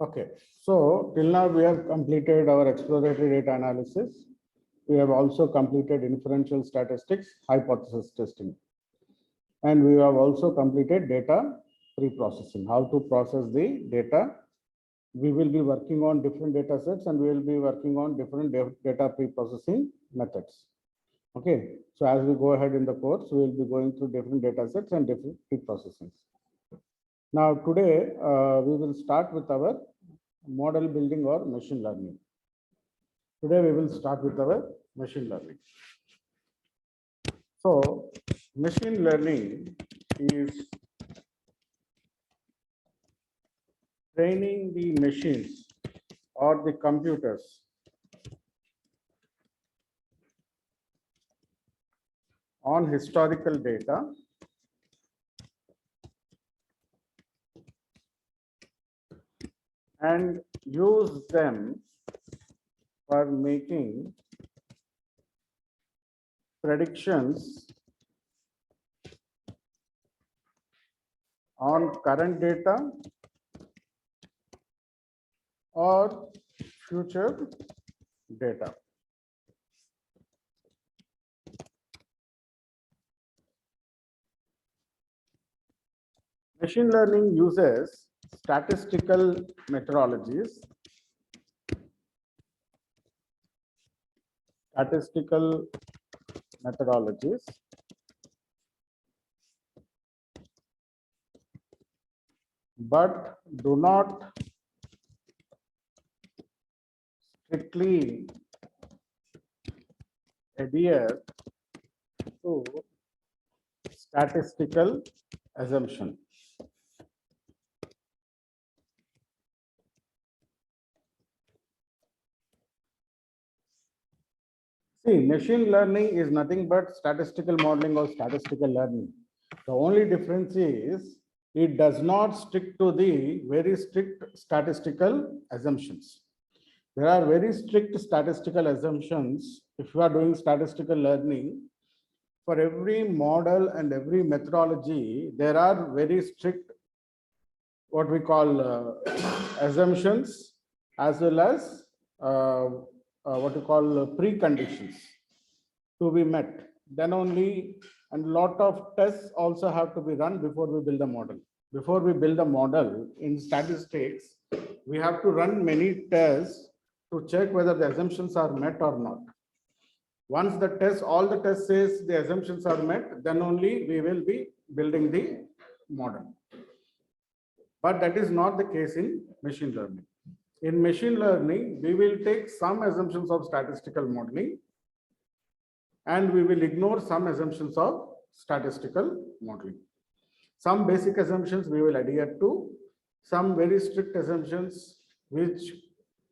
Okay, so till now we have completed our exploratory data analysis. We have also completed inferential statistics, hypothesis testing. And we have also completed data pre-processing, how to process the data. We will be working on different data sets and we will be working on different data pre-processing methods. Okay, so as we go ahead in the course, we will be going through different data sets and different pre-processings. Now today, we will start with our model building or machine learning. Today we will start with our machine learning. So machine learning is training the machines or the computers on historical data and use them for making predictions on current data or future data. Machine learning uses statistical methodologies, but do not strictly adhere to statistical assumption. See, machine learning is nothing but statistical modeling or statistical learning. The only difference is it does not stick to the very strict statistical assumptions. There are very strict statistical assumptions. If you are doing statistical learning, for every model and every methodology, there are very strict what we call assumptions as well as what we call preconditions to be met. Then only, and a lot of tests also have to be run before we build a model. Before we build a model in statistics, we have to run many tests to check whether the assumptions are met or not. Once the test, all the test says the assumptions are met, then only we will be building the model. But that is not the case in machine learning. In machine learning, we will take some assumptions of statistical modeling and we will ignore some assumptions of statistical modeling. Some basic assumptions we will adhere to, some very strict assumptions which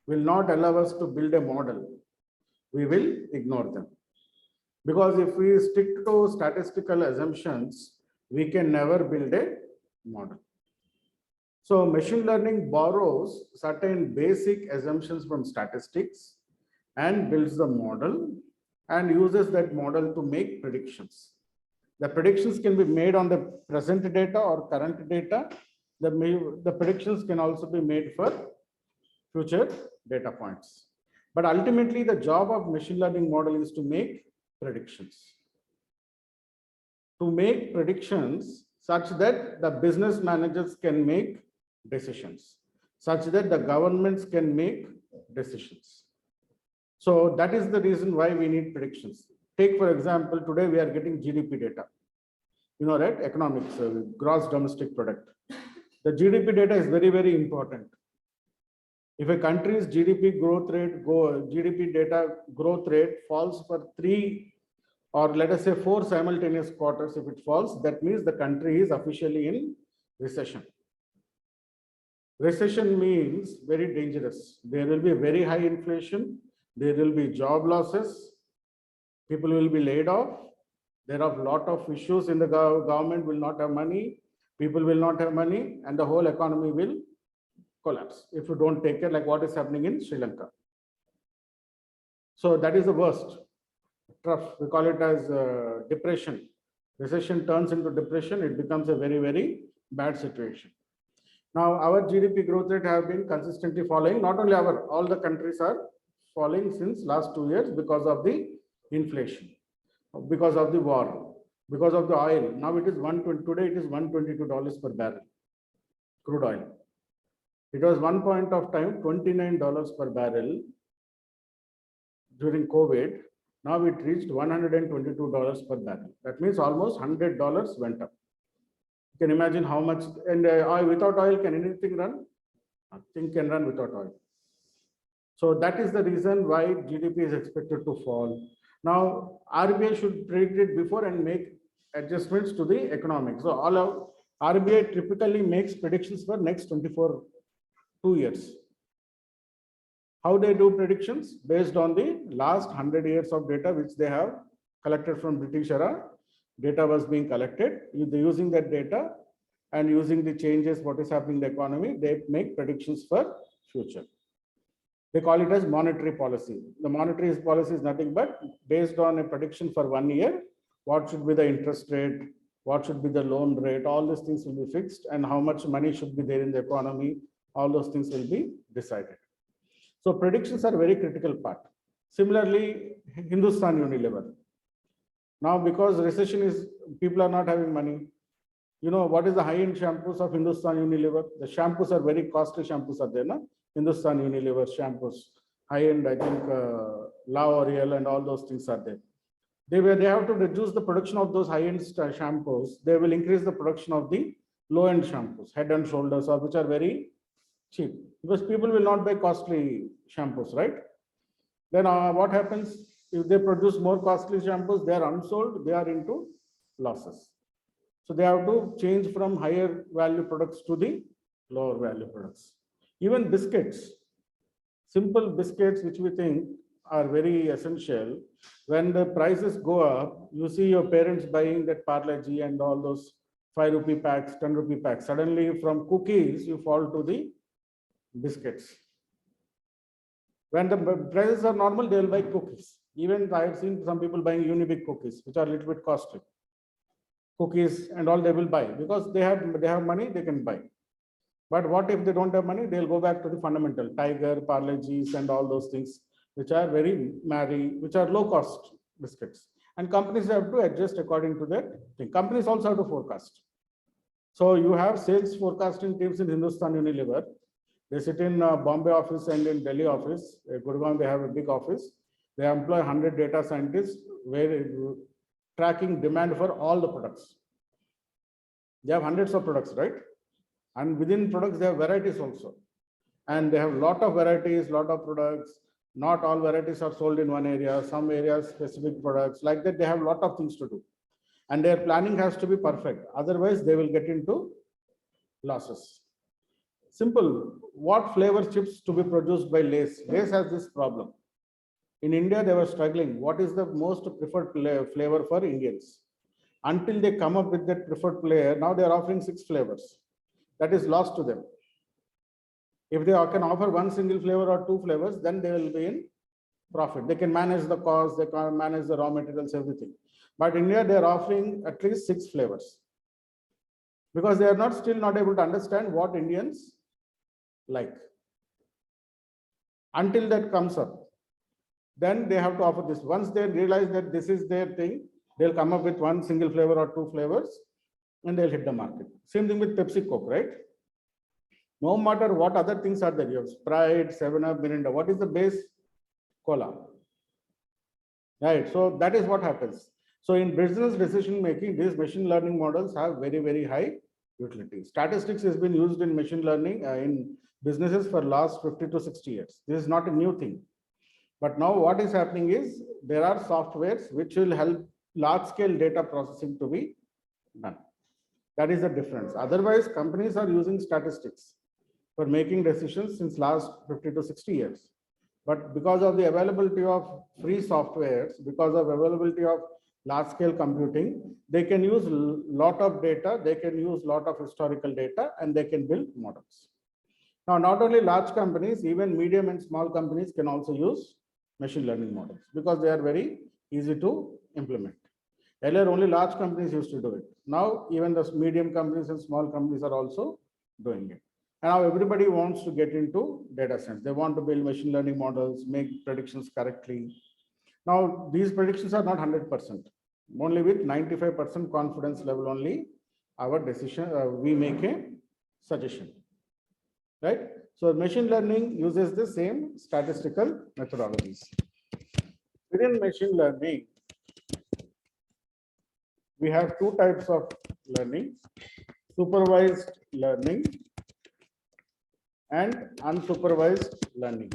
will not allow us to build a model, we will ignore them. Because if we stick to statistical assumptions, we can never build a model. So machine learning borrows certain basic assumptions from statistics and builds the model and uses that model to make predictions. The predictions can be made on the present data or current data. The predictions can also be made for future data points. But ultimately, the job of machine learning model is to make predictions. To make predictions such that the business managers can make decisions, such that the governments can make decisions. So that is the reason why we need predictions. Take, for example, today we are getting GDP data. You know, right? Economics, gross domestic product. The GDP data is very, very important. If a country's GDP data growth rate falls for 3 or let us say 4 simultaneous quarters, if it falls, that means the country is officially in recession. Recession means very dangerous. There will be very high inflation. There will be job losses. People will be laid off. There are a lot of issues in the government will not have money. People will not have money and the whole economy will collapse if you don't take care, like what is happening in Sri Lanka. So that is the worst. Tough. We call it as depression. Recession turns into depression. It becomes a very, very bad situation. Now, our GDP growth rate have been consistently falling. Not only our, all the countries are falling since last 2 years because of the inflation, because of the war, because of the oil. Now it is 120, today it is $122 per barrel, crude oil. It was one point of time, $29 per barrel during COVID. Now it reached $122 per barrel. That means almost $100 went up. You can imagine how much, and without oil, can anything run? Nothing can run without oil. So that is the reason why GDP is expected to fall. Now, RBI should predict it before and make adjustments to the economics. So all of RBI typically makes predictions for next 2 years. How they do predictions? Based on the last 100 years of data which they have collected from British era. Data was being collected. Using that data and using the changes, what is happening in the economy, they make predictions for future. They call it as monetary policy. The monetary policy is nothing but based on a prediction for 1 year, what should be the interest rate, what should be the loan rate, all these things will be fixed, and how much money should be there in the economy, all those things will be decided. So predictions are very critical part. Similarly, Hindustan Unilever. Now, because recession is, people are not having money. You know, what is the high-end shampoos of Hindustan Unilever? The shampoos are very costly shampoos are there, no? Hindustan Unilever shampoos, high-end, I think, L'Oreal and all those things are there. They have to reduce the production of those high-end shampoos. They will increase the production of the low-end shampoos, Head and Shoulders, or which are very cheap, because people will not buy costly shampoos, right? Then what happens if they produce more costly shampoos? They are unsold, they are into losses. So they have to change from higher value products to the lower value products. Even biscuits, simple biscuits, which we think are very essential. When the prices go up, you see your parents buying that Parle-G and all those 5 rupee packs, 10 rupee packs. Suddenly from cookies, you fall to the biscuits. When the prices are normal, they will buy cookies. Even I have seen some people buying Unibic cookies, which are a little bit costly. Cookies and all they will buy because they have money, they can buy. But what if they don't have money? They'll go back to the fundamental Tiger, Parle-G's and all those things, which are which are low cost biscuits. And companies have to adjust according to that thing. Companies also have to forecast. So you have sales forecasting teams in Hindustan Unilever. They sit in Bombay office and in Delhi office. Gurgaon, they have a big office. They employ 100 data scientists tracking demand for all the products. They have hundreds of products, right? And within products, they have varieties also. And they have a lot of varieties, lot of products. Not all varieties are sold in one area. Some areas, specific products. Like that, they have a lot of things to do. And their planning has to be perfect. Otherwise, they will get into losses. Simple. What flavor chips to be produced by Lay's? Lay's has this problem. In India, they were struggling. What is the most preferred flavor for Indians? Until they come up with that preferred flavor, now they are offering 6 flavors. That is lost to them. If they can offer one single flavor or 2 flavors, then they will be in profit. They can manage the cost, they can manage the raw materials, everything. But in India, they are offering at least 6 flavors because they are still not able to understand what Indians like. Until that comes up, then they have to offer this. Once they realize that this is their thing, they'll come up with one single flavor or 2 flavors and they'll hit the market. Same thing with Pepsi Coke, right? No matter what other things are there, you have Sprite, 7-Up, Mirinda. What is the base? Cola. Right, so that is what happens. So in business decision making, these machine learning models have very, very high utility. Statistics has been used in machine learning in businesses for last 50 to 60 years. This is not a new thing. But now what is happening is there are softwares which will help large scale data processing to be done. That is the difference. Otherwise, companies are using statistics for making decisions since last 50 to 60 years. But because of the availability of free softwares, because of availability of large scale computing, they can use a lot of data, they can use a lot of historical data, and they can build models. Now, not only large companies, even medium and small companies can also use machine learning models because they are very easy to implement. Earlier, only large companies used to do it. Now, even the medium companies and small companies are also doing it. And now everybody wants to get into data science. They want to build machine learning models, make predictions correctly. Now, these predictions are not 100%. Only with 95% confidence level only our decision, we make a suggestion, right? So machine learning uses the same statistical methodologies. Within machine learning, we have two types of learning: supervised learning and unsupervised learning.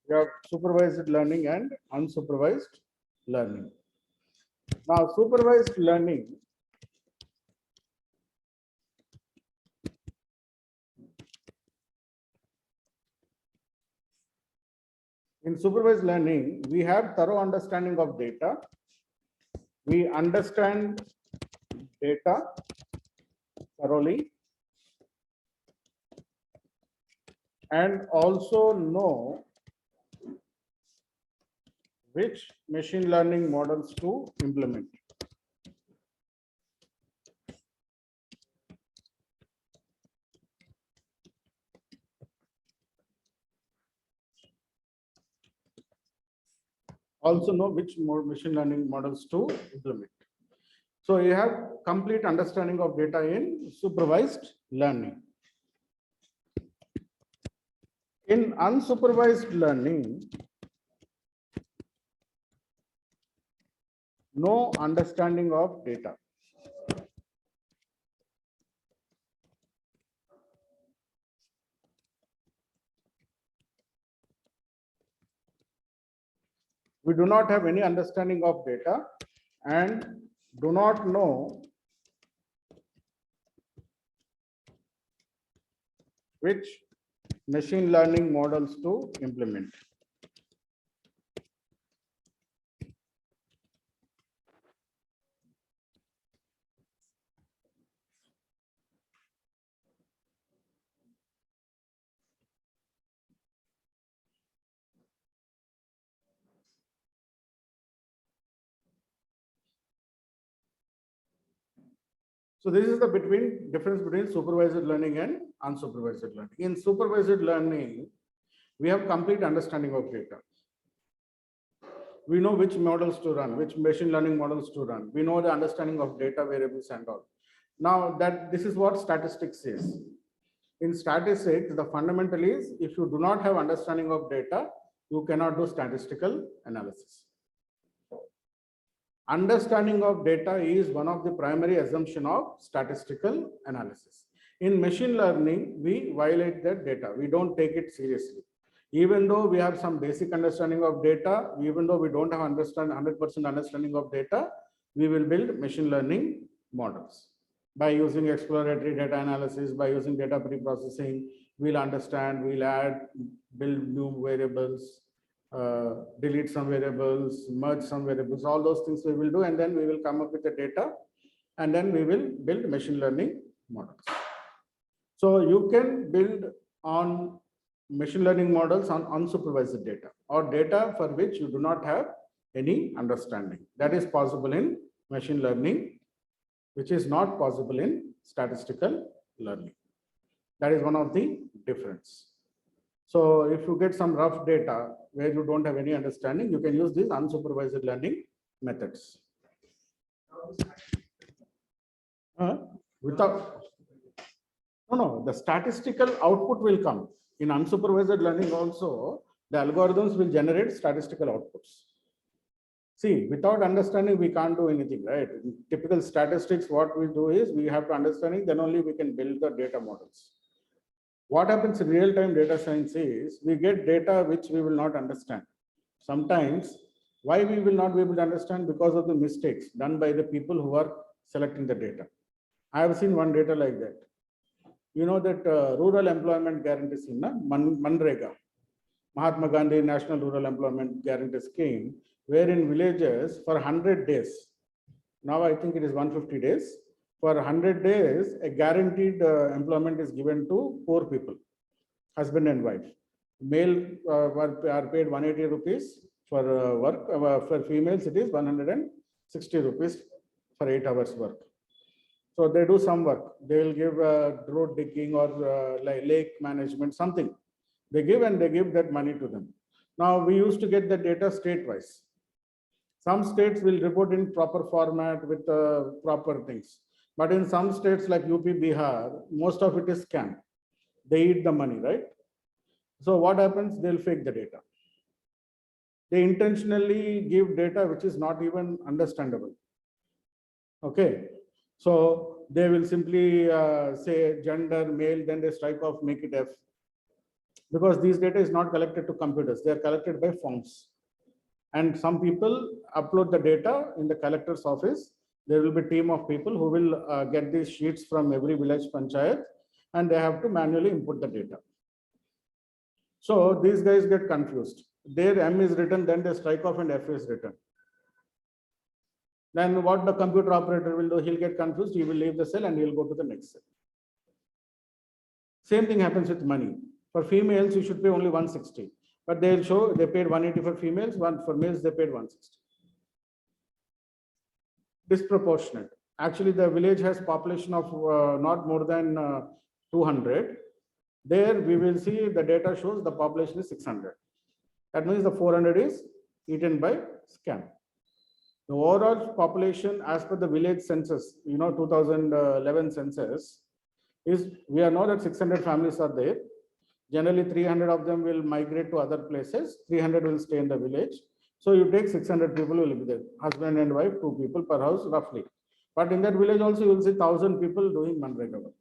We have supervised learning and unsupervised learning. Now, supervised learning in supervised learning, we have thorough understanding of data. We understand data thoroughly and also know which machine learning models to implement. Also know which more machine learning models to implement. So you have complete understanding of data in supervised learning. In unsupervised learning, no understanding of data. We do not have any understanding of data and do not know which machine learning models to implement. So this is the difference between supervised learning and unsupervised learning. In supervised learning, we have complete understanding of data. We know which models to run, which machine learning models to run. We know the understanding of data variables and all. Now that this is what statistics is. In statistics, the fundamental is if you do not have understanding of data, you cannot do statistical analysis. Understanding of data is one of the primary assumption of statistical analysis. In machine learning, we violate that data. We don't take it seriously. Even though we have some basic understanding of data, even though we don't have 100% understanding of data, we will build machine learning models. By using exploratory data analysis, by using data pre-processing, we'll understand, we'll add, build new variables, delete some variables, merge some variables, all those things we will do, and then we will come up with the data, and then we will build machine learning models. So you can build on machine learning models on unsupervised data or data for which you do not have any understanding. That is possible in machine learning, which is not possible in statistical learning. That is one of the difference. So if you get some rough data where you don't have any understanding, you can use these unsupervised learning methods. Without, no, the statistical output will come. In unsupervised learning also, the algorithms will generate statistical outputs. See, without understanding, we can't do anything, right? In typical statistics, what we do is we have to understanding, then only we can build the data models. What happens in real-time data science is we get data which we will not understand. Sometimes, why we will not be able to understand? Because of the mistakes done by the people who are selecting the data. I have seen one data like that. You know that rural employment guarantee scheme, Manrega, Mahatma Gandhi National Rural Employment Guarantee Scheme, where in villages for 100 days, now I think it is 150 days, for 100 days, a guaranteed employment is given to poor people, husband and wife. Male are paid 180 rupees for work, for females it is 160 rupees for 8 hours work. So they do some work. They will give road digging or like lake management, something. They give and they give that money to them. Now we used to get the data state-wise. Some states will report in proper format with proper things. But in some states like UP, Bihar, most of it is scam. They eat the money, right? So what happens? They'll fake the data. They intentionally give data which is not even understandable. Okay. So they will simply say gender, male, then they strike off, make it F. Because these data is not collected to computers. They are collected by forms. And some people upload the data in the collector's office. There will be a team of people who will get these sheets from every village panchayat, and they have to manually input the data. So these guys get confused. Their M is written, then they strike off and F is written. Then what the computer operator will do, he'll get confused, he will leave the cell and he'll go to the next cell. Same thing happens with money. For females, you should pay only 160. But they'll show they paid 180 for females, for males they paid 160. Disproportionate. Actually, the village has population of not more than 200. There we will see the data shows the population is 600. That means the 400 is eaten by scam. The overall population as per the village census, 2011 census, is we are know that 600 families are there. Generally 300 of them will migrate to other places, 300 will stay in the village. So you take 600 people will be there, husband and wife, 2 people per house roughly. But in that village also you will see 1,000 people doing Manrega work.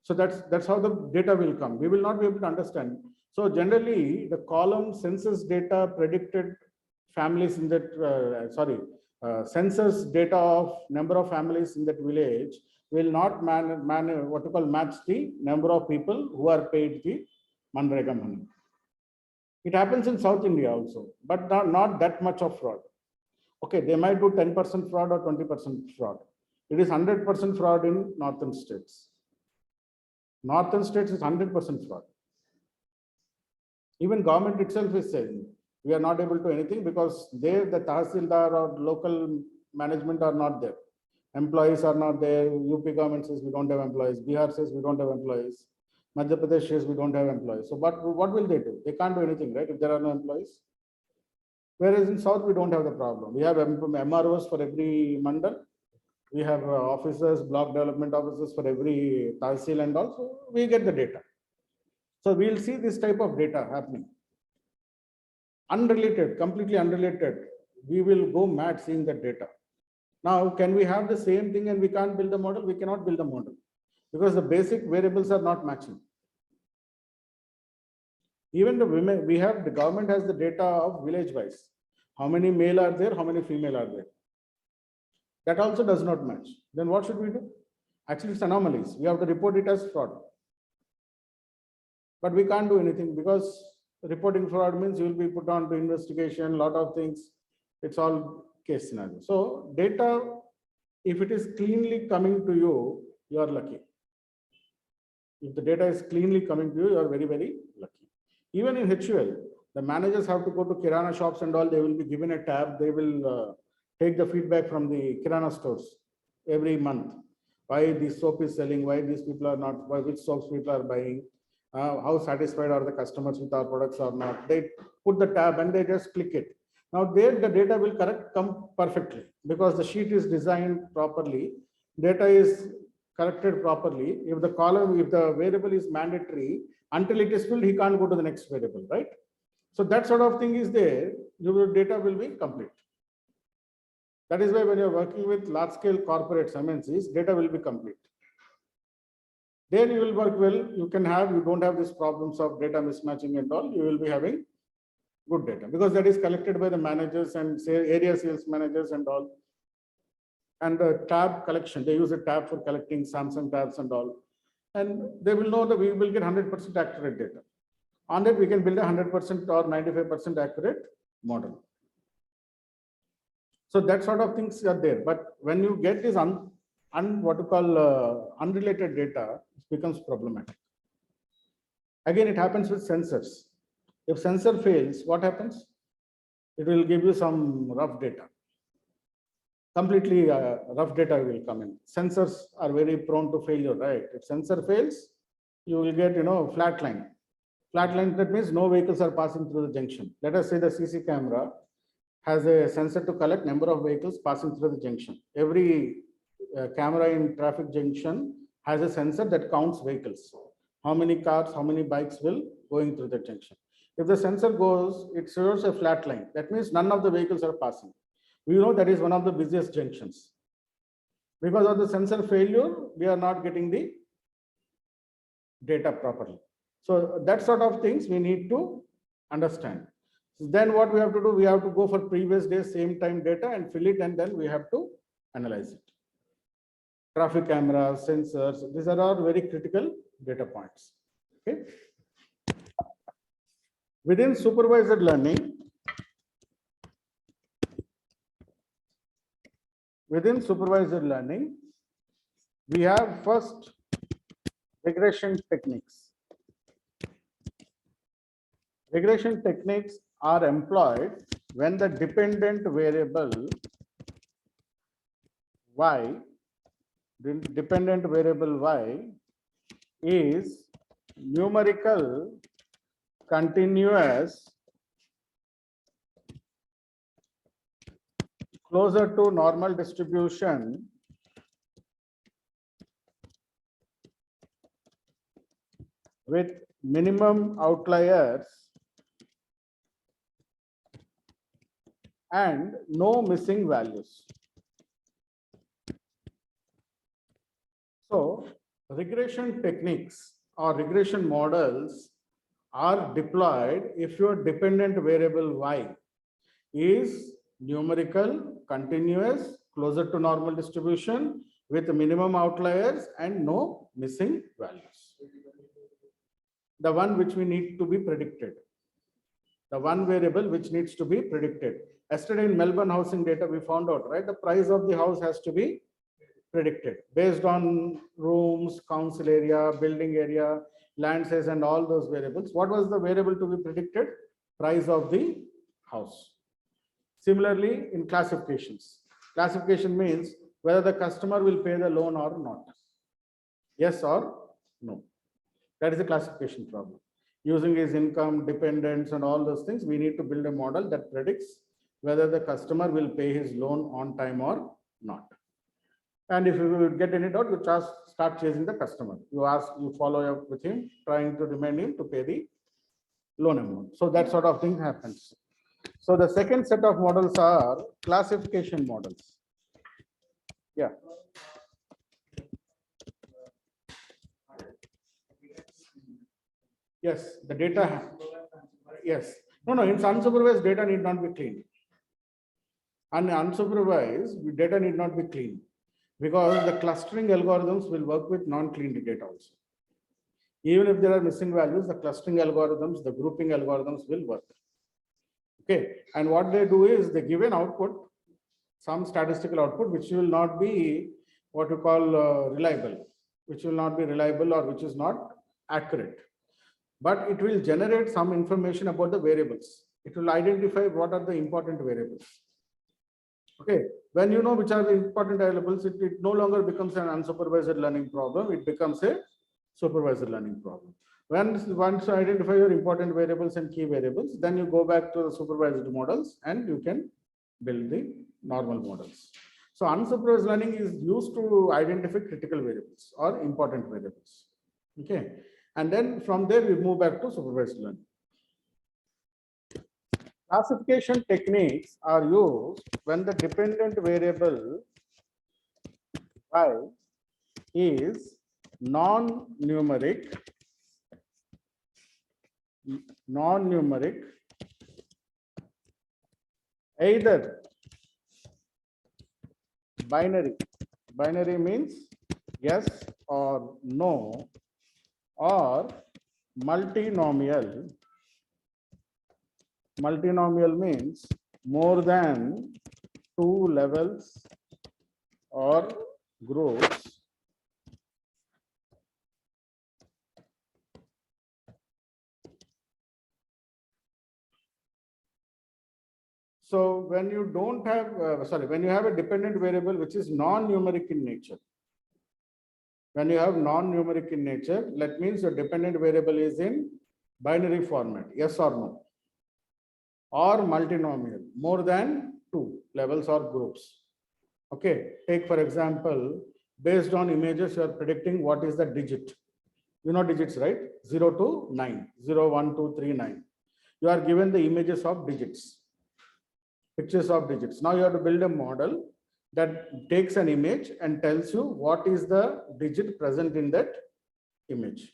So that's how the data will come. We will not be able to understand. So generally the column census data predicted families in that, census data of number of families in that village will not match the number of people who are paid the Manrega money. It happens in South India also, but not that much of fraud. Okay, they might do 10% fraud or 20% fraud. It is 100% fraud in northern states. Northern states is 100% fraud. Even government itself is saying we are not able to do anything because there the Tahsildar or local management are not there. Employees are not there. UP government says we don't have employees. Bihar says we don't have employees. Madhya Pradesh says we don't have employees. So what will they do? They can't do anything, right? If there are no employees. Whereas in South, we don't have the problem. We have MROs for every mandal. We have officers, block development officers for every tahsil and also we get the data. So we'll see this type of data happening. Unrelated, completely unrelated. We will go mad seeing that data. Now, can we have the same thing and we can't build a model? We cannot build a model because the basic variables are not matching. Even the government has the data of village wise. How many male are there? How many female are there? That also does not match. Then what should we do? Actually, it's anomalies. We have to report it as fraud. But we can't do anything because reporting fraud means you will be put on to investigation, lot of things. It's all case scenario. So data, if it is cleanly coming to you, you are lucky. If the data is cleanly coming to you, you are very, very lucky. Even in HUL, the managers have to go to Kirana shops and all, they will be given a tab. They will take the feedback from the Kirana stores every month. Why this soap is selling, why these people are not, why which soaps people are buying, how satisfied are the customers with our products or not. They put the tab and they just click it. Now there the data will come perfectly because the sheet is designed properly. Data is corrected properly. If the column, if the variable is mandatory, until it is filled, he can't go to the next variable, right? So that sort of thing is there, your data will be complete. That is why when you're working with large scale corporates, MNCs, data will be complete. There you will work well, you don't have these problems of data mismatching and all, you will be having good data because that is collected by the managers and say area sales managers and all. And the tab collection, they use a tab for collecting Samsung tabs and all. And they will know that we will get 100% accurate data. On that, we can build a 100% or 95% accurate model. So that sort of things are there. But when you get this unrelated data, it becomes problematic. Again, it happens with sensors. If sensor fails, what happens? It will give you some rough data. completely rough data will come in. Sensors are very prone to failure, right? If sensor fails, you will get, flat line. Flat line, that means no vehicles are passing through the junction. Let us say the CC camera has a sensor to collect number of vehicles passing through the junction. Every camera in traffic junction has a sensor that counts vehicles. How many cars, how many bikes will going through the junction. If the sensor goes, it shows a flat line. That means none of the vehicles are passing. We know that is one of the busiest junctions. Because of the sensor failure, we are not getting the data properly. So that sort of things we need to understand. Then what we have to do, we have to go for previous day, same time data and fill it, and then we have to analyze it. Traffic cameras, sensors, these are all very critical data points. Okay. Within supervised learning, we have first regression techniques. Regression techniques are employed when the dependent variable y, is numerical, continuous, closer to normal distribution with minimum outliers and no missing values. So regression techniques or regression models are deployed if your dependent variable y is numerical, continuous, closer to normal distribution with minimum outliers and no missing values. The one which we need to be predicted. The one variable which needs to be predicted. Yesterday in Melbourne housing data, we found out, right? The price of the house has to be predicted based on rooms, council area, building area, land size, and all those variables. What was the variable to be predicted? Price of the house. Similarly, in classifications. Classification means whether the customer will pay the loan or not. Yes or no. That is a classification problem. Using his income, dependents, and all those things, we need to build a model that predicts whether the customer will pay his loan on time or not. And if you get any doubt, you just start chasing the customer. You follow up with him, trying to remind him to pay the loan amount. So that sort of thing happens. So the second set of models are classification models. Yeah. Yes, the data. Yes. No, in unsupervised data need not be cleaned. And unsupervised data need not be cleaned because the clustering algorithms will work with non-cleaned data also. Even if there are missing values, the clustering algorithms, the grouping algorithms will work. Okay. And what they do is they give an output, some statistical output, which will not be what you call reliable, which will not be reliable or which is not accurate. But it will generate some information about the variables. It will identify what are the important variables. Okay, when you know which are the important variables, it no longer becomes an unsupervised learning problem. It becomes a supervised learning problem. Once you identify your important variables and key variables, then you go back to the supervised models and you can build the normal models. So unsupervised learning is used to identify critical variables or important variables. Okay. And then from there, we move back to supervised learning. Classification techniques are used when the dependent variable y is non-numeric, either binary. Binary means yes or no, or multinomial. Multinomial means more than two levels or groups So when you don't have, when you have a dependent variable which is non-numeric in nature, when you have non-numeric in nature, that means your dependent variable is in binary format, yes or no, or multinomial, more than two levels or groups. Okay, take for example, based on images, you are predicting what is the digit. You know digits, right? 0 to 9, 0, 1, 2, 3, 9. You are given the images of digits, pictures of digits. Now you have to build a model that takes an image and tells you what is the digit present in that image.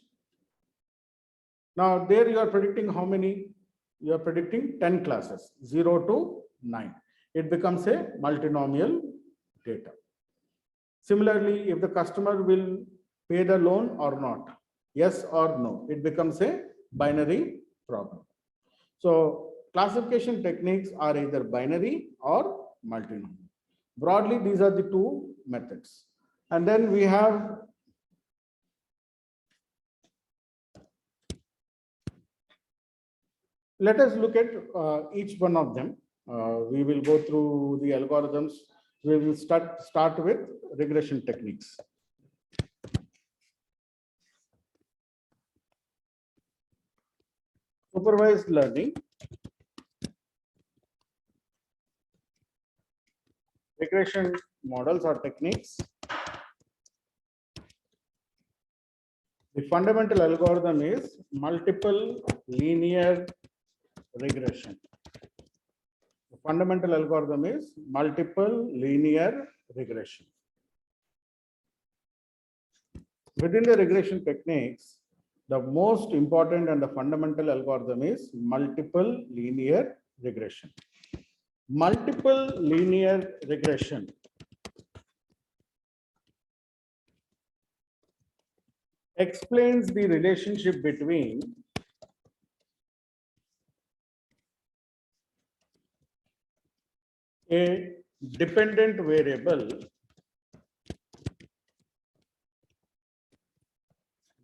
Now there you are predicting how many? You are predicting 10 classes, 0 to 9. It becomes a multinomial data. Similarly, if the customer will pay the loan or not, yes or no, it becomes a binary problem. So classification techniques are either binary or multinomial. Broadly, these are the two methods. And then we have let us look at each one of them. We will go through the algorithms. We will start with regression techniques. Supervised learning, regression models or techniques. The fundamental algorithm is multiple linear regression. The fundamental algorithm is multiple linear regression. Within the regression techniques, the most important and the fundamental algorithm is multiple linear regression. Multiple linear regression explains the relationship between a dependent variable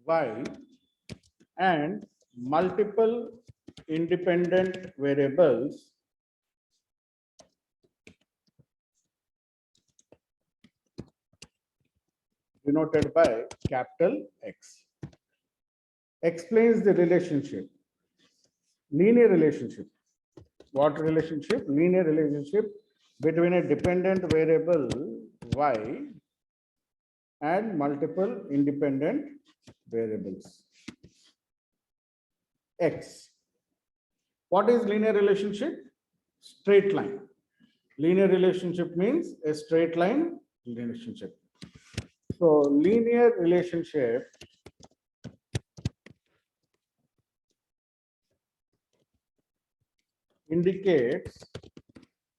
y and multiple independent variables denoted by capital X. Explains the relationship, linear relationship. What relationship? Linear relationship between a dependent variable y and multiple independent variables X. What is linear relationship? Straight line. Linear relationship means a straight line relationship. So linear relationship indicates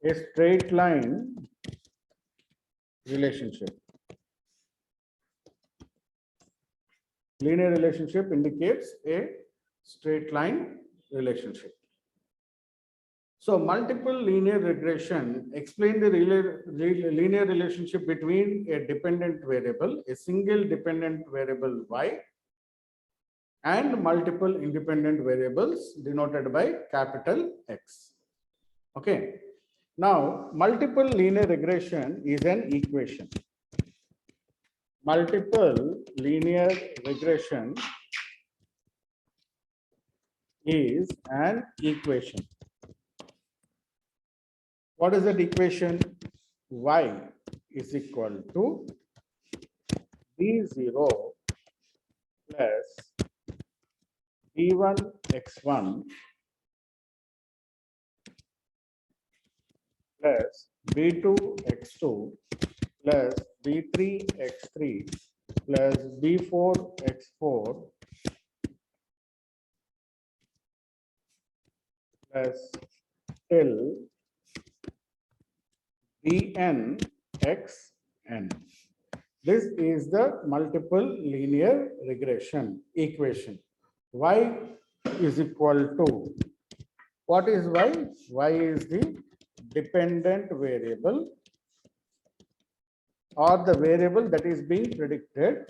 a straight line relationship. Linear relationship indicates a straight line relationship. So multiple linear regression explain the linear relationship between a dependent variable, a single dependent variable y, and multiple independent variables denoted by capital X. Okay. Now, multiple linear regression is an equation. Multiple linear regression is an equation. What is that equation? Y is equal to B0 plus B1 x1 plus B2 x2 plus B3 x3 plus B4 x4 plus till Bn xn. This is the multiple linear regression equation. Y is equal to, what is y? Y is the dependent variable or the variable that is being predicted.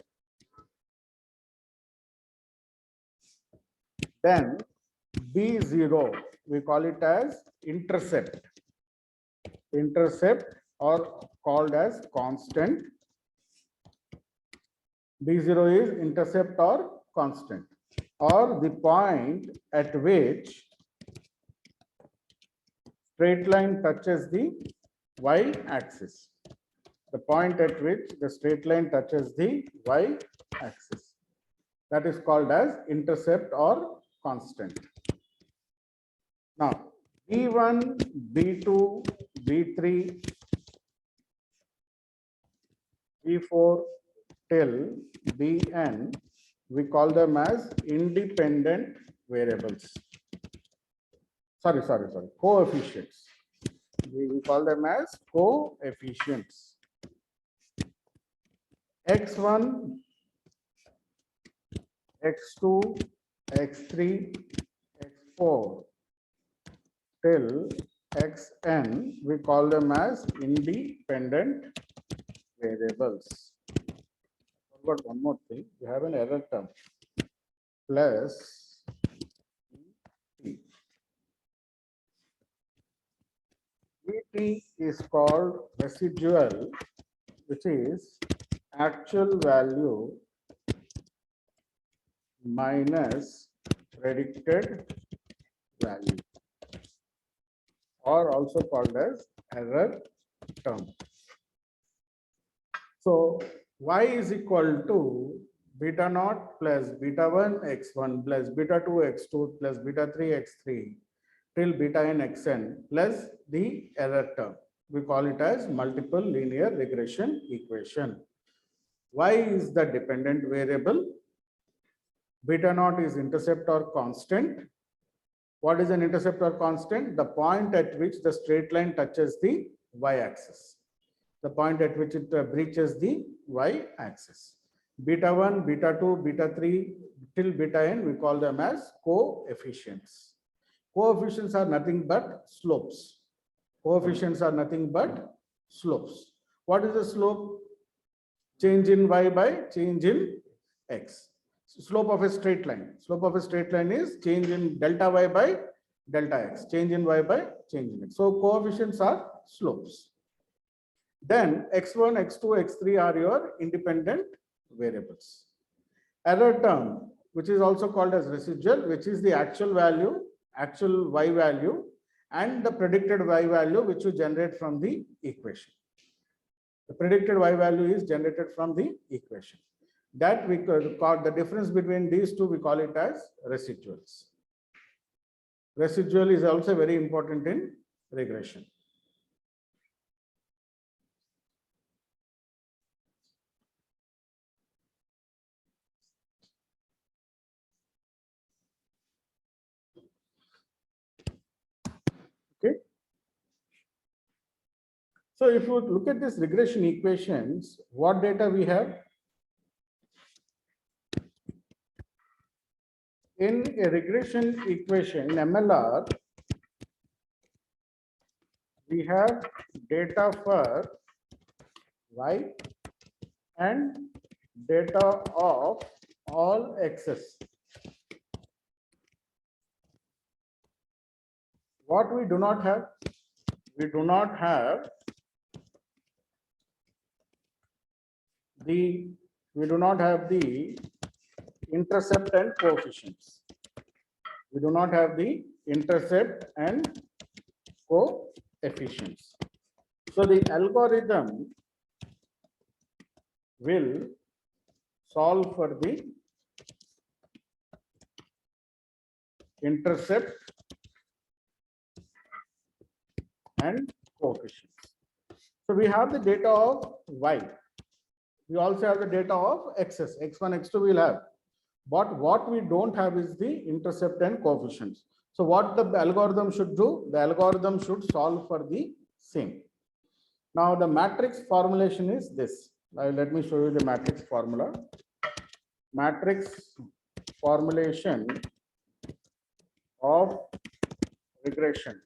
Then B0, we call it as intercept. intercept or called as constant. B0 is intercept or constant, or the point at which straight line touches the y-axis. The point at which the straight line touches the y-axis. That is called as intercept or constant. Now, B1, B2, B3, B4 till Bn, we call them as independent variables. Sorry, coefficients. We call them as coefficients. X1, X2, X3, X4 till Xn, we call them as independent variables. But one more thing, we have an error term plus T. Vt is called residual, which is actual value minus predicted value, or also called as error term. So y is equal to beta naught plus beta 1 x1 plus beta 2 x2 plus beta 3 x3 till beta n xn plus the error term. We call it as multiple linear regression equation. Y is the dependent variable. Beta naught is intercept or constant. What is an intercept or constant? The point at which the straight line touches the y-axis. The point at which it breaches the y-axis. Beta 1, beta 2, beta 3 till beta n, we call them as coefficients. Coefficients are nothing but slopes. Coefficients are nothing but slopes. What is the slope? Change in y by change in x. Slope of a straight line. Slope of a straight line is change in delta y by delta x. Change in y by change in x. So coefficients are slopes. Then x1, x2, x3 are your independent variables. Error term, which is also called as residual, which is the actual value, actual y value, and the predicted y value which you generate from the equation. The predicted y value is generated from the equation. That we call the difference between these two, we call it as residuals. Residual is also very important in regression. Okay. So if you look at this regression equations, what data we have? In a regression equation, in MLR, we have data for y and data of all x's. What we do not have? We do not have the intercept and coefficients. We do not have the intercept and coefficients. So the algorithm will solve for the intercept and coefficients. So we have the data of y. We also have the data of x's, x1, x2 we'll have. But what we don't have is the intercept and coefficients. So what the algorithm should do? The algorithm should solve for the same. Now the matrix formulation is this. Let me show you the matrix formula. Matrix formulation of regression.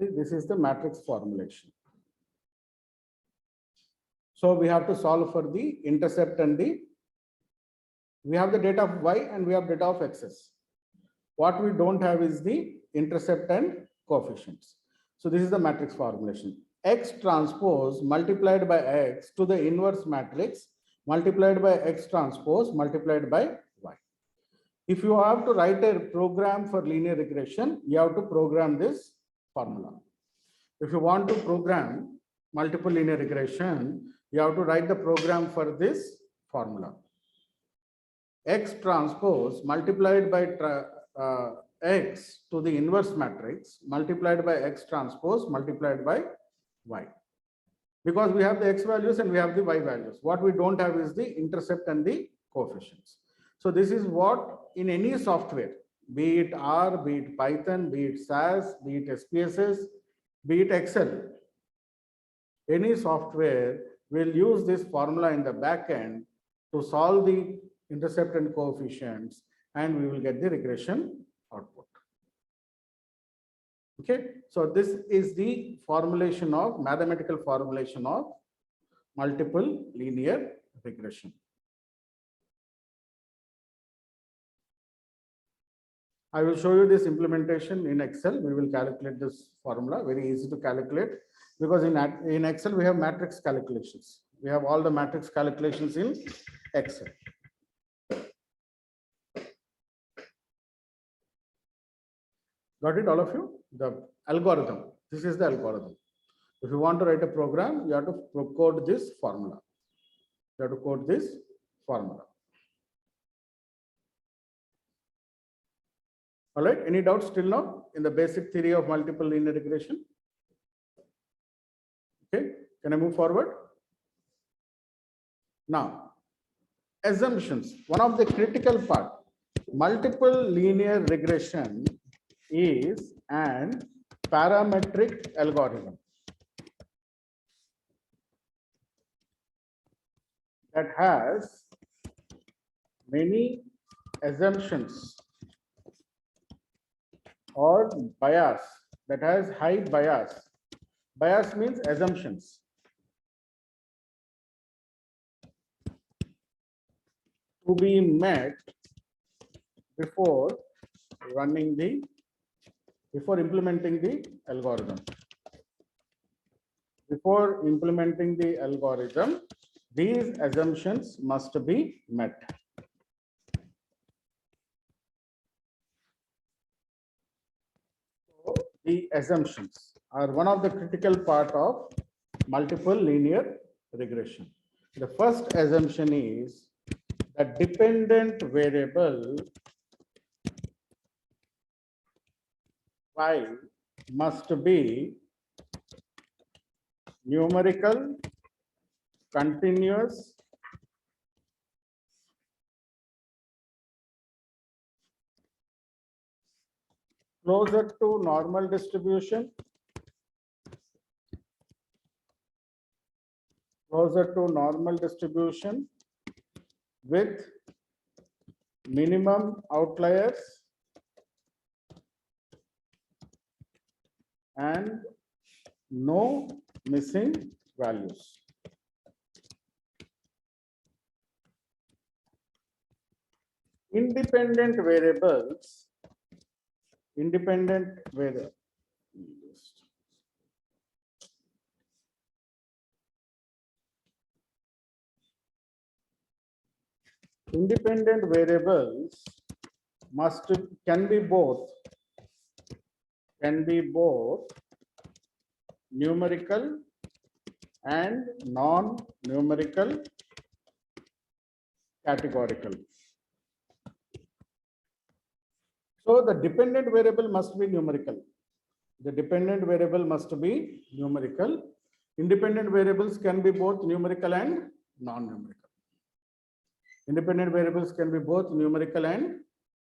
See, this is the matrix formulation. So we have to solve for the intercept and we have the data of y and we have data of x's. What we don't have is the intercept and coefficients. So this is the matrix formulation. X transpose multiplied by x to the inverse matrix multiplied by x transpose multiplied by y. If you have to write a program for linear regression, you have to program this formula. If you want to program multiple linear regression, you have to write the program for this formula. X transpose multiplied by x to the inverse matrix multiplied by x transpose multiplied by y. Because we have the x values and we have the y values. What we don't have is the intercept and the coefficients. So this is what in any software, be it R, be it Python, be it SAS, be it SPSS, be it Excel, any software will use this formula in the back end to solve the intercept and coefficients, and we will get the regression output. Okay, so this is the formulation of mathematical formulation of multiple linear regression. I will show you this implementation in Excel. We will calculate this formula, very easy to calculate, because in Excel we have matrix calculations. We have all the matrix calculations in Excel. Got it, all of you? The algorithm. This is the algorithm. If you want to write a program, you have to code this formula. You have to code this formula. All right, any doubts till now in the basic theory of multiple linear regression? Okay, can I move forward? Now, assumptions. One of the critical part, multiple linear regression is an parametric algorithm that has many assumptions or bias, that has high bias. Bias means assumptions. To be met before implementing the algorithm. Before implementing the algorithm, these assumptions must be met. So the assumptions are one of the critical part of multiple linear regression. The first assumption is that dependent variable y must be numerical, continuous, closer to normal distribution, with minimum outliers and no missing values. Independent variables, independent variables can be both numerical and non-numerical categorical. So the dependent variable must be numerical. Independent variables can be both numerical and non-numerical. Independent variables can be both numerical and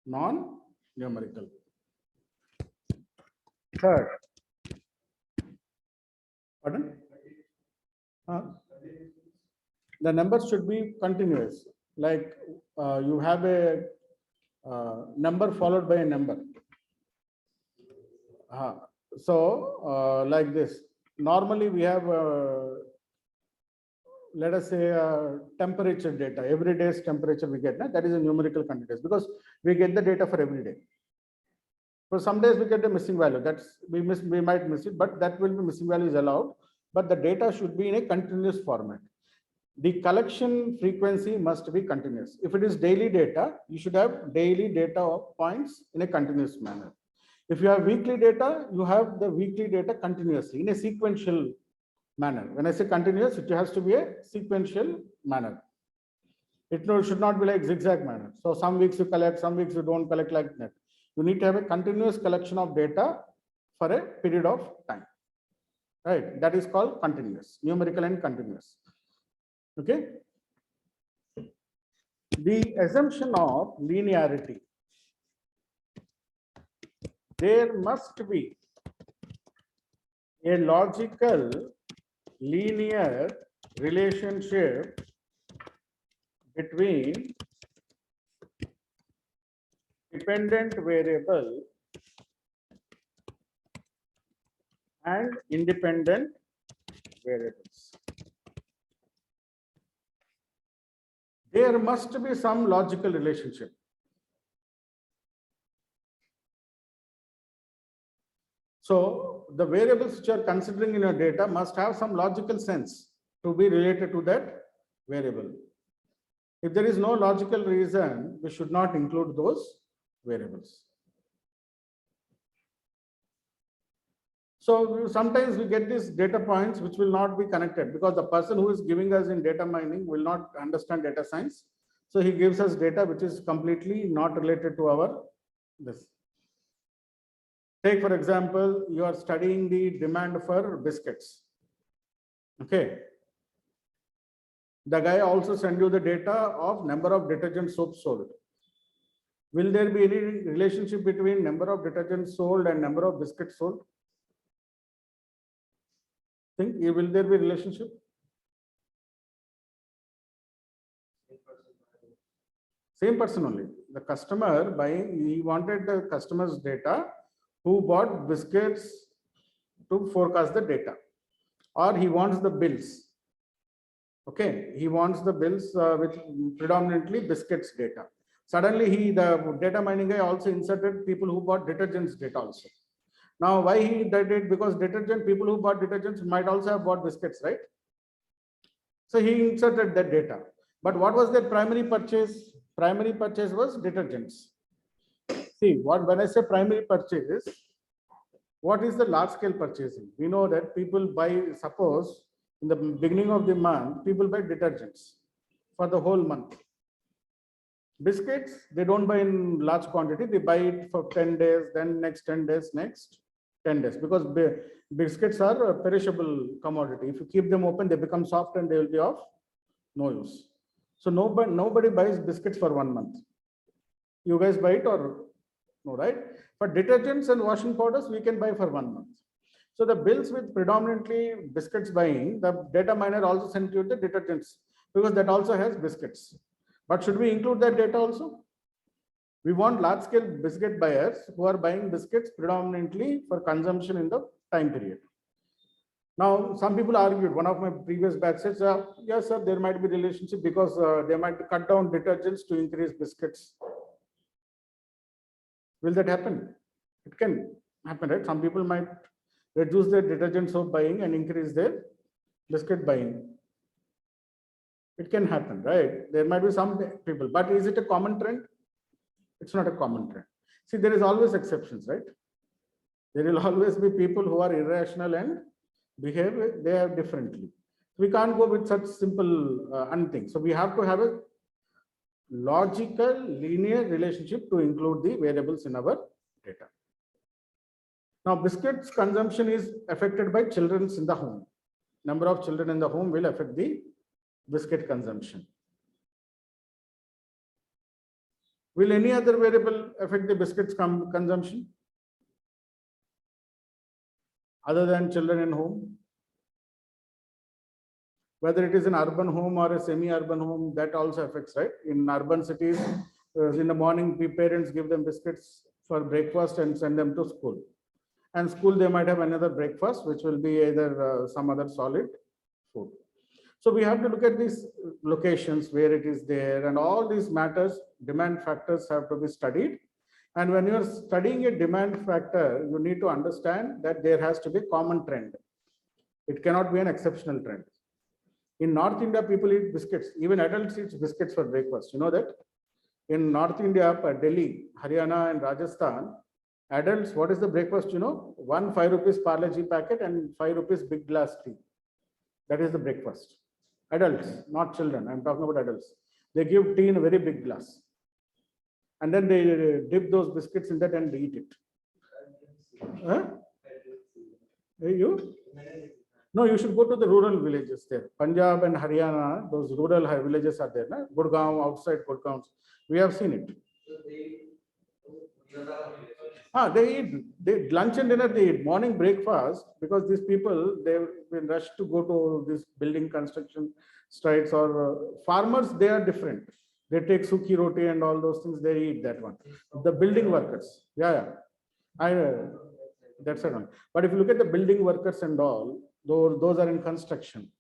non-numerical. Third, pardon? The numbers should be continuous. Like you have a number followed by a number. So like this, normally we have, let us say, temperature data, every day's temperature we get, that is a numerical continuous because we get the data for every day. For some days we get a missing value, that's we might miss it, but that will be missing value is allowed, but the data should be in a continuous format. The collection frequency must be continuous. If it is daily data, you should have daily data points in a continuous manner. If you have weekly data, you have the weekly data continuously in a sequential manner. When I say continuous, it has to be a sequential manner. It should not be like zigzag manner. So some weeks you collect, some weeks you don't collect like that. You need to have a continuous collection of data for a period of time. Right? That is called continuous, numerical and continuous. Okay. The assumption of linearity. There must be a logical linear relationship between dependent variable and independent variables. There must be some logical relationship. So the variables which you are considering in your data must have some logical sense to be related to that variable. If there is no logical reason, we should not include those variables. So sometimes we get these data points which will not be connected because the person who is giving us in data mining will not understand data science. So he gives us data which is completely not related to our this. Take for example, you are studying the demand for biscuits. Okay. The guy also send you the data of number of detergent soaps sold. Will there be any relationship between number of detergents sold and number of biscuits sold? Think, will there be relationship? Same person only. The customer buying, he wanted the customer's data who bought biscuits to forecast the data, or he wants the bills. Okay, he wants the bills with predominantly biscuits data. Suddenly the data mining guy also inserted people who bought detergents data also. Now why he did it? Because people who bought detergents might also have bought biscuits, right? So he inserted that data. But what was their primary purchase? Primary purchase was detergents. See, when I say primary purchase, what is the large scale purchasing? We know that people buy, suppose in the beginning of the month, people buy detergents for the whole month. Biscuits, they don't buy in large quantity. They buy it for 10 days, then next 10 days, next 10 days, because biscuits are a perishable commodity. If you keep them open, they become soft and they will be of no use. So nobody buys biscuits for 1 month. You guys buy it or no, right? For detergents and washing powders, we can buy for 1 month. So the bills with predominantly biscuits buying, the data miner also sent you the detergents because that also has biscuits. But should we include that data also? We want large scale biscuit buyers who are buying biscuits predominantly for consumption in the time period. Now, some people argued, one of my previous batch says, yes, sir, there might be relationship because they might cut down detergents to increase biscuits. Will that happen? It can happen, right? Some people might reduce their detergent soap buying and increase their biscuit buying. It can happen, right? There might be some people, but is it a common trend? It's not a common trend. See, there is always exceptions, right? There will always be people who are irrational and behave differently. We can't go with such simple thing. So we have to have a logical linear relationship to include the variables in our data. Now, biscuits consumption is affected by children in the home. Number of children in the home will affect the biscuit consumption. Will any other variable affect the biscuits consumption other than children in home? Whether it is an urban home or a semi-urban home, that also affects, right? In urban cities, in the morning, parents give them biscuits for breakfast and send them to school. And school, they might have another breakfast, which will be either some other solid food. So we have to look at these locations where it is there, and all these matters, demand factors have to be studied. And when you're studying a demand factor, you need to understand that there has to be a common trend. It cannot be an exceptional trend. In North India, people eat biscuits. Even adults eat biscuits for breakfast. You know that? In North India, Delhi, Haryana, and Rajasthan, adults, what is the breakfast? You know, 1 5 rupees Parle-G packet and 5 rupees big glass tea. That is the breakfast. Adults, not children. I'm talking about adults. They give tea in a very big glass. And then they dip those biscuits in that and eat it. Huh? Hey, you? No, you should go to the rural villages there. Punjab and Haryana, those rural villages are there. Na? Gurgaon, outside Gurgaon. We have seen it. They eat lunch and dinner, they eat morning breakfast, because these people, they've been rushed to go to this building construction sites, or farmers, they are different. They take sukhi roti and all those things, they eat that one. The building workers, that's it. But if you look at the building workers and all, those are in construction.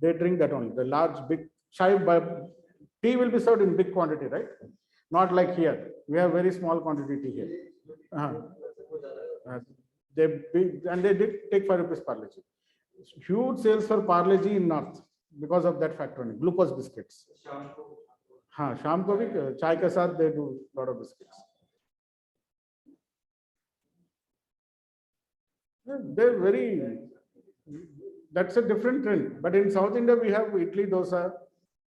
They drink that only. The large, big chai, tea will be served in big quantity, right? Not like here. We have very small quantity tea here. They did take 5 rupees Parle-G. Huge sales for Parle-G in North because of that factor only. Glucose biscuits. Sham ko bhi chai ke saath they do a lot of biscuits. They're very, that's a different trend. But in South India, we have idli dosa,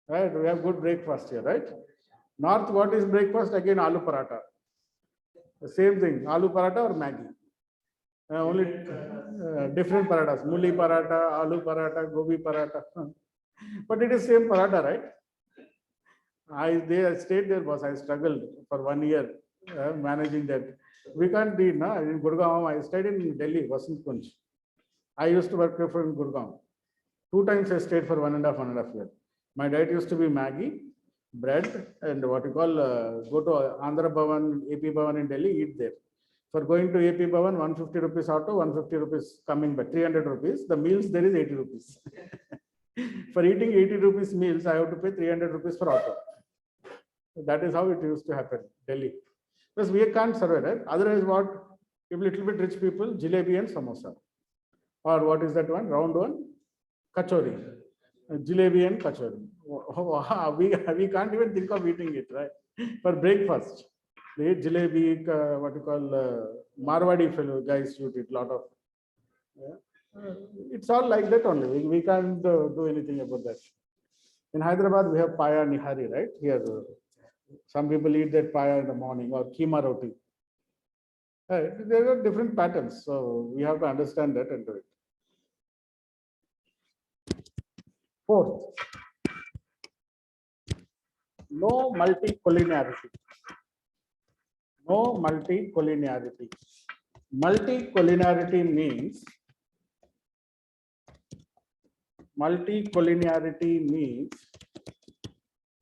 right? We have good breakfast here, right? North, what is breakfast? Again, aloo paratha. The same thing, aloo paratha or Maggi. Only different parathas. Muli paratha, aloo paratha, gobi paratha. But it is same paratha, right? I stayed there, boss. I struggled for 1 year managing that. We can't be, na? In Gurgaon, I stayed in Delhi, Vasant Kunj. I used to work for in Gurgaon. 2 times I stayed for 1.5 years. My diet used to be Maggi, bread, and what you call, go to Andhra Bhavan, AP Bhavan in Delhi, eat there. For going to AP Bhavan, 150 rupees auto, 150 rupees coming back, 300 rupees. The meals there is 80 rupees. For eating 80 rupees meals, I have to pay 300 rupees for auto. That is how it used to happen, Delhi. Because we can't survive, right? Otherwise, what? If little bit rich people, jalebi and samosa. Or what is that one? Round one? Kachori. Jalebi and kachori. We can't even think of eating it, right? For breakfast, they eat jalebi, what you call Marwadi fellow guys shoot it, lot of. It's all like that only. We can't do anything about that. In Hyderabad, we have paya nihari, right? Here, some people eat that paya in the morning, or keema roti. There are different patterns, so we have to understand that and do it. Fourth, no multicollinearity. No multicollinearity. Multicollinearity means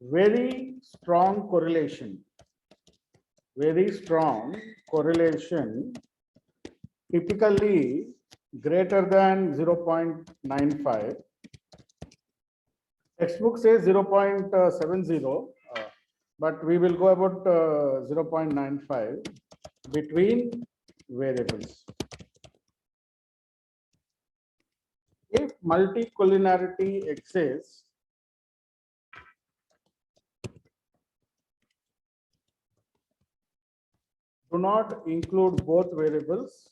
very strong correlation. Very strong correlation, typically greater than 0.95. Textbook says 0.70, but we will go about 0.95 between variables. If multicollinearity exists, do not include both variables.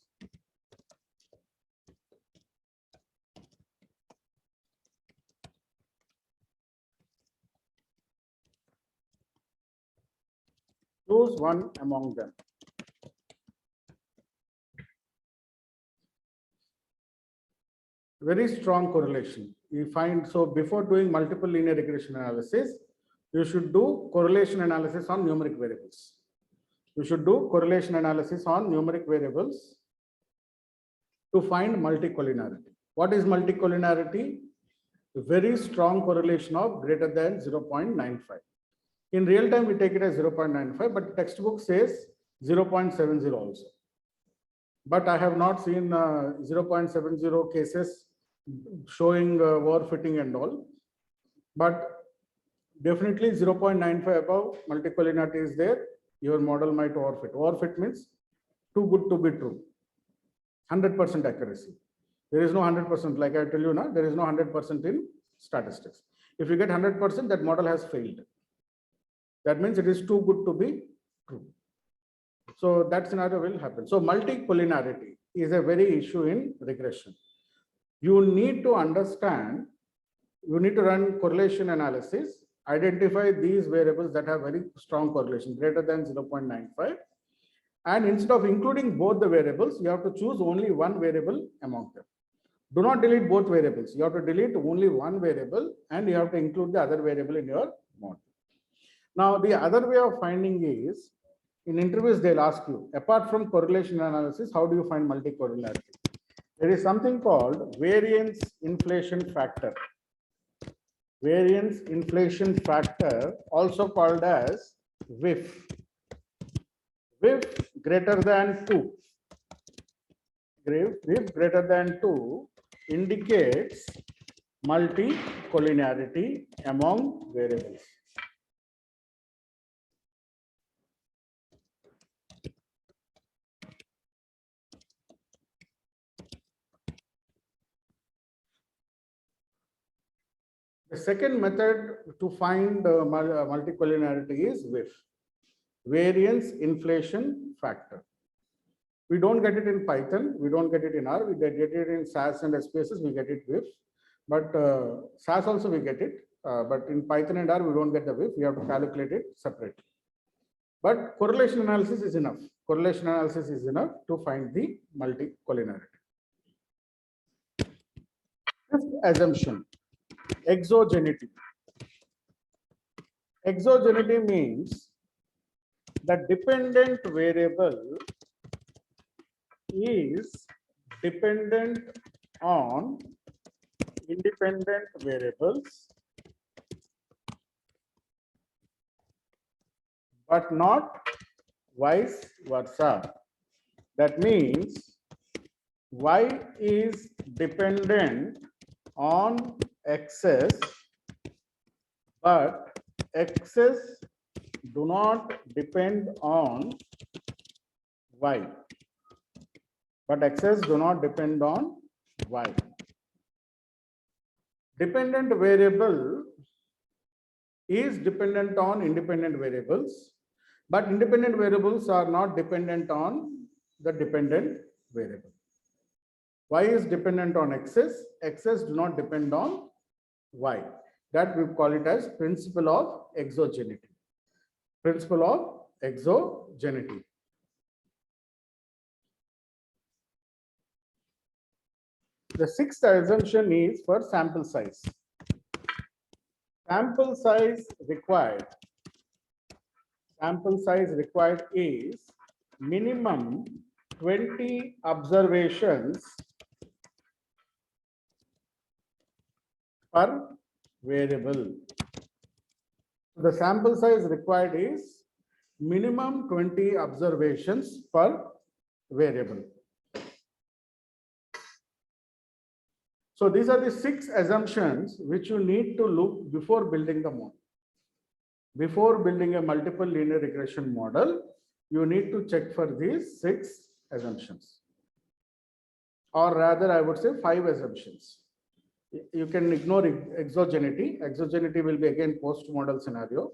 Choose one among them. Very strong correlation. We find, so before doing multiple linear regression analysis, you should do correlation analysis on numeric variables. You should do correlation analysis on numeric variables to find multicollinearity. What is multicollinearity? A very strong correlation of greater than 0.95. In real time, we take it as 0.95, but textbook says 0.70 also. but I have not seen 0.70 cases showing overfitting and all. But definitely 0.95 above multicollinearity is there, your model might overfit. Overfit means too good to be true. 100% accuracy. There is no 100%, like I tell you now, there is no 100% in statistics. If you get 100%, that model has failed. That means it is too good to be true. So that scenario will happen. So multicollinearity is a very issue in regression. You need to understand, you need to run correlation analysis, identify these variables that have very strong correlation, greater than 0.95. And instead of including both the variables, you have to choose only one variable among them. Do not delete both variables. You have to delete only one variable and you have to include the other variable in your model. Now, the other way of finding is, in interviews, they'll ask you, apart from correlation analysis, how do you find multicollinearity? There is something called variance inflation factor. Variance inflation factor, also called as WIF. WIF greater than 2. WIF greater than 2 indicates multicollinearity among variables. The second method to find multicollinearity is WIF, variance inflation factor. We don't get it in Python, we don't get it in R, we get it in SAS and SPSS, we get it WIF. But SAS also we get it, but in Python and R, we don't get the WIF, we have to calculate it separately. But correlation analysis is enough. Correlation analysis is enough to find the multicollinearity. Fifth assumption, exogeneity. Exogeneity means the dependent variable is dependent on independent variables, but not vice versa. That means Y is dependent on X's, but X's do not depend on Y. But X's do not depend on Y. Dependent variable is dependent on independent variables, but independent variables are not dependent on the dependent variable. Y is dependent on X's, X's do not depend on Y. That we call it as principle of exogeneity. Principle of exogeneity. The sixth assumption is for sample size. Sample size required is minimum 20 observations per variable. The sample size required is minimum 20 observations per variable. So these are the 6 assumptions which you need to look before building the model. Before building a multiple linear regression model, you need to check for these 6 assumptions. Or rather, I would say 5 assumptions. You can ignore exogeneity. Exogeneity will be again post-model scenario.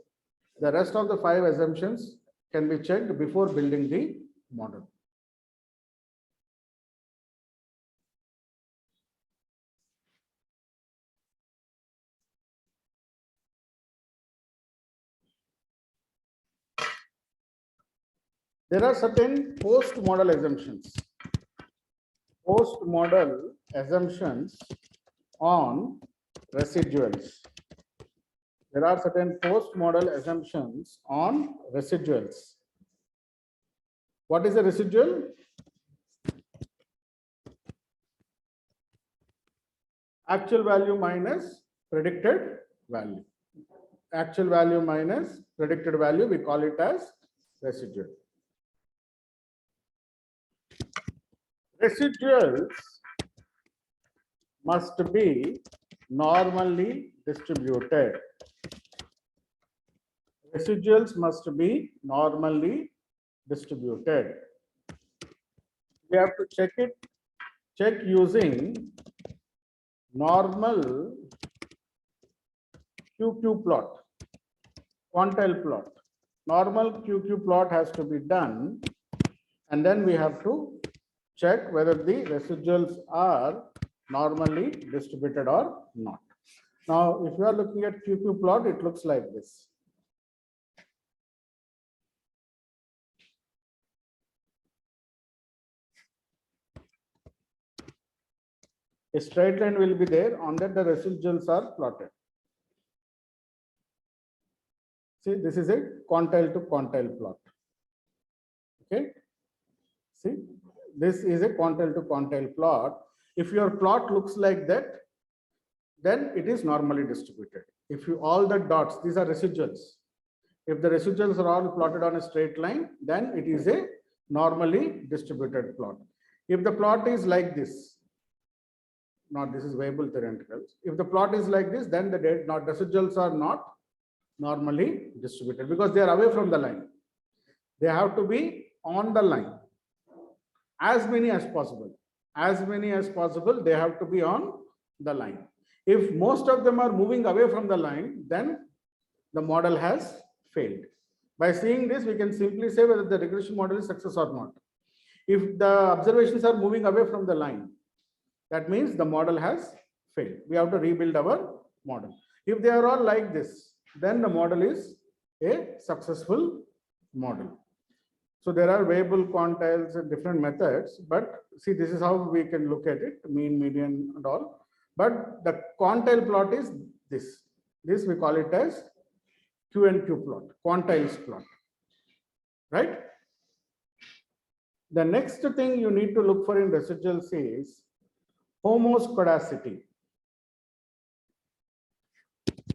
The rest of the 5 assumptions can be checked before building the model. There are certain post-model assumptions. Post-model assumptions on residuals. There are certain post-model assumptions on residuals. What is a residual? Actual value minus predicted value. Actual value minus predicted value, we call it as residual. Residuals must be normally distributed. Residuals must be normally distributed. We have to check using normal QQ plot, quantile plot. Normal QQ plot has to be done, and then we have to check whether the residuals are normally distributed or not. Now, if you are looking at QQ plot, it looks like this. A straight line will be there, on that the residuals are plotted. See, this is a quantile to quantile plot. Okay. See, this is a quantile to quantile plot. If your plot looks like that, then it is normally distributed. If you all the dots, these are residuals. If the residuals are all plotted on a straight line, then it is a normally distributed plot. If the plot is like this, not this is variable theoreticals. If the plot is like this, then the residuals are not normally distributed because they are away from the line. They have to be on the line. As many as possible. As many as possible, they have to be on the line. If most of them are moving away from the line, then the model has failed. By seeing this, we can simply say whether the regression model is success or not. If the observations are moving away from the line, that means the model has failed. We have to rebuild our model. If they are all like this, then the model is a successful model. So there are variable quantiles and different methods, but see, this is how we can look at it, mean, median and all. But the quantile plot is this. This we call it as Q and Q plot, quantiles plot, right? The next thing you need to look for in residuals is homoscedasticity.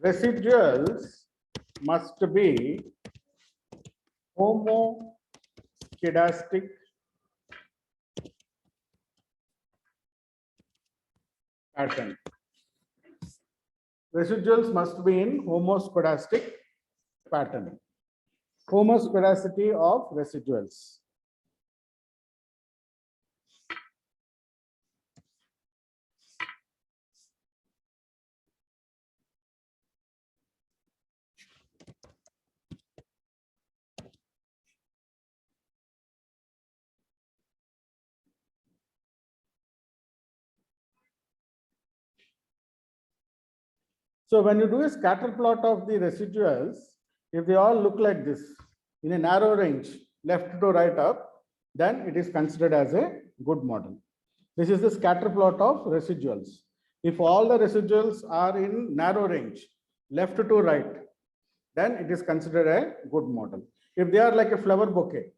Residuals must be homoscedastic pattern. Residuals must be in homoscedastic pattern. Homoscedasticity of residuals. So when you do a scatter plot of the residuals, if they all look like this in a narrow range, left to right up, then it is considered as a good model. This is the scatter plot of residuals. If all the residuals are in narrow range, left to right, then it is considered a good model. If they are like a flower bouquet,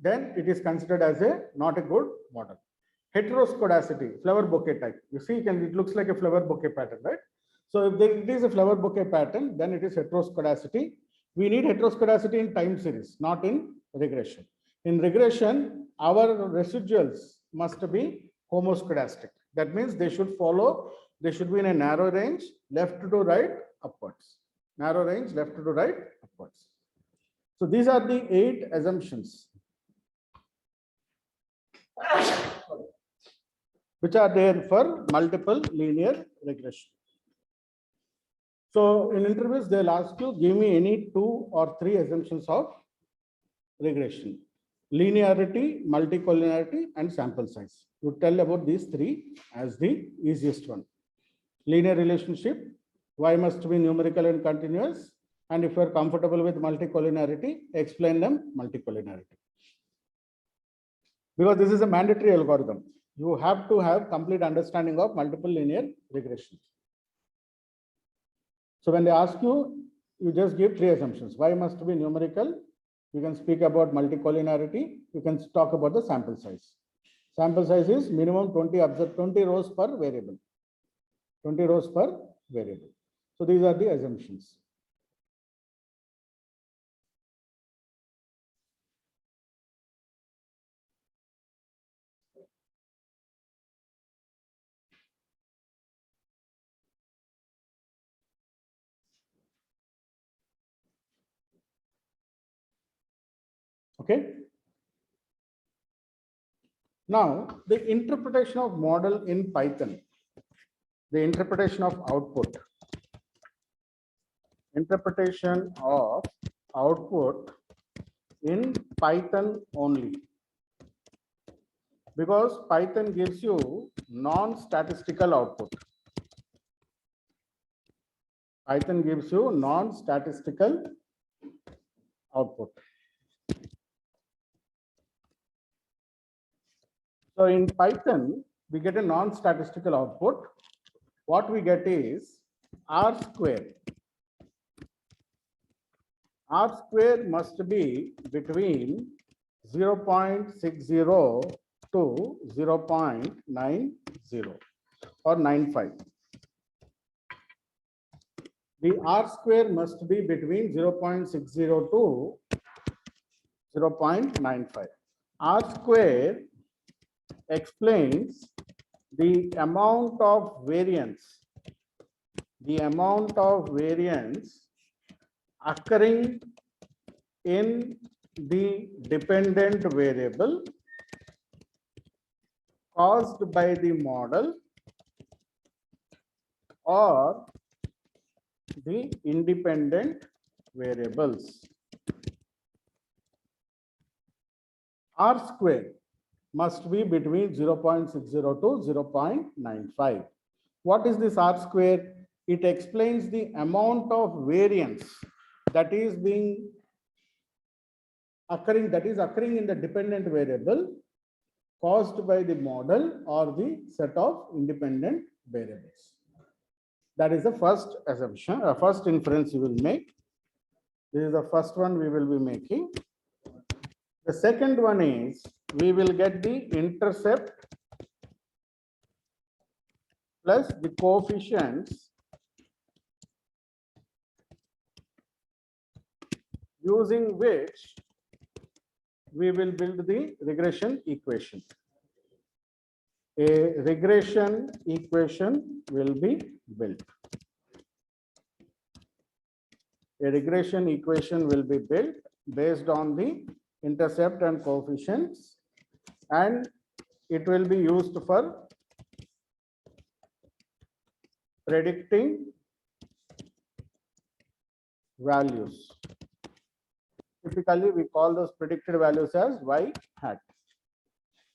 then it is considered as a not a good model. Heteroscedasticity, flower bouquet type. You see, it looks like a flower bouquet pattern, right? So if it is a flower bouquet pattern, then it is heteroscedasticity. We need heteroscedasticity in time series, not in regression. In regression, our residuals must be homoscedastic. That means they should follow, they should be in a narrow range, left to right, upwards. Narrow range, left to right, upwards. So these are the 8 assumptions which are there for multiple linear regression. So in interviews, they'll ask you, give me any 2 or 3 assumptions of regression: linearity, multicollinearity, and sample size. You tell about these 3 as the easiest one. Linear relationship, y must be numerical and continuous. And if you are comfortable with multicollinearity, explain them multicollinearity. Because this is a mandatory algorithm. You have to have complete understanding of multiple linear regression. So when they ask you, you just give 3 assumptions. Y must be numerical. You can speak about multicollinearity. You can talk about the sample size. Sample size is minimum 20 rows per variable. 20 rows per variable. So these are the assumptions. Okay. Now, the interpretation of model in Python, the interpretation of output, in Python only, because Python gives you non-statistical output. Python gives you non-statistical output. So in Python, we get a non-statistical output. What we get is R square. R square must be between 0.60 to 0.90 or 95. The R square must be between 0.60 to 0.95. R square explains the amount of variance occurring in the dependent variable caused by the model or the independent variables. R square must be between 0.60 to 0.95. What is this R square? It explains the amount of variance that is occurring in the dependent variable caused by the model or the set of independent variables. That is the first assumption, first inference you will make. This is the first one we will be making. The second one is we will get the intercept plus the coefficients using which we will build the regression equation. A regression equation will be built. A regression equation will be built based on the intercept and coefficients, and it will be used for predicting values. Typically, we call those predicted values as y hat.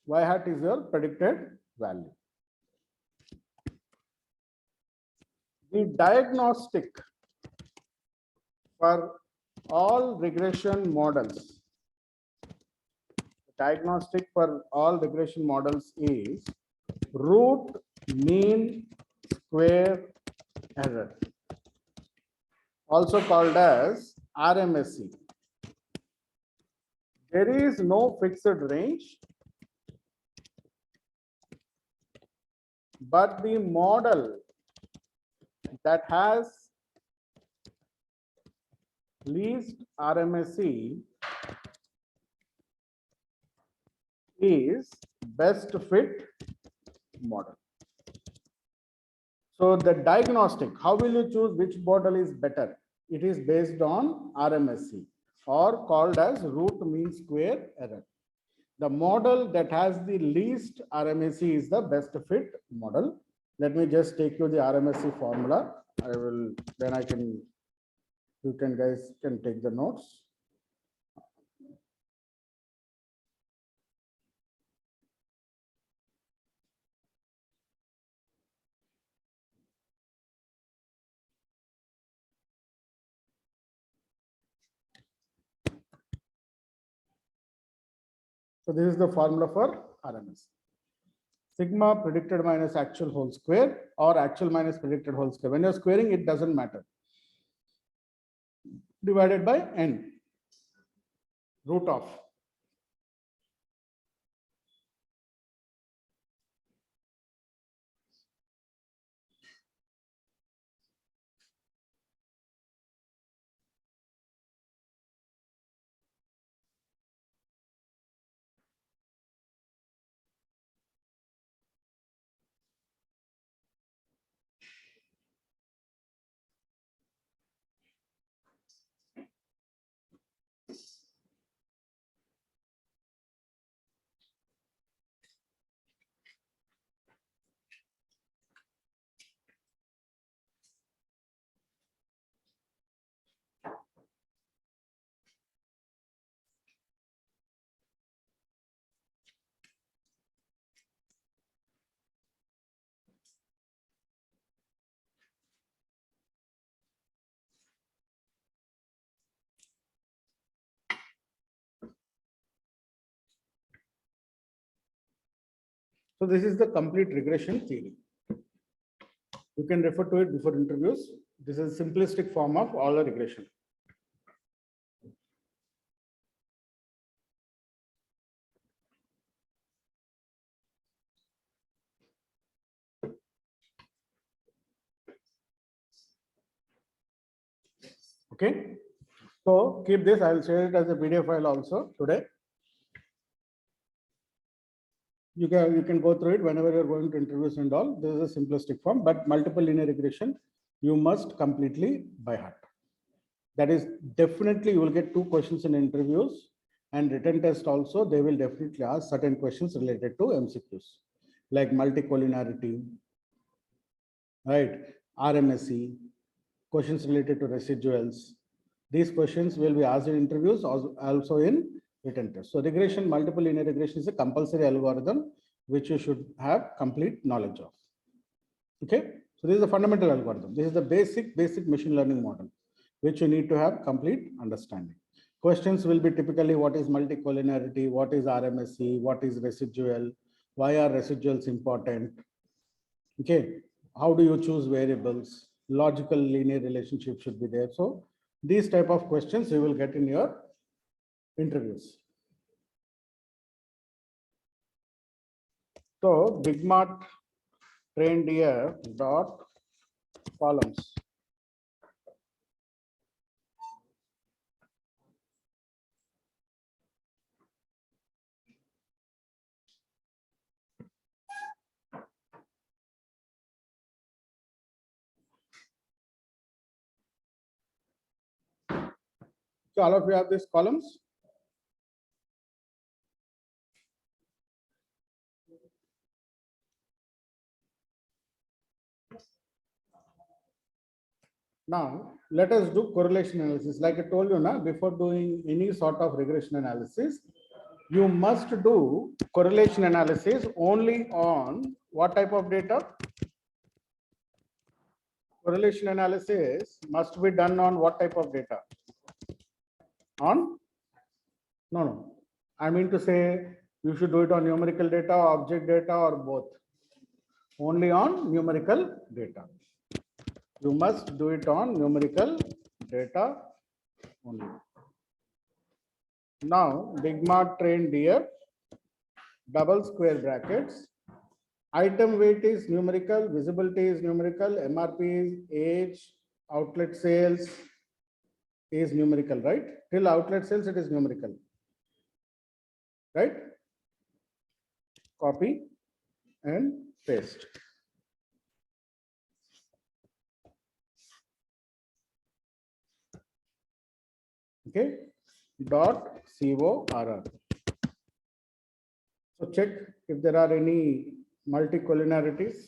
Y hat is your predicted value. The diagnostic for all regression models, is root mean square error, also called as RMSE. There is no fixed range, but the model that has least RMSE is best fit model. So the diagnostic, how will you choose which model is better? It is based on RMSE, or called as root mean square error. The model that has the least RMSE is the best fit model. Let me just take you the RMSE formula. You guys can take the notes. So this is the formula for RMS. Sigma predicted minus actual whole square or actual minus predicted whole square. When you're squaring, it doesn't matter. Divided by n, root of. So this is the complete regression theory. You can refer to it before interviews. This is a simplistic form of all the regression. Okay. So keep this. I will share it as a PDF file also today. You can go through it whenever you're going to interviews and all. This is a simplistic form, but multiple linear regression you must completely by heart. That is definitely you will get 2 questions in interviews and written test also. They will definitely ask certain questions related to MCQs like multicollinearity, right? RMSE, questions related to residuals. These questions will be asked in interviews also in written test. So regression, multiple linear regression is a compulsory algorithm which you should have complete knowledge of. Okay, so this is the fundamental algorithm. This is the basic machine learning model which you need to have complete understanding. Questions will be typically what is multicollinearity, what is RMSE, what is residual, why are residuals important? Okay, how do you choose variables? Logical linear relationship should be there. So these type of questions you will get in your interviews. So bigmart trained here dot columns. So all of you have these columns. Now, let us do correlation analysis. Like I told you now, before doing any sort of regression analysis, you must do correlation analysis only on what type of data? Correlation analysis must be done on what type of data? On? No. I mean to say you should do it on numerical data, object data, or both. Only on numerical data. You must do it on numerical data only. Now, bigmart trained deer, double square brackets. Item weight is numerical, visibility is numerical, MRP is age, outlet sales is numerical, right? Till outlet sales, it is numerical, right? Copy and paste. Okay, dot CORR. So check if there are any multicollinearities.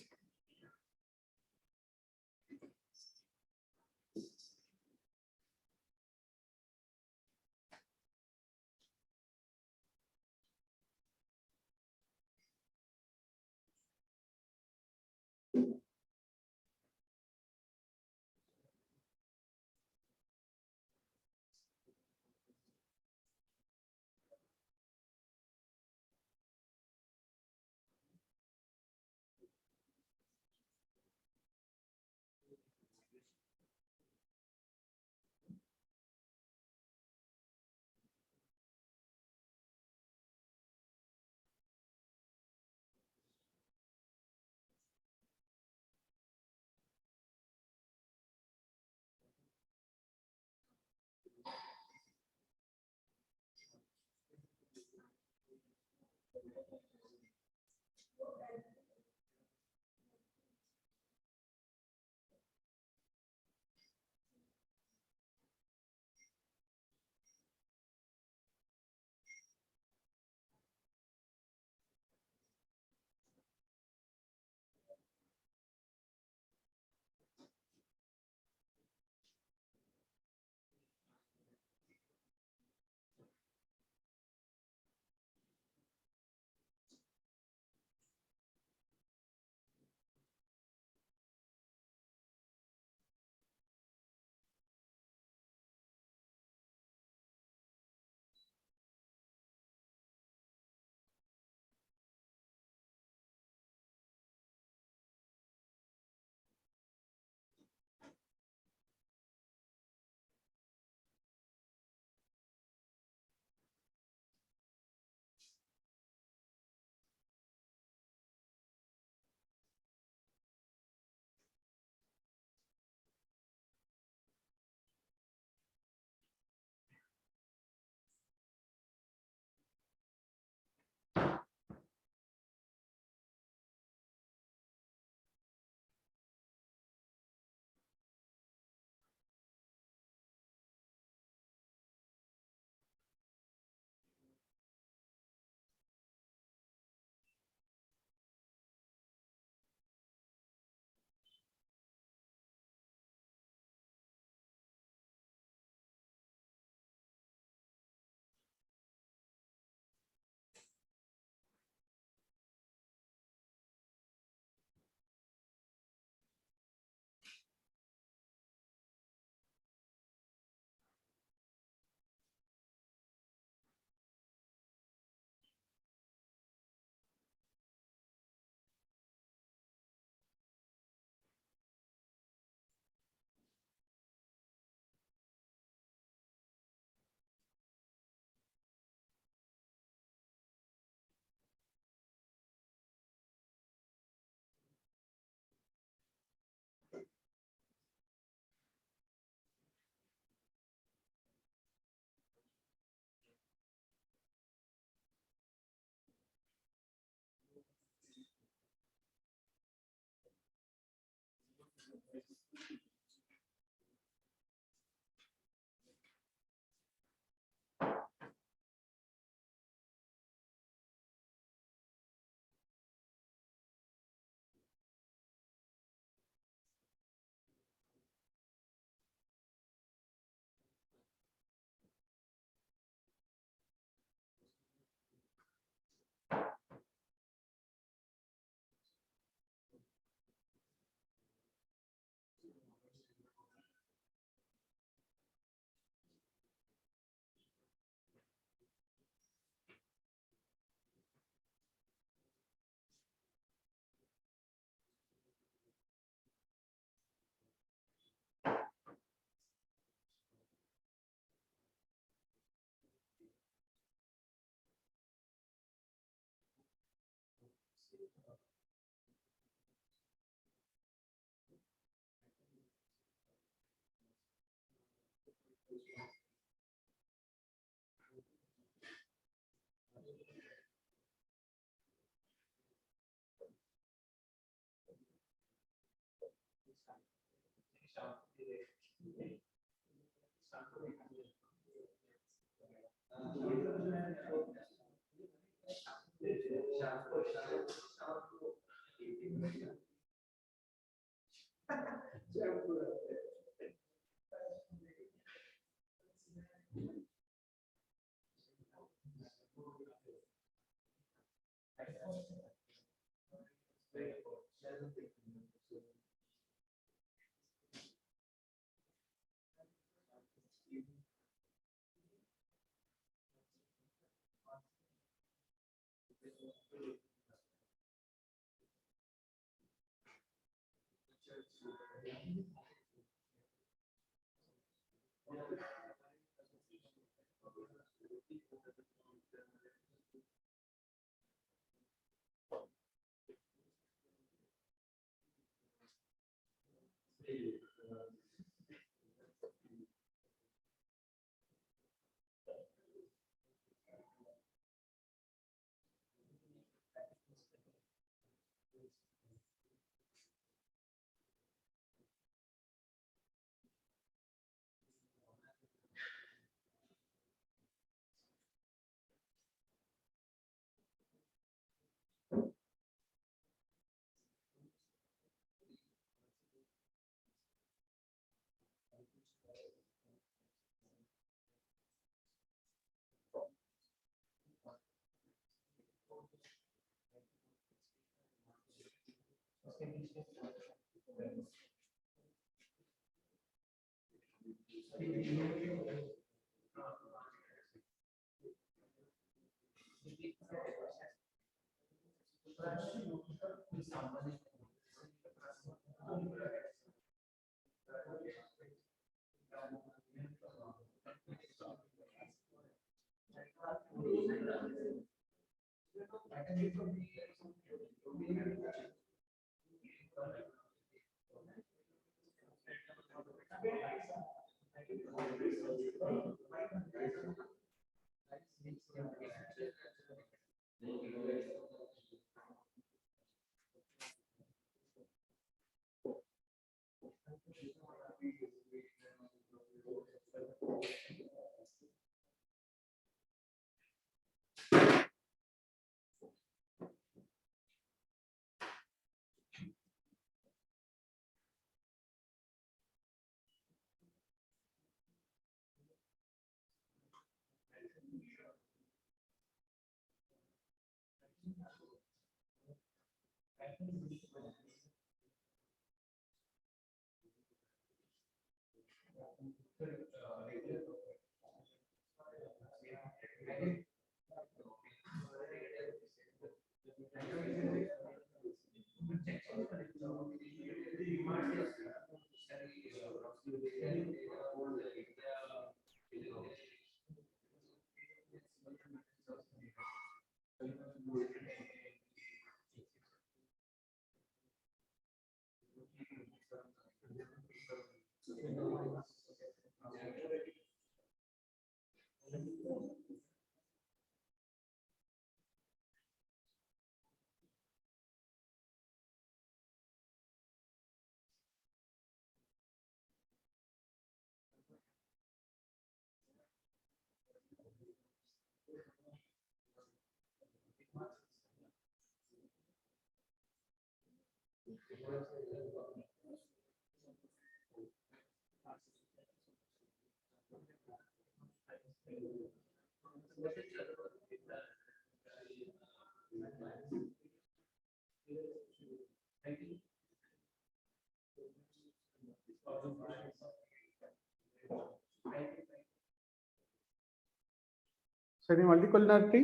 So any multicollinearity?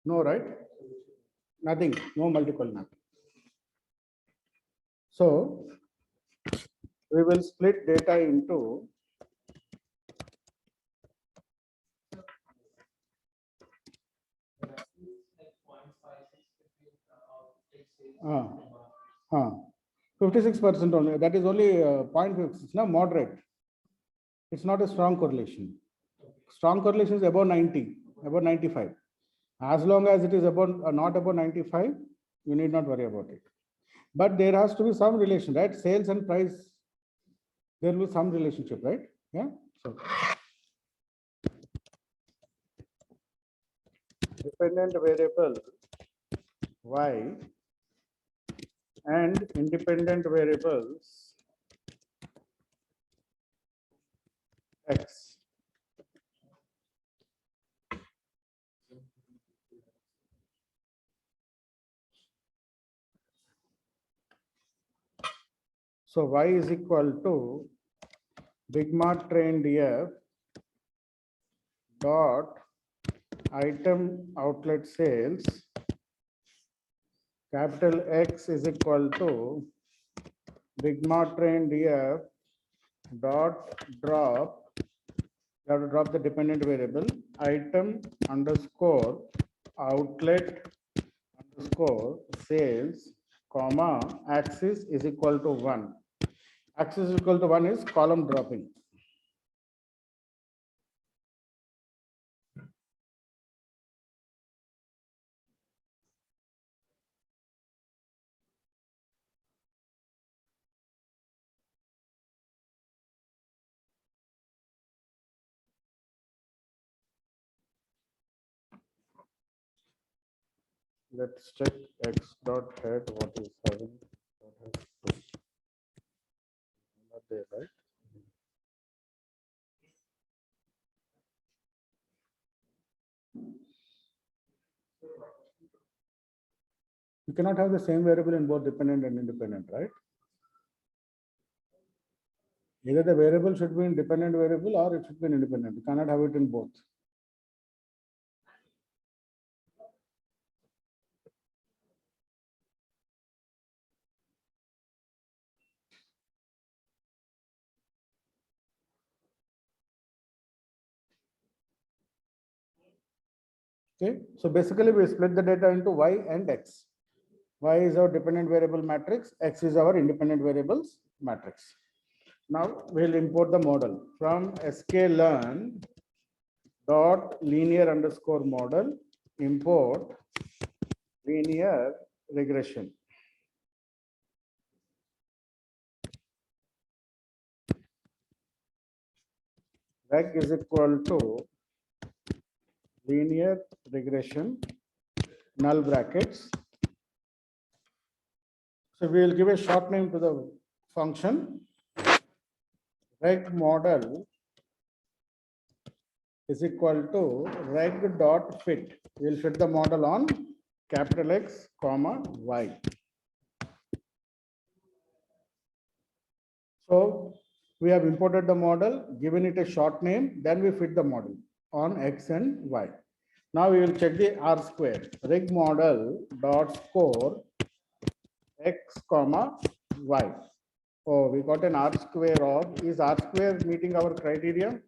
No, right? Nothing, no multicollinearity. So we will split data into uh, 56% only. That is only 0.6. It's not moderate. It's not a strong correlation. Strong correlation is above 90, above 95. As long as it is above, not above 95, you need not worry about it. But there has to be some relation, right? Sales and price, there will be some relationship, right? Yeah. So dependent variable Y and independent variables X. So Y is equal to big mart train DF dot item outlet sales, capital X is equal to big mart train DF dot drop, you have to drop the dependent variable, item underscore outlet underscore sales, comma, axis is equal to 1. Axis is equal to 1 is column dropping. Let's check X dot head, what is having dot head 2. Not there, right? You cannot have the same variable in both dependent and independent, right? Either the variable should be in dependent variable or it should be in independent. You cannot have it in both. Okay, so basically we split the data into Y and X. Y is our dependent variable matrix, X is our independent variables matrix. Now we'll import the model from sklearn dot linear underscore model, import linear regression. Reg is equal to linear regression, null brackets. So we will give a short name to the function. Reg model is equal to reg dot fit. We will fit the model on capital X, comma, Y. So we have imported the model, given it a short name, then we fit the model on X and Y. Now we will check the R square. Reg model dot score X, comma, Y. Oh, we got an R square of, is R square meeting our criteria?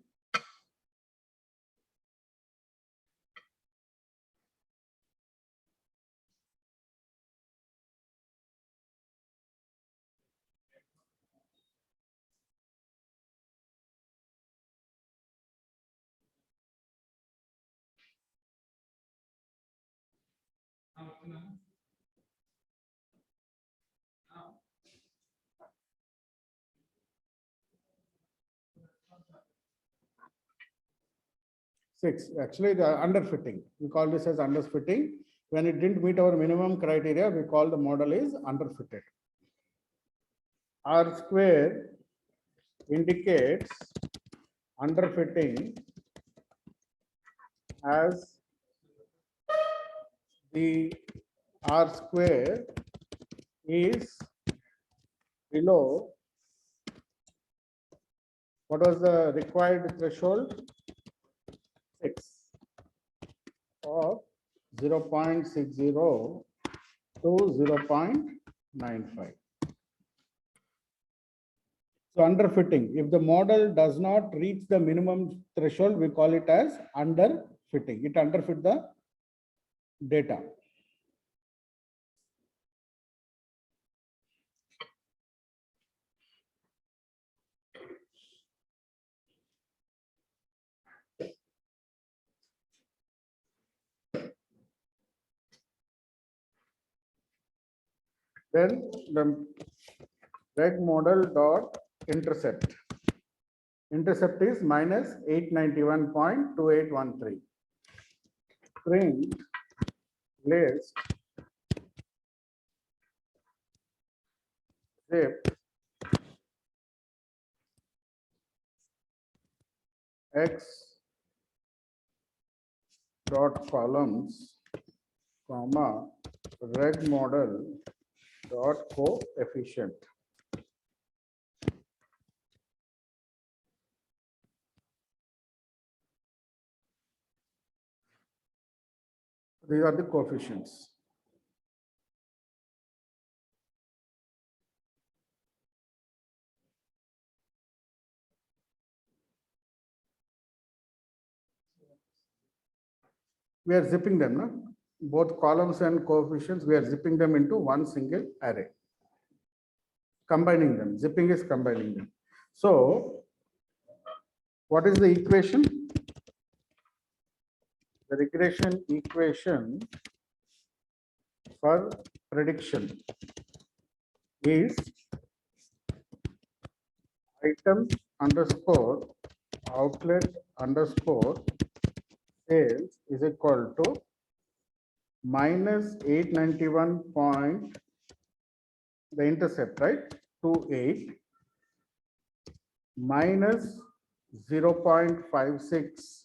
Six, actually the underfitting. We call this as underfitting. When it didn't meet our minimum criteria, we call the model is underfitted. R square indicates underfitting as the R square is below, what was the required threshold? 6 of 0.60 to 0.95. So underfitting, if the model does not reach the minimum threshold, we call it as underfitting. It underfit the data. Then the reg model dot intercept. Intercept is minus 891.2813. Print list zip x dot columns comma reg model dot coefficient. These are the coefficients. We are zipping them, no? Both columns and coefficients, we are zipping them into one single array. Combining them, zipping is combining them. So, what is the equation? The regression equation for prediction is item underscore outlet underscore sales is equal to minus 891 point, the intercept, right? 28 minus 0.56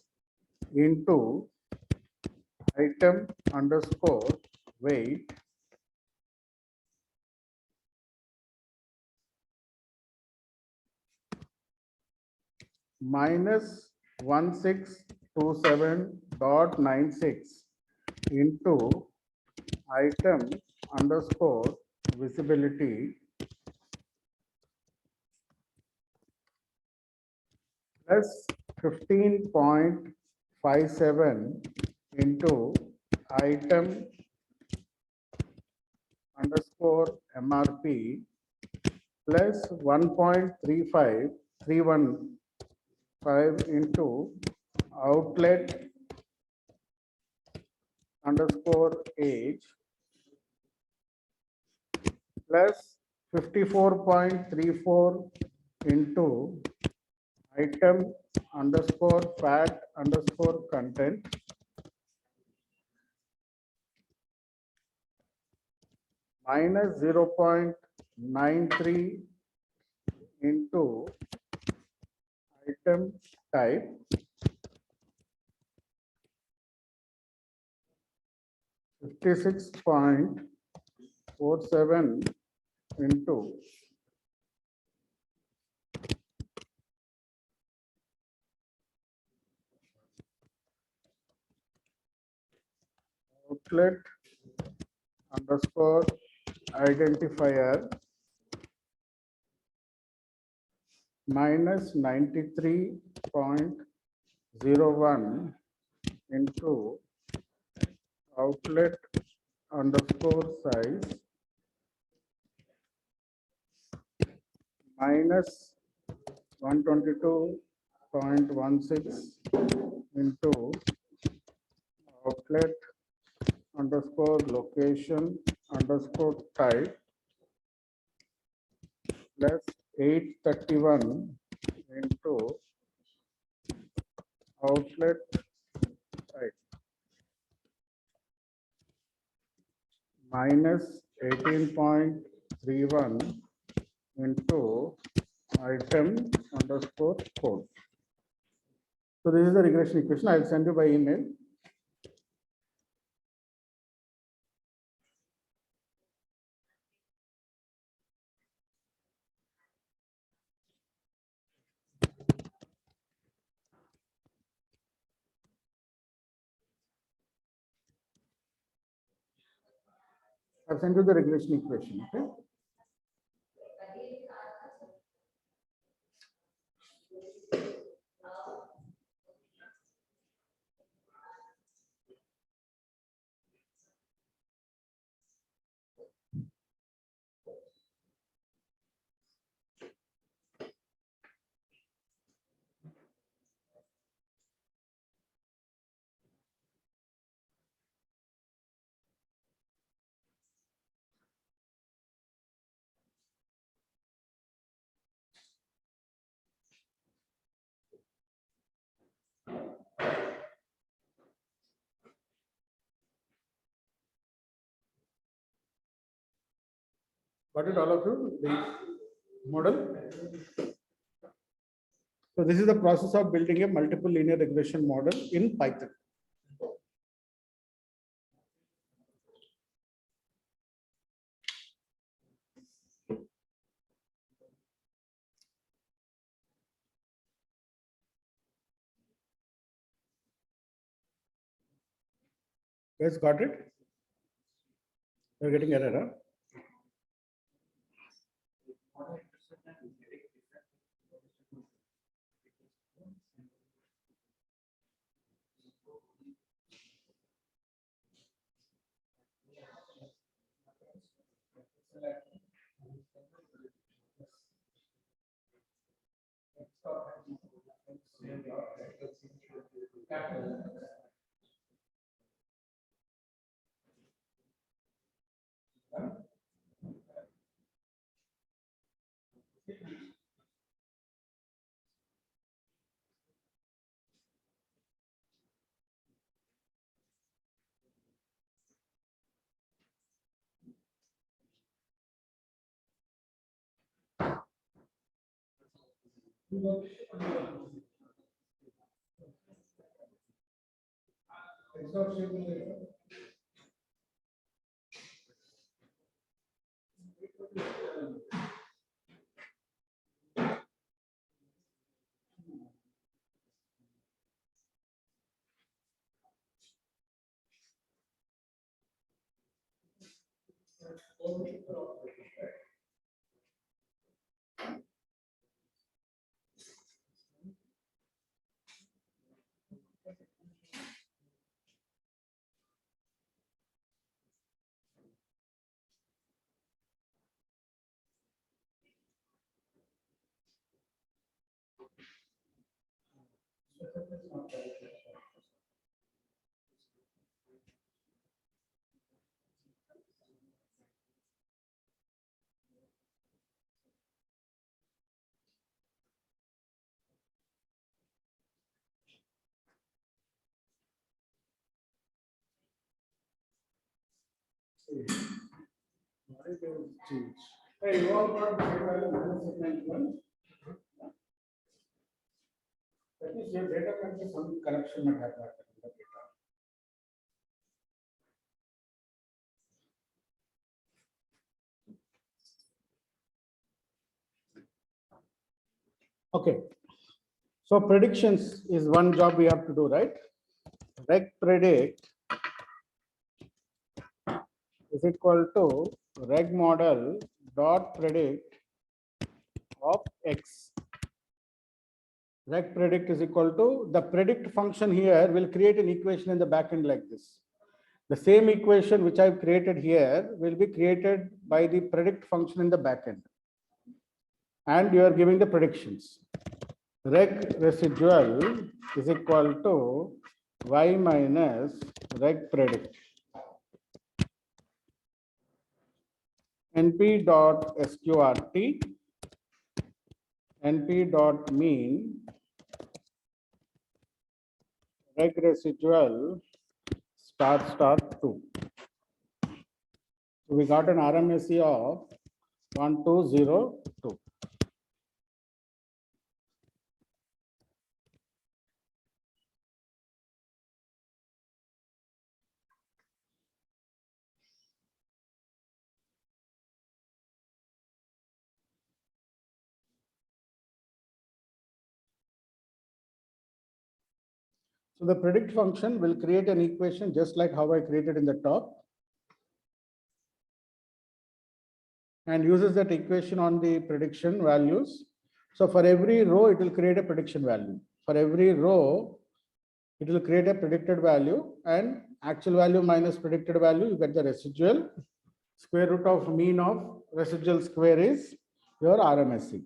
into item underscore weight minus 1627.96 into item underscore visibility plus 15.57 into item underscore MRP plus 1.315 into outlet underscore age plus 54.34 into item underscore fat underscore content minus 0.93 into item type $56.47 into outlet underscore identifier minus 93.01 into outlet underscore size minus 122.16 into outlet underscore location underscore type plus 831 into outlet type. minus 18.31 into item underscore code. So this is the regression equation. I'll send you by email. I've sent you the regression equation. Okay. Got it, all of you? The model. So this is the process of building a multiple linear regression model in Python. Guys, got it? You're getting error, huh? Hey, you all got data minus segment one. That is your data contains some correction might have happened in the data. Okay. So predictions is one job we have to do, right? Reg predict is equal to reg model dot predict of x. Reg predict is equal to the predict function here will create an equation in the backend like this. The same equation which I've created here will be created by the predict function in the backend. And you are giving the predictions. Reg residual is equal to y minus reg predict. np dot sqrt, np dot mean, reg residual star star 2. We got an RMSE of 1202. So the predict function will create an equation just like how I created in the top, and uses that equation on the prediction values. So for every row, it will create a prediction value. For every row, it will create a predicted value, and actual value minus predicted value, you get the residual. Square root of mean of residual square is your RMSE.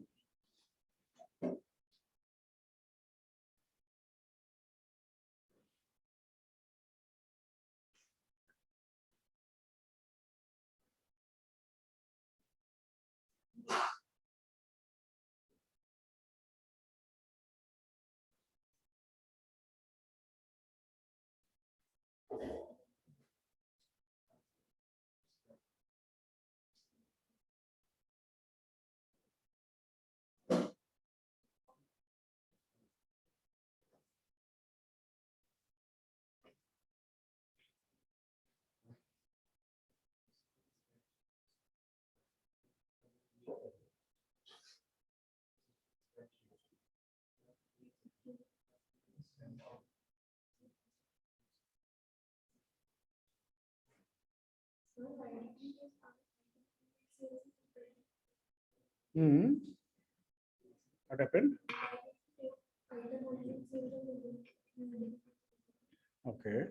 What happened? Okay.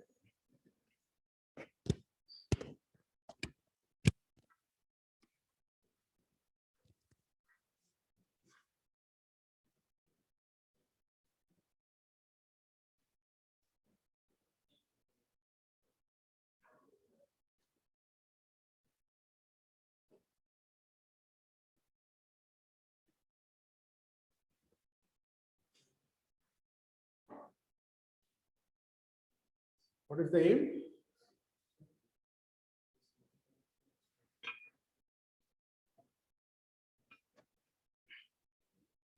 What is the aim?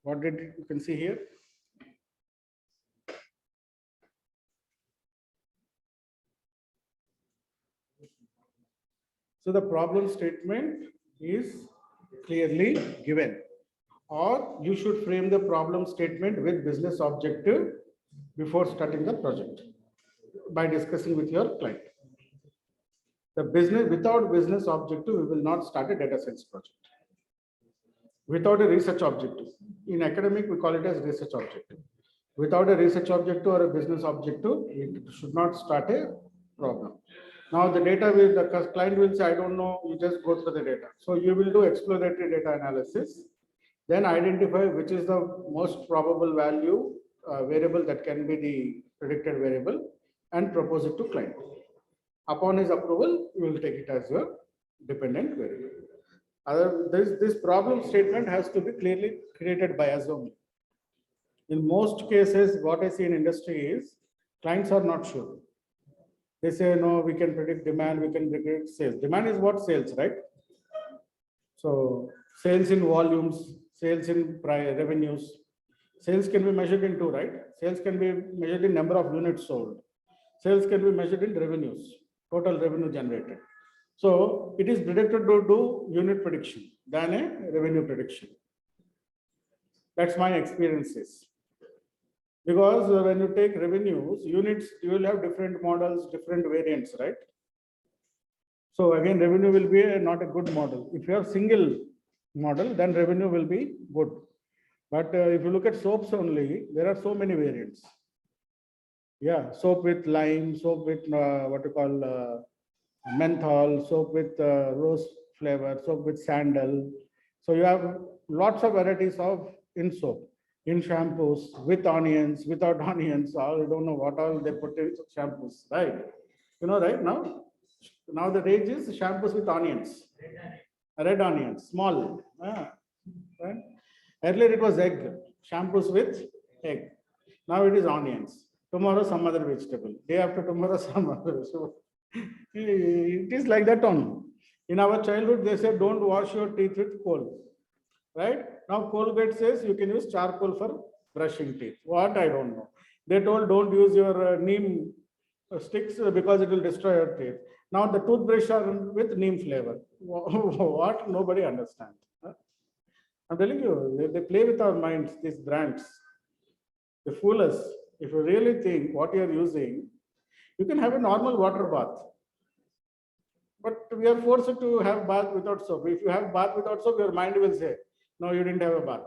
What did you can see here? So the problem statement is clearly given, or you should frame the problem statement with business objective before starting the project by discussing with your client. The business, without business objective, we will not start a data science project. Without a research objective. In academic, we call it as research objective. Without a research objective or a business objective, it should not start a problem. Now the data will, the client will say, I don't know, you just go through the data. So you will do exploratory data analysis, then identify which is the most probable value variable that can be the predicted variable and propose it to client. Upon his approval, you will take it as your dependent variable. This problem statement has to be clearly created by us only. In most cases, what I see in industry is clients are not sure. They say, no, we can predict demand, we can predict sales. Demand is what? Sales, right? So sales in volumes, sales in revenues. Sales can be measured in two, right? Sales can be measured in number of units sold. Sales can be measured in revenues, total revenue generated. So it is predicted to do unit prediction than a revenue prediction. That's my experiences. Because when you take revenues, units, you will have different models, different variants, right? So again, revenue will be not a good model. If you have single model, then revenue will be good. But if you look at soaps only, there are so many variants. Yeah, soap with lime, soap with what you call menthol, soap with rose flavor, soap with sandal. So you have lots of varieties of in soap, in shampoos, with onions, without onions. All you don't know what all they put in shampoos, right? You know, right now. Now the range is shampoos with onions, red onions, small. Right? Earlier it was egg, shampoos with egg. Now it is onions. Tomorrow some other vegetable. Day after tomorrow some other. So it is like that on. In our childhood, they said don't wash your teeth with coal, right? Now Colgate says you can use charcoal for brushing teeth. What? I don't know. They told don't use your neem sticks because it will destroy your teeth. Now the toothbrush are with neem flavor. What? Nobody understands. Huh? I'm telling you, they play with our minds, these brands. They fool us. If you really think what you're using, you can have a normal water bath. But we are forced to have bath without soap. If you have bath without soap, your mind will say, no, you didn't have a bath.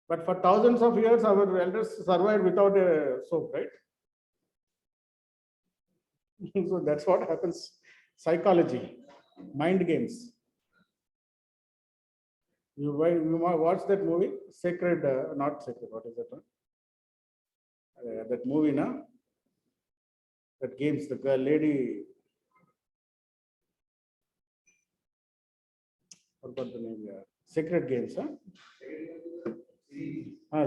But for thousands of years, our elders survived without a soap, right? So that's what happens. Psychology, mind games. You watch that movie, Sacred, not Sacred, what is it? That movie, na? That games, the girl, lady, what about the name? Yeah. Sacred Games, huh?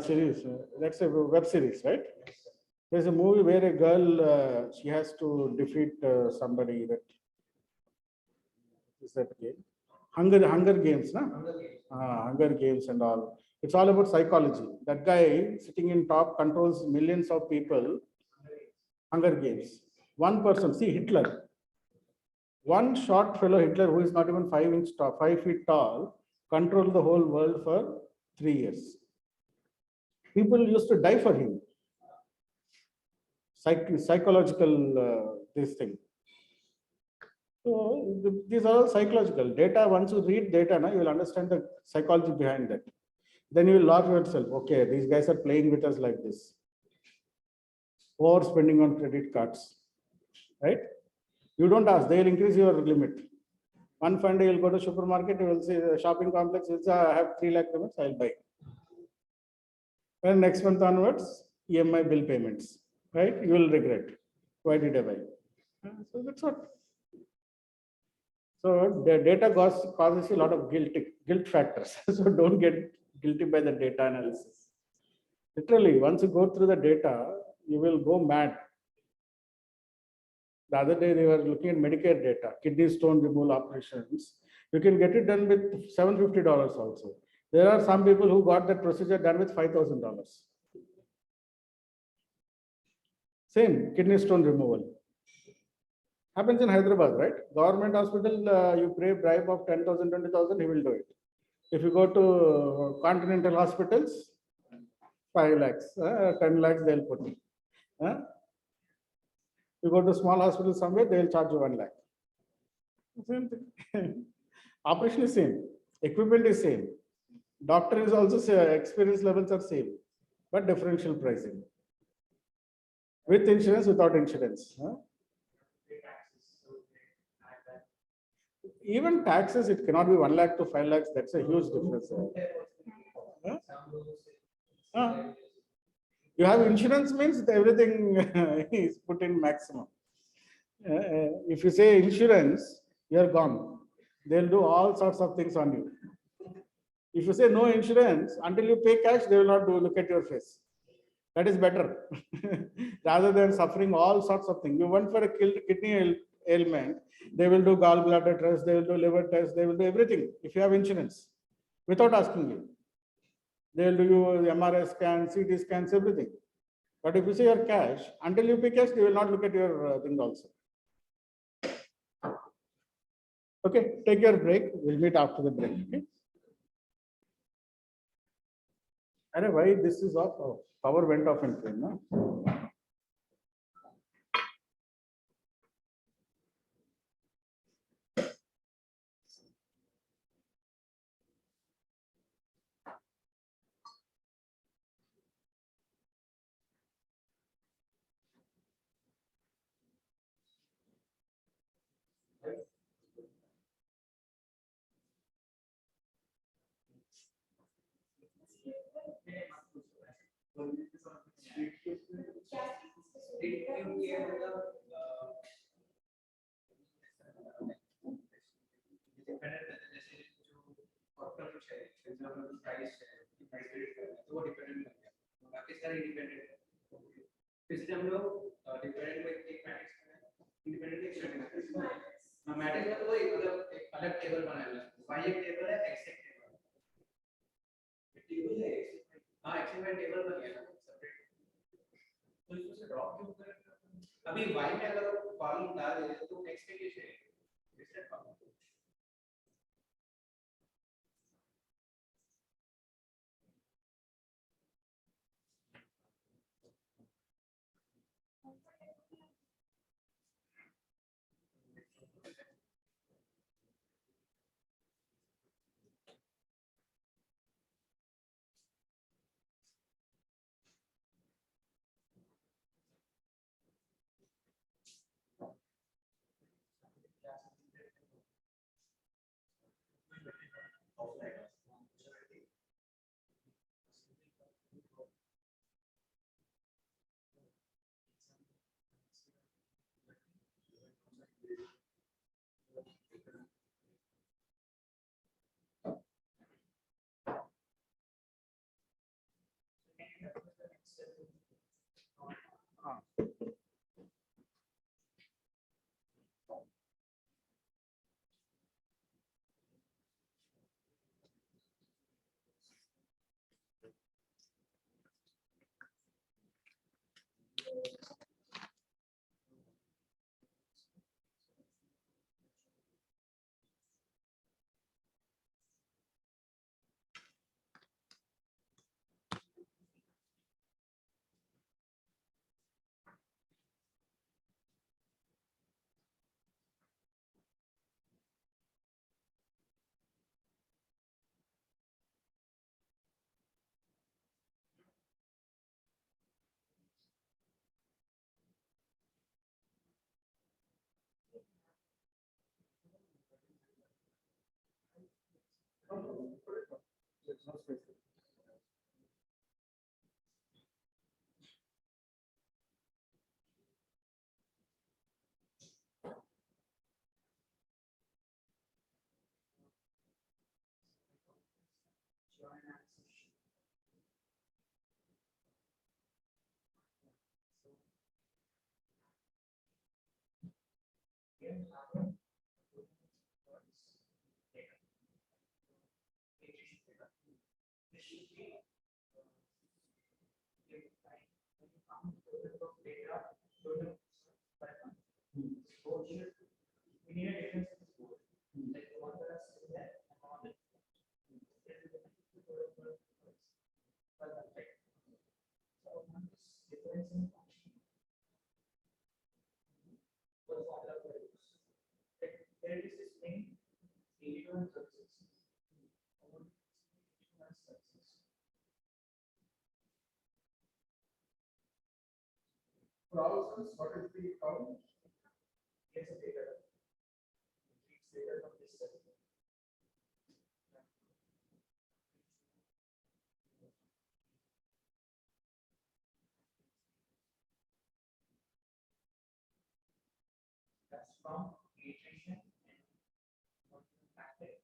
Series. That's a web series, right? There's a movie where a girl, she has to defeat somebody. That is that game. Hunger Games, na? Hunger Games and all. It's all about psychology. That guy sitting in top controls millions of people. Hunger Games. One person, see Hitler. One short fellow Hitler, who is not even 5 inch tall, 5 feet tall, controlled the whole world for 3 years. People used to die for him. Psychological this thing. So these are all psychological data. Once you read data, you will understand the psychology behind that. Then you will laugh yourself. Okay, these guys are playing with us like this. Overspending on credit cards, right? You don't ask; they will increase your limit. One fund, you will go to supermarket. You will say shopping complex. You say, I have 3 lakh limits. I'll buy. And next month onwards, EMI bill payments, right? You will regret. Why did I buy? So that's what. So the data causes a lot of guilt factors. So don't get guilty by the data analysis. Literally, once you go through the data, you will go mad. The other day they were looking at Medicare data, kidney stone removal operations. You can get it done with $750 also. There are some people who got that procedure done with $5,000. Same kidney stone removal. Happens in Hyderabad, right? Government hospital, you pay bribe of 10,000, 20,000, he will do it. If you go to continental hospitals, 5 lakhs, 10 lakhs, they'll put it. You go to small hospital somewhere, they'll charge you 1 lakh. Same thing. Operation is same. Equipment is same. Doctor is also same. Experience levels are same, but differential pricing. With insurance, without insurance. Even taxes, it cannot be 1 lakh to 5 lakhs. That's a huge difference. You have insurance means everything is put in maximum. If you say insurance, you're gone. They'll do all sorts of things on you. If you say no insurance, until you pay cash, they will not look at your face. That is better. Rather than suffering all sorts of things. You went for a kidney ailment, they will do gallbladder test, they will do liver test, they will do everything if you have insurance without asking you. They will do you MRI scan, CT scans, everything. But if you say your cash, until you pay cash, they will not look at your thing also. Okay, take your break. We'll meet after the break. Okay. Arey, why this is off? Oh, power went off in train, no? Matrix में तो वही मतलब एक अलग table बनाया है, y एक table है, x एक टेबल है, टेबल है हाँ x y टेबल बन गया ना सेपरेट, तो इसको से ड्रॉप क्यों कर, अभी y में अगर कॉलम डाल दे तो x पे कैसे distance column Browsers, what is the count? Here's the data. Reads data from this set. That's from iteration and packet.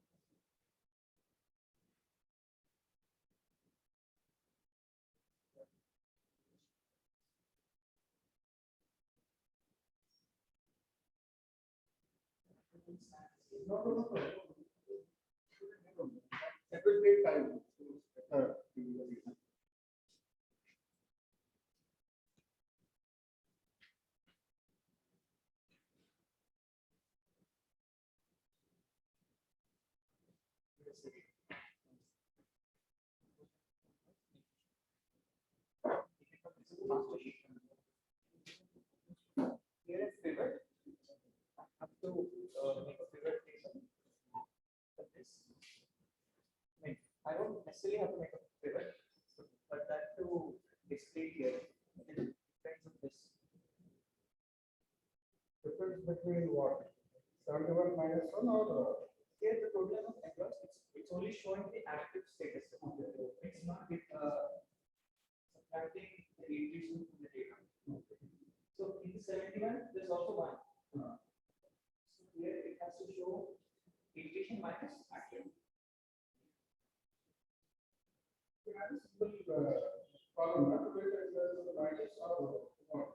No, no, no, no. That will take time. Here is pivot. I have to make a pivot table. This. I don't necessarily have to make a pivot, but that to display here it depends on this. Difference between what? 71 minus 1 or? Here the total of employees, it's only showing the active status. It's not subtracting the iteration from the data. So in the 71, there's also one. So here it has to show iteration minus active. Column, not to wait as the minus or what?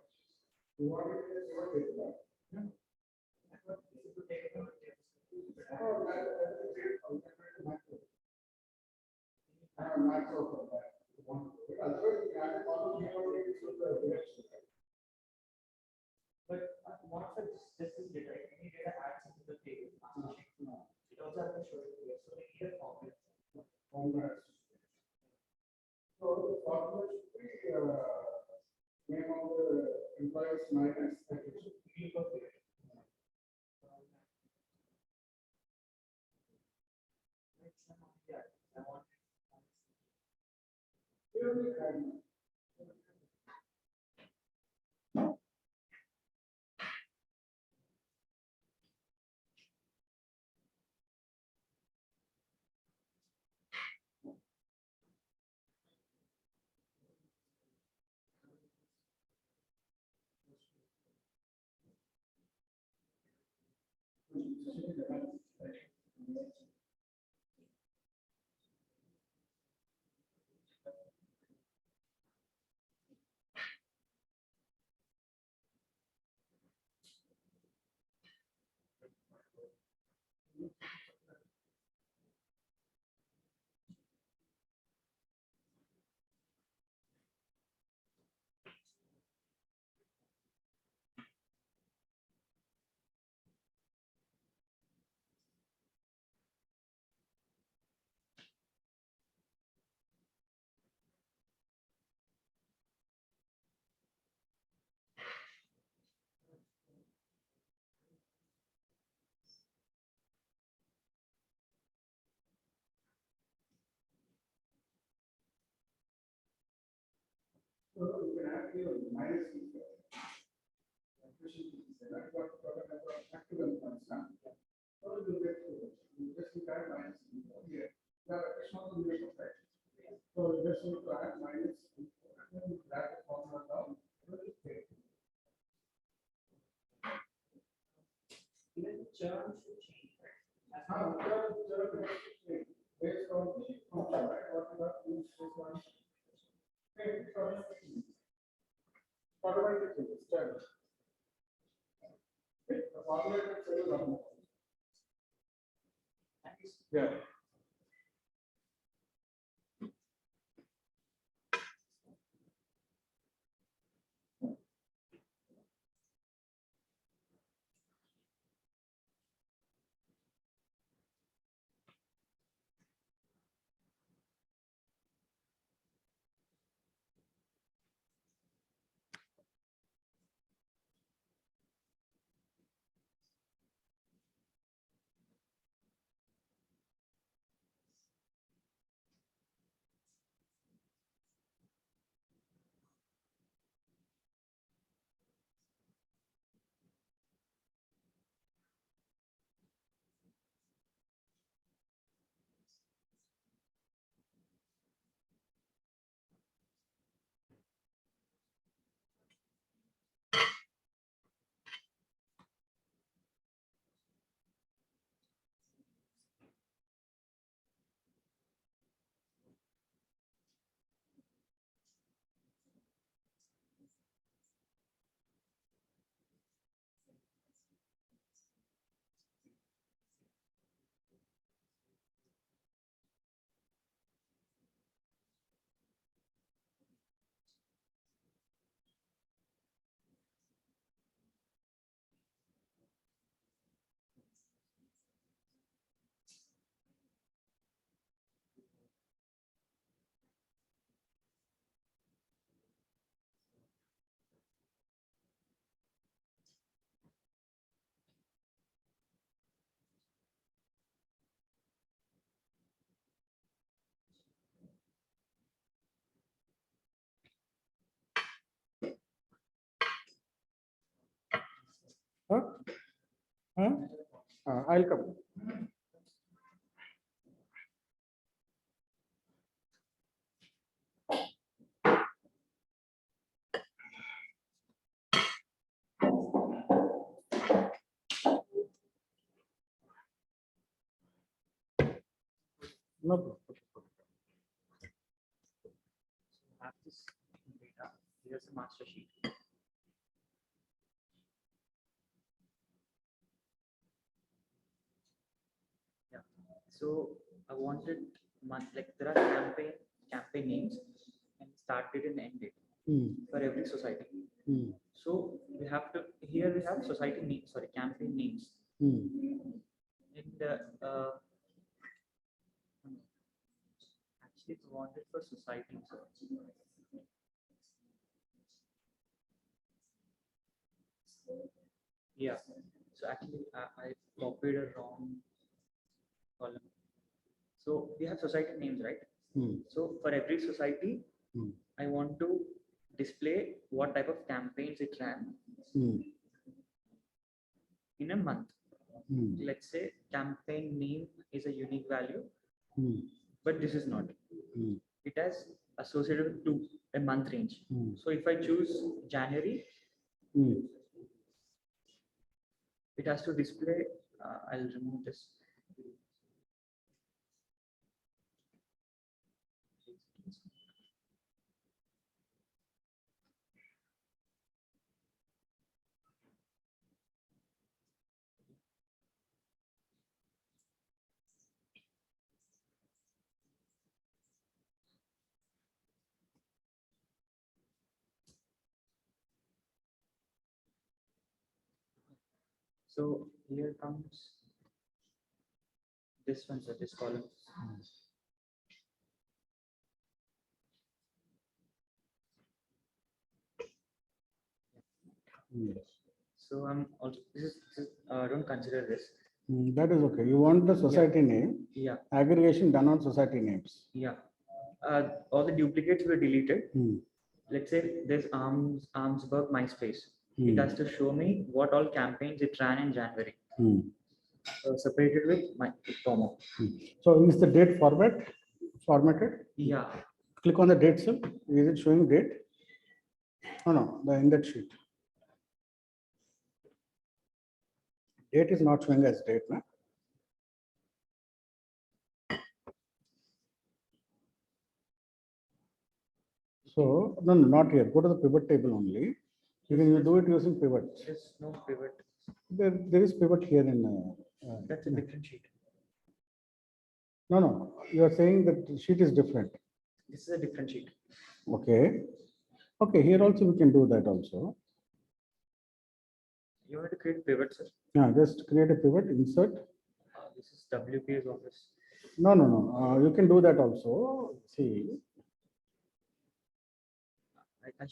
You want it as what is that? I thought this is the table. max out of that. Otherwise, you add a column here only, it should be direction. But one of the just this data, right? Any data adds into the table. It also has to show it here. So we need a formula. Formula. So the formula should be name of the employees minus the field of it. Yeah, I want. Here we have. So you can have here minus efficiency. That's what active employees now. So you get you just need to add minus here. The efficient also will be perfect. So you just need to add minus and then you drag the formula down. Even churn should change, right? Based on the function, right? What you have to use this one. Automatic change. The formula is yeah. Huh? Huh? I'll come. No problem. Have this data. Here's a master sheet. Yeah. So I wanted month, like there are campaign names and start date and end date for every society. So we have to, here we have society names, sorry, campaign names. And actually it's wanted for society. Yeah. So actually I copied a wrong column. So we have society names, right? So for every society, I want to display what type of campaigns it ran in a month. Let's say campaign name is a unique value, but this is not. It has associated to a month range. So if I choose January, it has to display. I'll remove this. So here comes this one, sir, this column. So I'm also, this is don't consider this. That is okay. You want the society name, Yeah, aggregation done on society names. yeah. All the duplicates were deleted. Let's say there's Armsburg MySpace. It has to show me what all campaigns it ran in January. Separated with my comma. So is the date formatted? Yeah. Click on the date cell. Is it showing date? No, the index sheet. Date is not showing as date, na? So no, not here. Go to the pivot table only. You can do it using pivot. There's no pivot. There is pivot here in. That's a different sheet. No. You are saying that the sheet is different. This is a different sheet. Okay. Here also we can do that also. You want to create pivots, sir? Yeah, just create a pivot, insert. This is WP's office. No. You can do that also. See.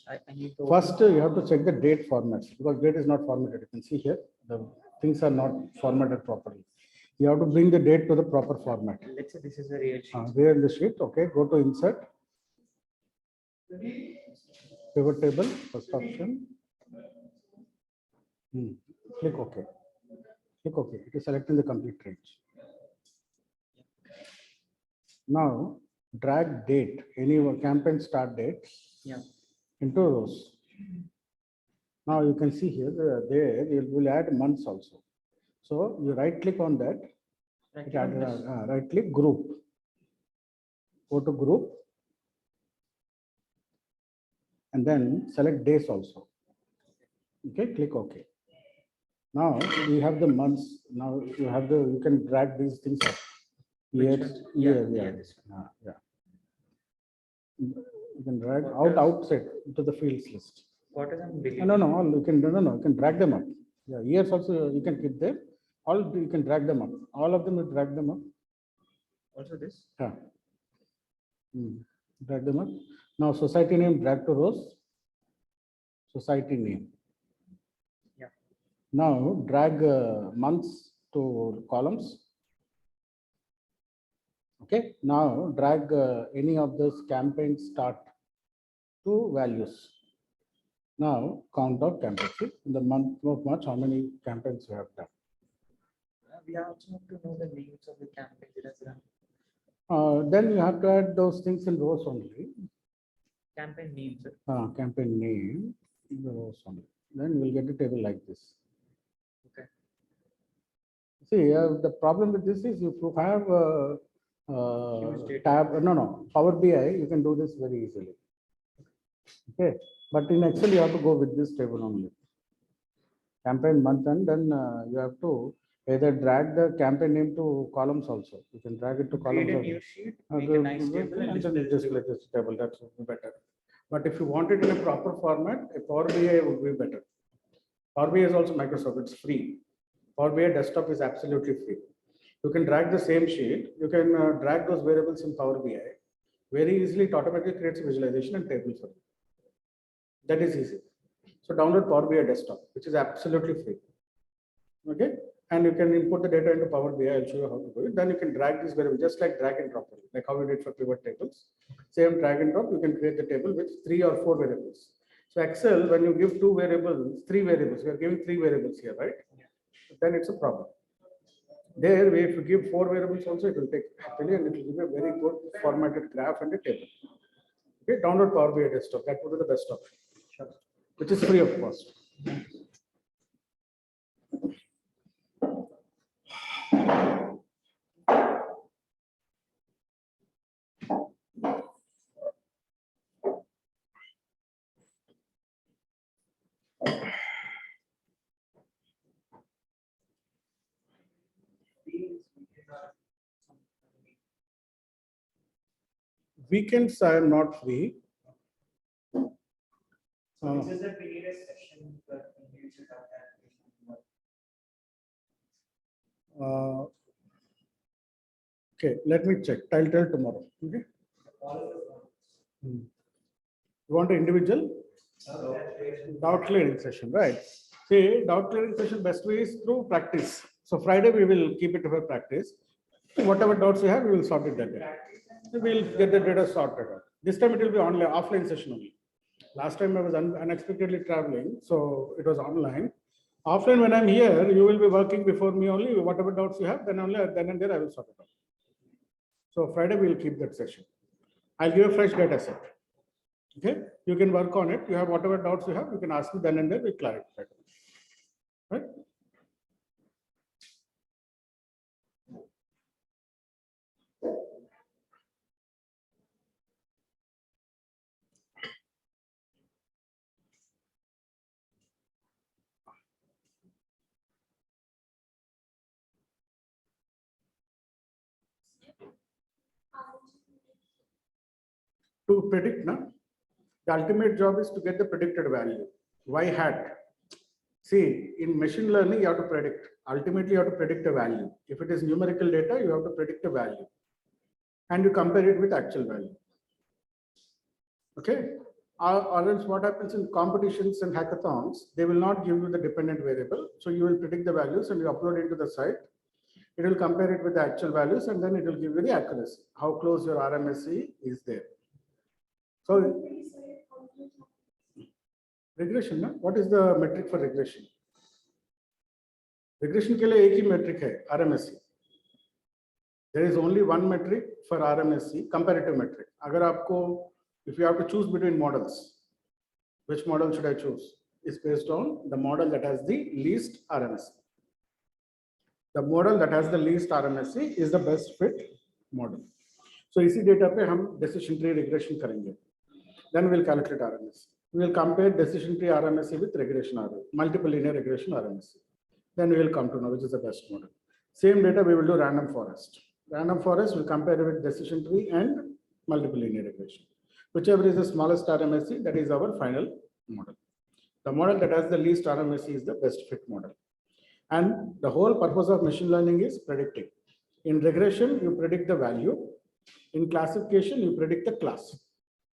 I need to First, you have to check the date formats because date is not formatted. You can see here the things are not formatted properly. You have to bring the date to the proper format. Let's say this is a real sheet. There in the sheet, okay. Go to insert, pivot table, first option. Click OK. Click OK. It is selecting the complete range. Now drag date, any campaign start date. Yeah. Into rows. Now you can see here, there you will add months also. So you right click on that, right click group. Go to group and then select days also. Okay, click OK. Now you have the months. Now you can drag these things up. Years, yeah. You can drag outside to the fields list. What is I'm deleting? No. You can you can drag them up. Yeah, years also you can keep them. All you can drag them up. All of them you drag them up. Also this? Yeah. Drag them up. Now society name drag to rows. Society name. Yeah. Now drag months to columns. Okay. Now drag any of those campaigns start to values. Now count of campaigns. In the month of March, how many campaigns you have done? We also have to know the names of the campaigns it has run. Then you have to add those things in rows only. Campaign names. Campaign name in the rows only. Then you will get a table like this. Okay. See, the problem with this is if you have tab, Power BI, you can do this very easily. Okay, but in Excel you have to go with this table only. Campaign month, and then you have to Either drag the campaign name to columns also. You can drag it to columns. Create a also. new sheet, make a nice table, And and then display this table. That's better. But if you want it in a proper format, a Power BI would be better. Power BI is also Microsoft. It's free. Power BI desktop is absolutely free. You can drag the same sheet. You can drag those variables in Power BI. Very easily, it automatically creates a visualization and table for you. That is easy. So download Power BI desktop, which is absolutely free. Okay. And you can input the data into Power BI. I'll show you how to do it. Then you can drag this variable, just like drag and drop, like how we did for pivot tables. Same drag and drop, you can create the table with 3 or 4 variables. So Excel, when you give 2 variables, 3 variables, we are giving 3 variables here, right? Then it's a problem. There, if you give 4 variables also, it will take happily and it will give a very good formatted graph and a table. Okay, download Power BI desktop. That would be the best option, which is free of cost. Weekends, I am not free. This is the we need a session where we should have that. Okay, let me check. I'll tell tomorrow. Okay. You want an individual doubt clearing session, right? See, doubt clearing session best way is through practice. So Friday we will keep it for practice. Whatever doubts you have, we will sort it that day. We'll get the data sorted out. This time it will be online, offline session only. Last time I was unexpectedly traveling, so it was online. Offline, when I'm here, you will be working before me only. Whatever doubts you have, then only then and there I will sort it out. So Friday we will keep that session. I'll give a fresh data set. Okay, you can work on it. You have whatever doubts you have, you can ask me then and there. We clarify. Right. To predict, na, the ultimate job is to get the predicted value. Why hat? See, in machine learning, you have to predict. Ultimately, you have to predict a value. If it is numerical data, you have to predict a value. And you compare it with actual value. Okay? Or else what happens in competitions and hackathons, they will not give you the dependent variable. So you will predict the values and you upload it to the site. It will compare it with the actual values and then it will give you the accuracy, how close your RMSE is there. So regression, na? What is the metric for regression? Regression के लिए एक ही metric है, RMSE. There is only one metric for RMSE, comparative metric. अगर आपको, if you have to choose between models, which model should I choose? Is based on the model that has the least RMSE. The model that has the least RMSE is the best fit model. So इसी data पे हम decision tree regression करेंगे. Then we'll calculate RMSE. We will compare decision tree RMSE with regression RMSE, multiple linear regression RMSE. Then we will come to know which is the best model. Same data we will do random forest. Random forest will compare it with decision tree and multiple linear regression. Whichever is the smallest RMSE, that is our final model. The model that has the least RMSE is the best fit model. And the whole purpose of machine learning is predicting. In regression, you predict the value. In classification, you predict the class,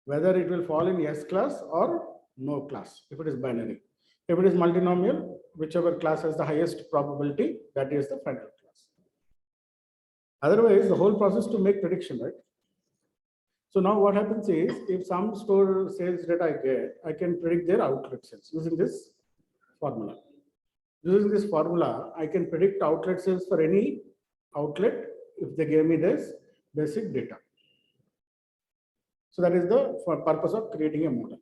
whether it will fall in yes class or no class, if it is binary. If it is multinomial, whichever class has the highest probability, that is the final class. Otherwise, the whole process to make prediction, right? So now what happens is, if some store sales data I get, I can predict their outlet sales using this formula. Using this formula, I can predict outlet sales for any outlet if they gave me this basic data. So that is the purpose of creating a model.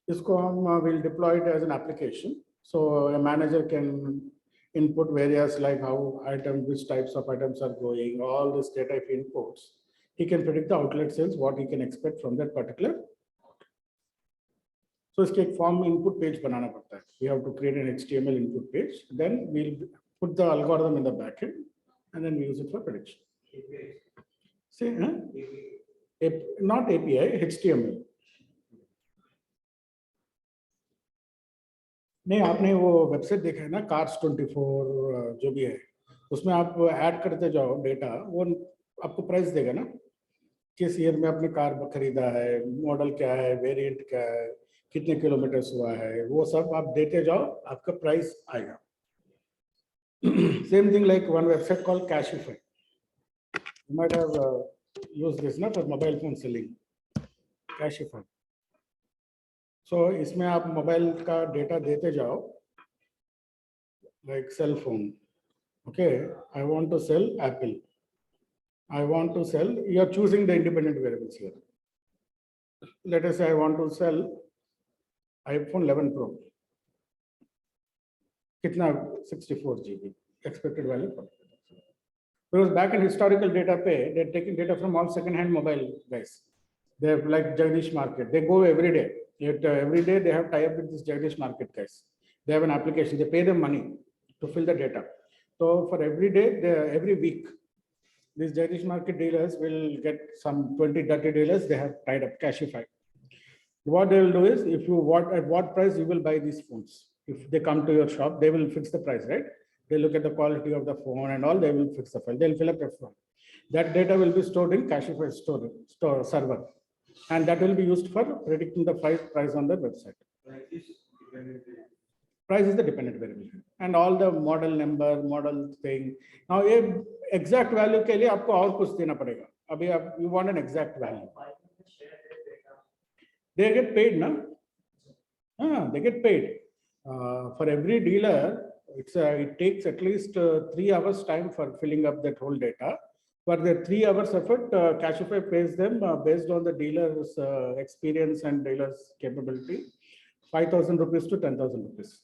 This will deploy it as an application. So a manager can input various like how items, which types of items are going, all this data if he inputs, he can predict the outlet sales, what he can expect from that particular. So इसके एक form input page बनाना पड़ता है. We have to create an HTML input page. Then we'll put the algorithm in the backend, and then we use it for prediction. See, not API, HTML. नहीं, आपने वो website देखा है ना, Cars24 जो भी है, उसमें आप ऐड करते जाओ डेटा, वो आपको प्राइस देगा ना, किस ईयर में आपने कार खरीदा है, मॉडल क्या है, वेरिएंट क्या है, कितने किलोमीटर्स हुआ है, वो सब आप देते जाओ, आपका प्राइस आएगा. Same thing like one website called Cashify. You might have used this na for mobile phone selling. Cashify. So इसमें आप मोबाइल का डेटा देते जाओ, like cell phone. Okay, I want to sell Apple. I want to sell. You are choosing the independent variables here. Let us say I want to sell iPhone 11 Pro. कितना 64 GB expected value. Because back in historical data pay, they're taking data from all second-hand mobile guys. They have like Jagdish Market. They go every day. Every day they have tie-up with this Jagdish Market guys. They have an application. They pay them money to fill the data. So for every day, every week, these Jagdish Market dealers will get some 20-30 dealers. They have tied up Cashify. What they will do is, if you at what price you will buy these phones. If they come to your shop, they will fix the price, right? They look at the quality of the phone and all. They will fix the file. They'll fill up a form. That data will be stored in Cashify store server, and that will be used for predicting the price on the website. Price is the dependent variable, and all the model number, model thing. Now, ये exact value के लिए आपको और कुछ देना पड़ेगा. अभी आप you want an exact value. They get paid, na? They get paid. For every dealer, it takes at least 3 hours time for filling up that whole data. For the 3 hours effort, Cashify pays them based on the dealer's experience and dealer's capability, 5,000 rupees to 10,000 rupees.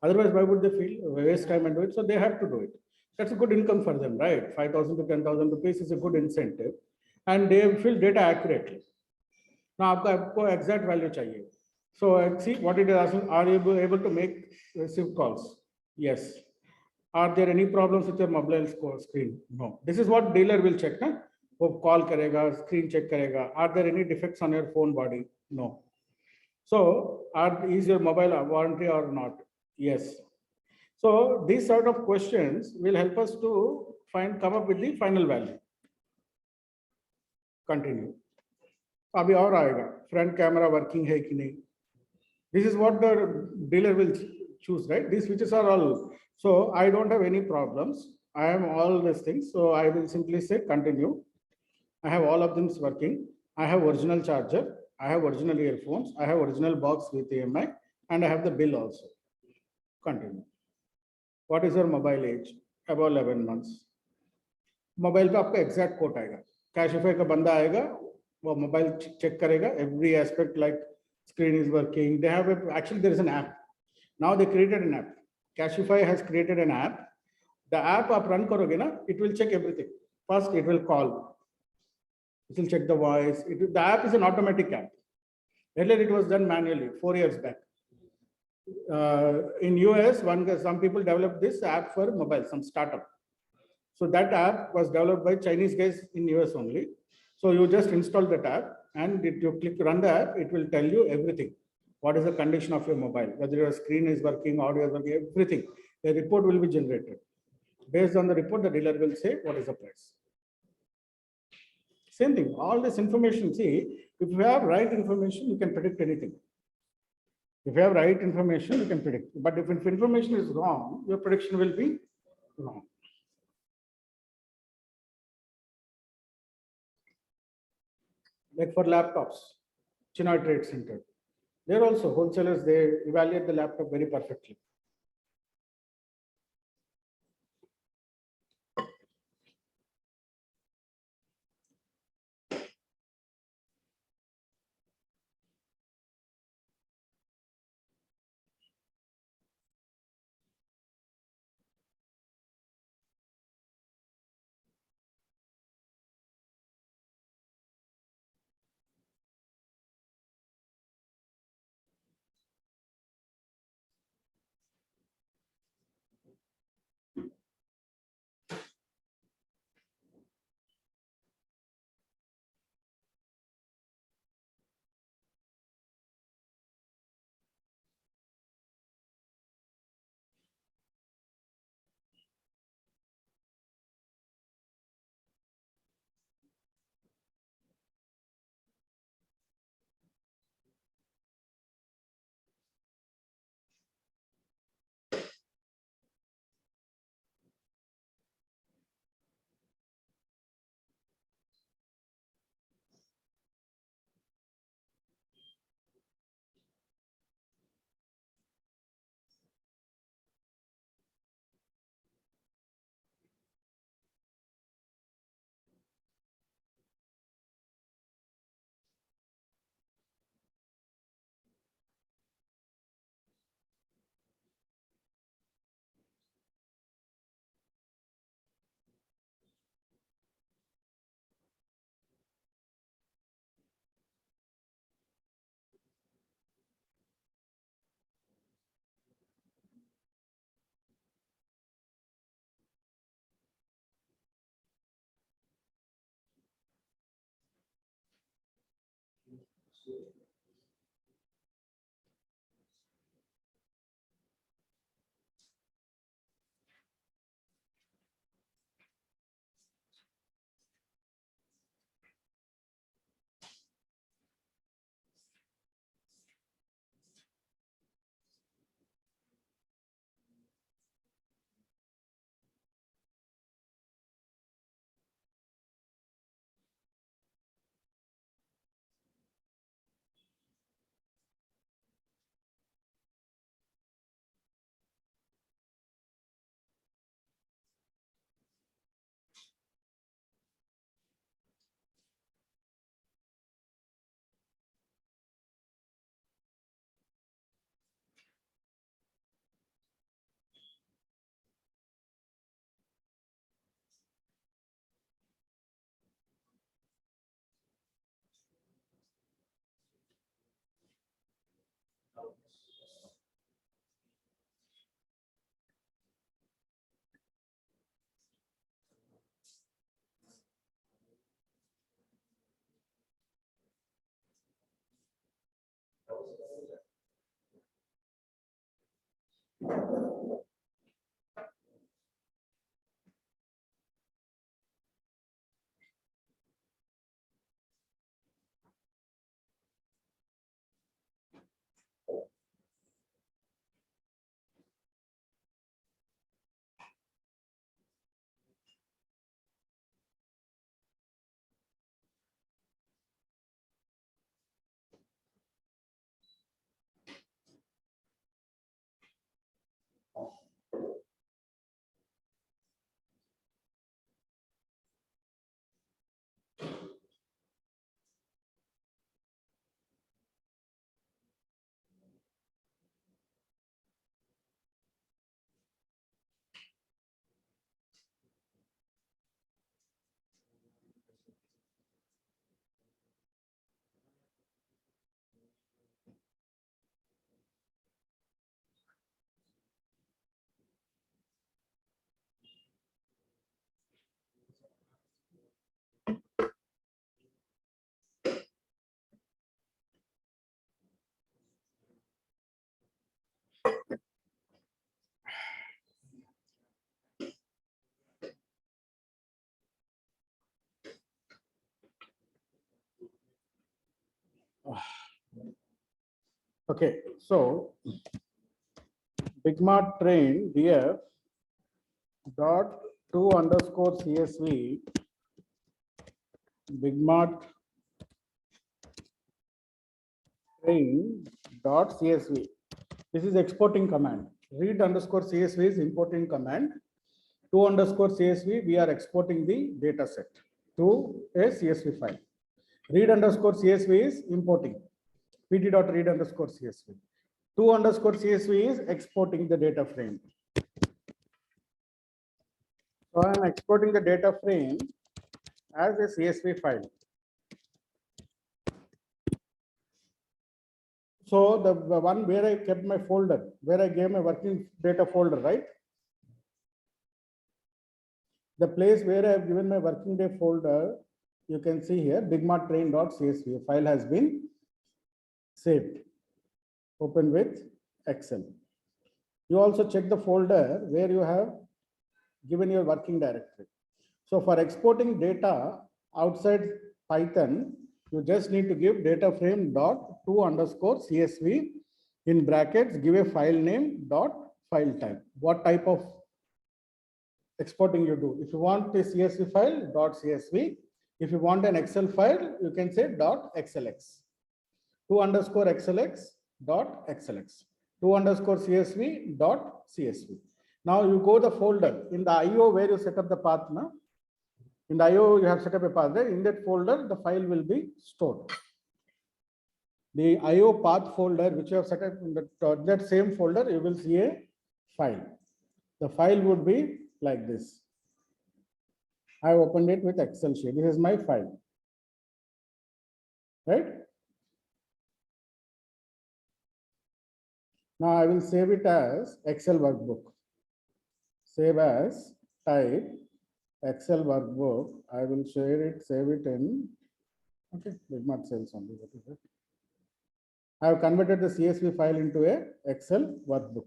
Otherwise, why would they waste time and do it? So they have to do it. That's a good income for them, right? 5,000 to 10,000 rupees is a good incentive, and they fill data accurately. Now, आपको exact value चाहिए. So see what it is asking. Are you able to make receive calls? Yes. Are there any problems with your mobile screen? No. This is what dealer will check. Na? वो call करेगा, screen check करेगा. Are there any defects on your phone body? No. So is your mobile warranty or not? Yes. So these sort of questions will help us to come up with the final value. Continue. अभी और आएगा. Front camera working है कि नहीं? This is what the dealer will choose, right? These switches are all. So I don't have any problems. I am all these things. So I will simply say continue. I have all of them working. I have original charger. I have original earphones. I have original box with EMI, and I have the bill also. Continue. What is your mobile age? About 11 months. Mobile पे आपका exact quote आएगा. Cashify का बंदा आएगा, वो mobile check करेगा. Every aspect like screen is working. They have actually there is an app. Now they created an app. Cashify has created an app. The app आप run करोगे ना, it will check everything. First, it will call. It will check the voice. The app is an automatic app. Earlier, it was done manually 4 years back. In US, some people developed this app for mobile, some startup. So that app was developed by Chinese guys in US only. So you just install that app, and if you click run the app, it will tell you everything. What is the condition of your mobile, whether your screen is working, audio is working, everything. The report will be generated. Based on the report, the dealer will say what is the price. Same thing, all this information, see, if you have right information, you can predict anything. If you have right information, you can predict. But if information is wrong, your prediction will be wrong. Like for laptops, Chennai Trade Center. They're also wholesalers, they evaluate the laptop very perfectly. Okay, so Bigmart train df dot to underscore CSV Bigmart train dot CSV. This is exporting command. Read underscore CSV is importing command. To underscore CSV, we are exporting the data set to a CSV file. Read underscore CSV is importing. pt dot read underscore CSV. To underscore CSV is exporting the data frame. So I am exporting the data frame as a CSV file. So the one where I kept my folder, where I gave my working data folder, right? The place where I have given my working day folder, you can see here, bigmartrain.csv. A file has been saved. Open with Excel. You also check the folder where you have given your working directory. So for exporting data outside Python, you just need to give data frame dot to underscore CSV in brackets, give a file name dot file type. What type of exporting you do? If you want a CSV file, dot CSV. If you want an Excel file, you can say dot XLX. To underscore XLX dot XLX. To underscore CSV dot CSV. Now you go the folder in the IO where you set up the path. Na? In the IO, you have set up a path there. In that folder, the file will be stored. The IO path folder, which you have set up in that same folder, you will see a file. The file would be like this. I opened it with Excel sheet. This is my file. Right? Now I will save it as Excel workbook. Save as type Excel workbook. I will share it, save it in, okay, Bigmart sales only. What is it? I have converted the CSV file into a Excel workbook.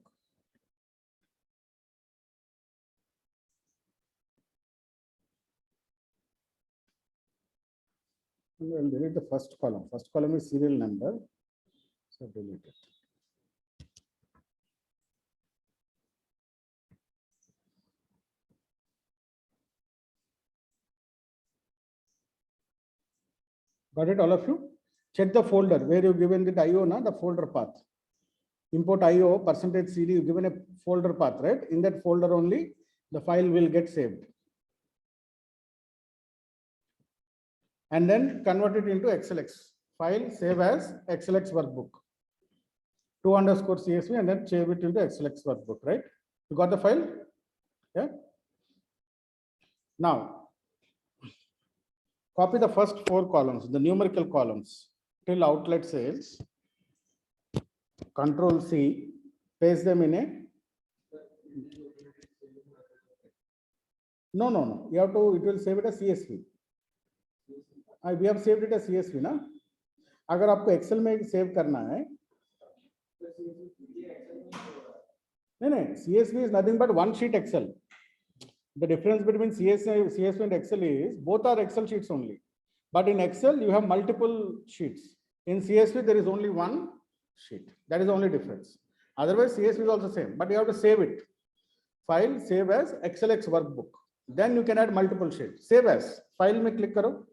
I will delete the first column. First column is serial number. So delete it. Got it, all of you? Check the folder where you given the IO, na, the folder path. Import IO percentage CD, you given a folder path, right? In that folder only, the file will get saved. And then convert it into XLX file, save as XLX workbook. To underscore CSV and then save it into XLX workbook, right? You got the file? Yeah. Now, copy the first 4 columns, the numerical columns till outlet sales. Control C, paste them in a. No. You have to, it will save it as CSV. We have saved it as CSV, ना? अगर आपको Excel में save करना है, No, no, CSV is nothing but one sheet Excel. The difference between CSV and Excel is both are Excel sheets only. But in Excel, you have multiple sheets. In CSV, there is only one sheet. That is the only difference. Otherwise, CSV is also same, but you have to save it. File, save as XLX workbook. Then you can add multiple sheets. Save as. File में click करो.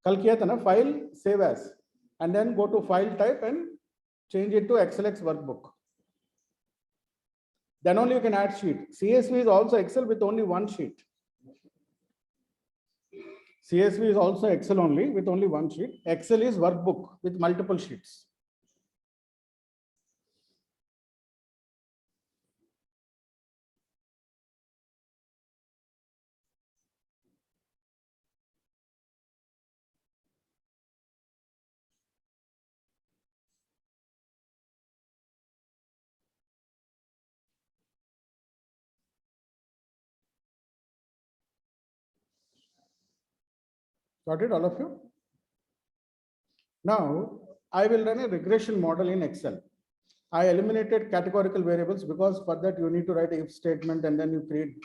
कल किया था ना, file, save as. And then go to file type and change it to XLX workbook. Then only you can add sheet. CSV is also Excel with only one sheet. CSV is also Excel only with only one sheet. Excel is workbook with multiple sheets. Got it, all of you? Now, I will run a regression model in Excel. I eliminated categorical variables because for that you need to write if statement and then you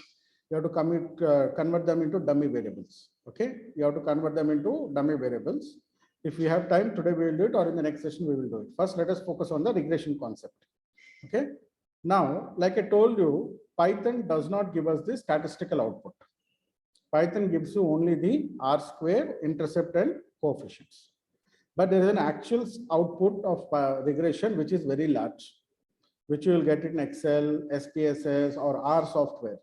have to convert them into dummy variables. Okay, you have to convert them into dummy variables. If we have time today, we will do it, or in the next session we will do it. First, let us focus on the regression concept. Okay. Now, like I told you, Python does not give us the statistical output. Python gives you only the R square, intercept, and coefficients. But there is an actual output of regression which is very large, which you will get in Excel, SPSS, or R software.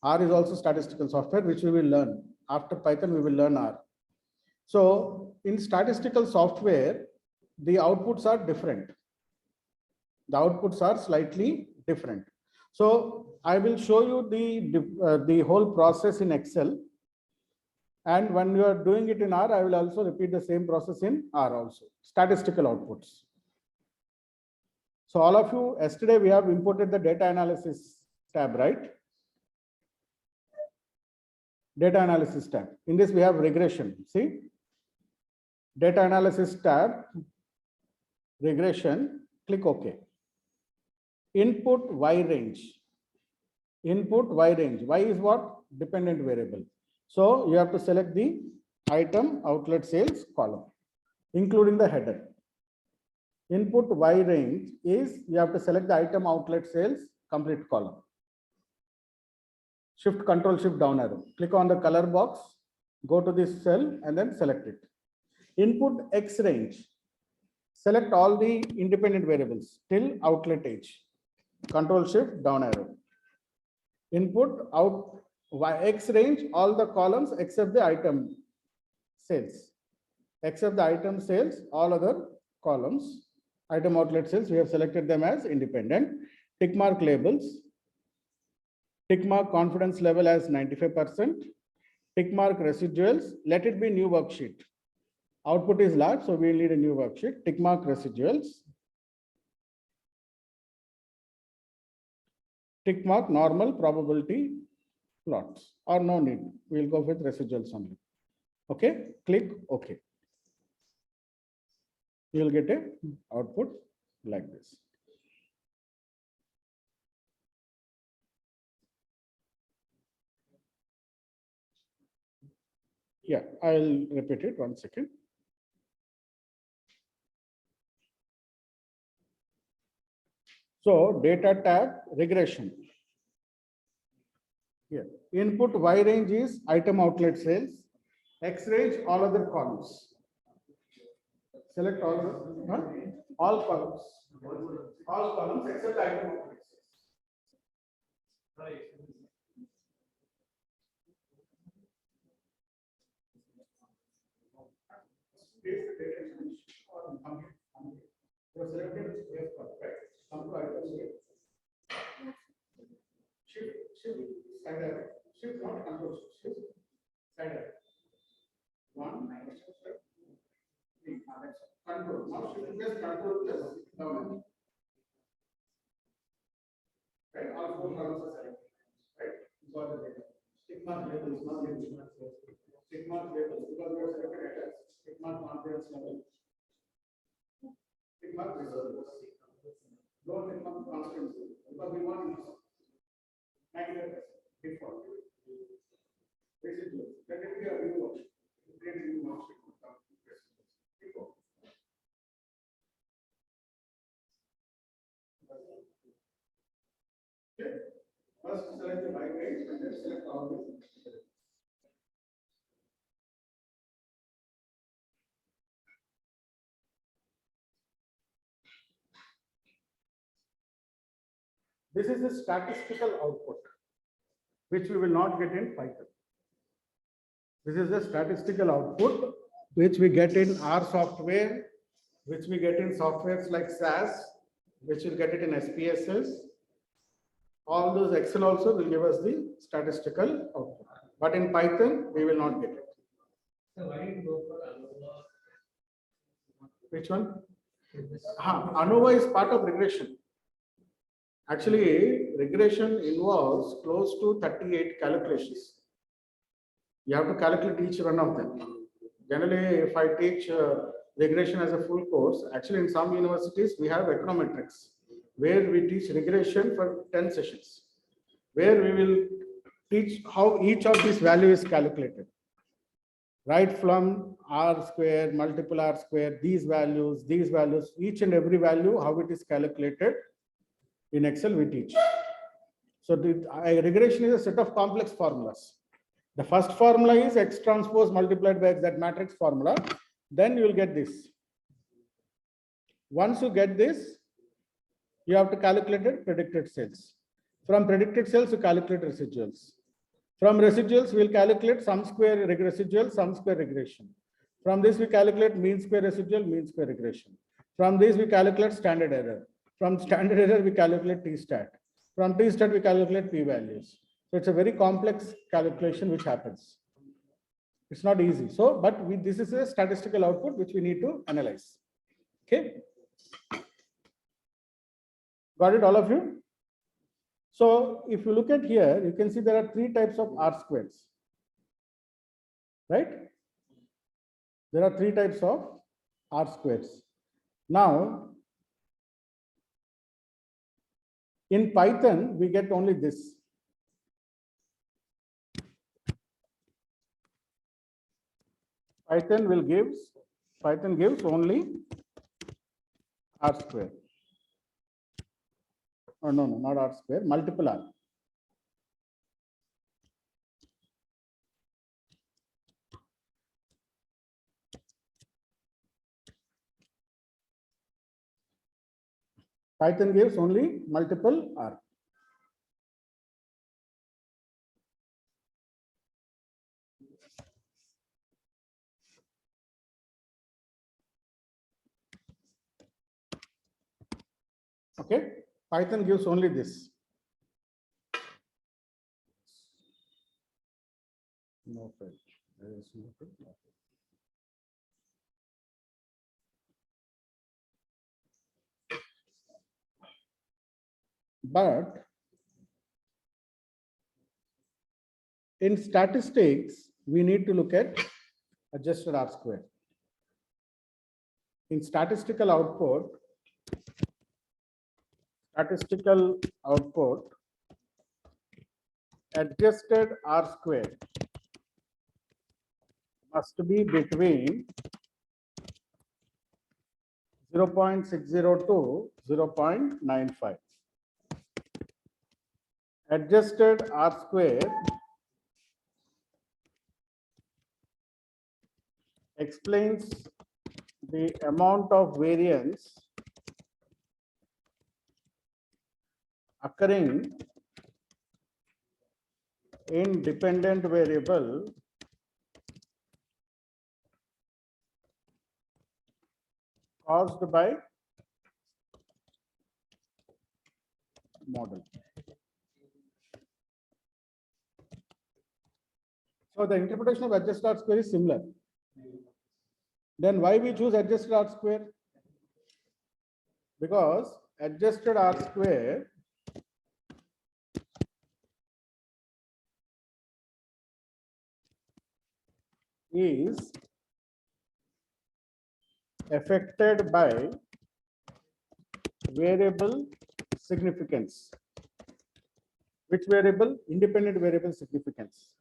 R is also statistical software, which we will learn. After Python, we will learn R. So in statistical software, the outputs are different. The outputs are slightly different. So I will show you the whole process in Excel. And when you are doing it in R, I will also repeat the same process in R also. Statistical outputs. So all of you, yesterday we have imported the data analysis tab, right? Data analysis tab. In this we have regression. See? Data analysis tab, regression, click OK. Input Y range. Input Y range. Y is what? Dependent variable. So you have to select the item outlet sales column, including the header. Input Y range is you have to select the item outlet sales complete column. Shift Control Shift down arrow. Click on the color box, go to this cell and then select it. Input X range. Select all the independent variables till outlet age. Control Shift down arrow. Input out X range, all the columns except the item sales. Except the item sales, all other columns, item outlet sales, we have selected them as independent. Tick mark labels. Tick mark confidence level as 95%. Tick mark residuals. Let it be new worksheet. Output is large, so we need a new worksheet. Tick mark residuals. Tick mark normal probability plots, or no need. We'll go with residuals only. Okay, click OK. You will get a output like this. Yeah, I'll repeat it 1 second. So data tab, regression. Here, input Y range is item outlet sales. X range, all other columns. Select all columns. All columns except item outlet sales. Shift not control shift side arrow. 1 3 control. Now shift plus control plus down. Right, all 4 columns are selected. Right, got the data. Tick mark labels, not labels. Tick mark labels because we have selected headers. Tick mark confidence level. Tick mark results. Don't tick mark constants. because we want to know 95% default. Residuals. Let it be a new option. Create a new option. Default. Okay. First select the by range and then select all the. This is the statistical output, which we will not get in Python. This is the statistical output, which we get in R software, which we get in softwares like SAS, which will get it in SPSS. All those Excel also will give us the statistical output. But in Python, we will not get it. So why did you go for ANOVA? Which one? ANOVA is part of regression. Actually, regression involves close to 38 calculations. You have to calculate each one of them. Generally, if I teach regression as a full course, actually in some universities, we have econometrics, where we teach regression for 10 sessions, where we will teach how each of these values is calculated. Right from R square, multiple R square, these values, each and every value, how it is calculated. In Excel, we teach. So the regression is a set of complex formulas. The first formula is X transpose multiplied by X, that matrix formula. Then you will get this. Once you get this, you have to calculate predicted sales. From predicted sales, you calculate residuals. From residuals, we will calculate sum square residual, sum square regression. From this, we calculate mean square residual, mean square regression. From this, we calculate standard error. From standard error, we calculate t-stat. From t-stat, we calculate p-values. So it's a very complex calculation which happens. It's not easy. So, but this is a statistical output which we need to analyze. Okay. Got it, all of you? So if you look at here, you can see there are 3 types of R squares. Right? There are 3 types of R squares. Now, in Python, we get only this. Python gives only R square. Oh, no, not R square, multiple R. Python gives only multiple R. Okay, Python gives only this. No fail. There is no fail. But in statistics, we need to look at adjusted R square. In statistical output, adjusted R square must be between 0.60 to 0.95. Adjusted R square explains the amount of variance occurring in dependent variable caused by model. So the interpretation of adjusted R square is similar. Then why we choose adjusted R square? Because adjusted R square is affected by variable significance. Which variable? Independent variable significance.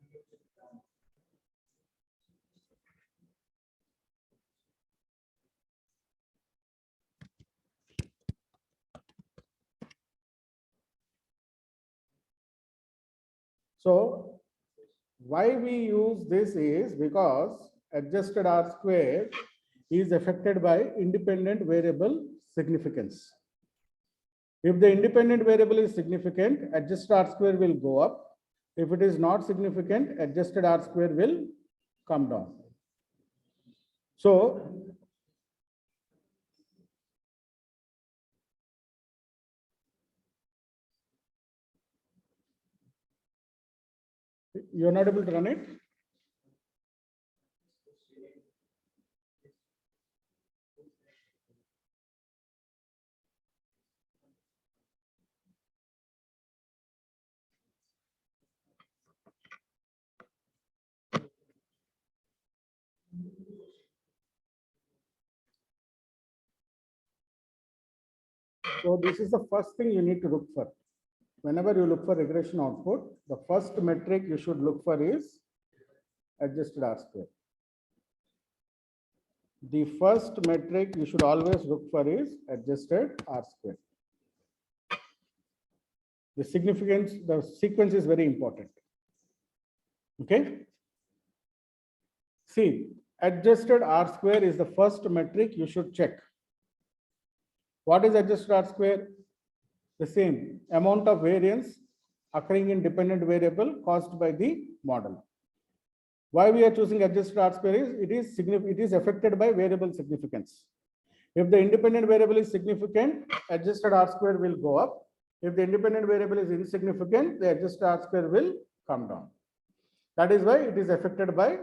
So why we use this is because adjusted R square is affected by independent variable significance. If the independent variable is significant, adjusted R square will go up. If it is not significant, adjusted R square will come down. So you're not able to run it? So this is the first thing you need to look for. Whenever you look for regression output, the first metric you should look for is adjusted R square. The first metric you should always look for is adjusted R square. The significance, the sequence is very important. Okay. See, adjusted R square is the first metric you should check. What is adjusted R square? The same amount of variance occurring in dependent variable caused by the model. Why we are choosing adjusted R square is it is affected by variable significance. If the independent variable is significant, adjusted R square will go up. If the independent variable is insignificant, the adjusted R square will come down. That is why it is affected by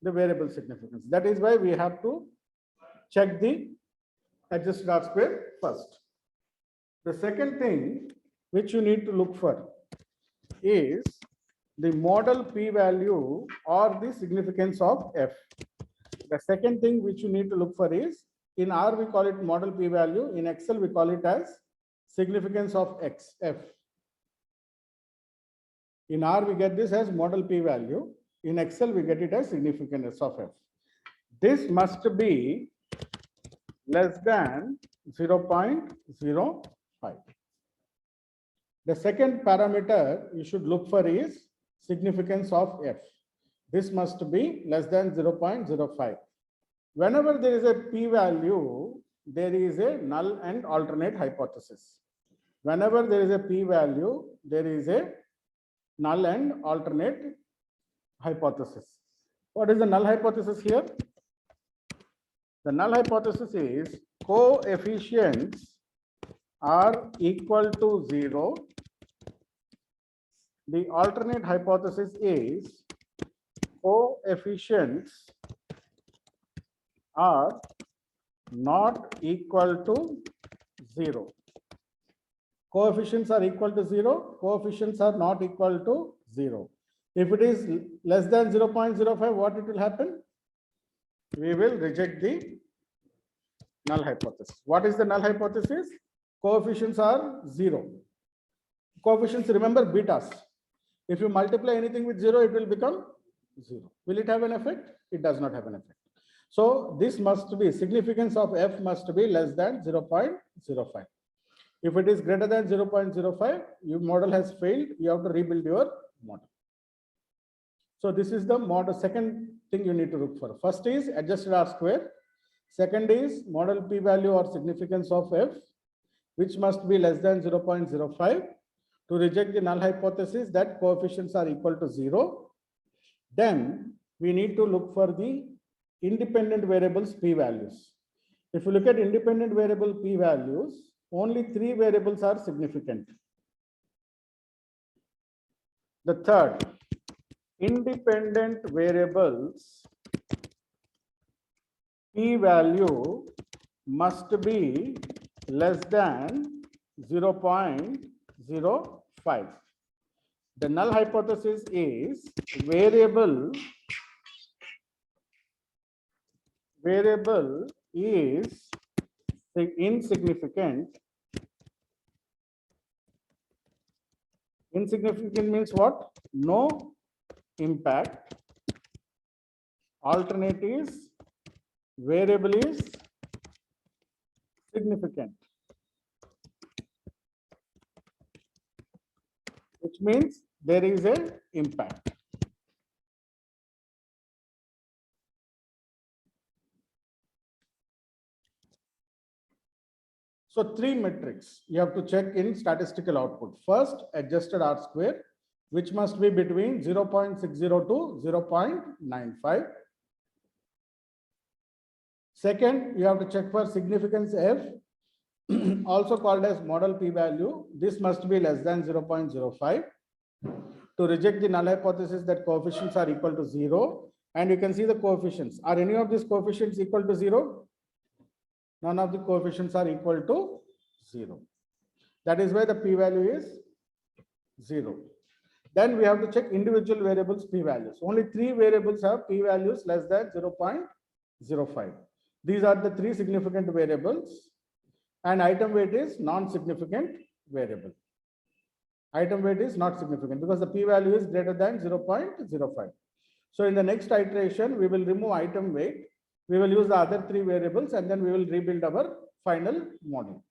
the variable significance. That is why we have to check the adjusted R square first. The second thing which you need to look for is the model p-value or the significance of f. The second thing which you need to look for is, in R we call it model p-value, in Excel we call it as significance of x, f. In R we get this as model p-value, in Excel we get it as significance of f. This must be less than 0.05. The second parameter you should look for is significance of f. This must be less than 0.05. Whenever there is a p-value, there is a null and alternate hypothesis. Whenever there is a p-value, there is a null and alternate hypothesis. What is the null hypothesis here? The null hypothesis is coefficients are equal to 0. The alternate hypothesis is coefficients are not equal to 0. Coefficients are equal to 0. Coefficients are not equal to 0. If it is less than 0.05, what it will happen? We will reject the null hypothesis. What is the null hypothesis? Coefficients are 0. Coefficients, remember, betas. If you multiply anything with 0, it will become 0. Will it have an effect? It does not have an effect. So this must be, significance of f must be less than 0.05. If it is greater than 0.05, your model has failed. You have to rebuild your model. So this is the model. Second thing you need to look for. First is adjusted R square. Second is model p-value or significance of f, which must be less than 0.05 to reject the null hypothesis that coefficients are equal to 0. Then we need to look for the independent variables p-values. If you look at independent variable p-values, only 3 variables are significant. The third, independent variables p-value must be less than 0.05. The null hypothesis is variable is insignificant Insignificant means what? No impact. Alternate is variable is significant, which means there is a impact. So three metrics you have to check in statistical output. First, adjusted R square, which must be between 0.60 to 0.95. Second, you have to check for significance F, also called as model p-value. This must be less than 0.05 to reject the null hypothesis that coefficients are equal to 0. And you can see the coefficients. Are any of these coefficients equal to 0? None of the coefficients are equal to 0. That is why the p-value is 0. Then we have to check individual variables p-values. Only 3 variables have p-values less than 0.05. These are the 3 significant variables, and item weight is non-significant variable. Item weight is not significant because the p-value is greater than 0.05. So in the next iteration, we will remove item weight. We will use the other 3 variables, and then we will rebuild our final model.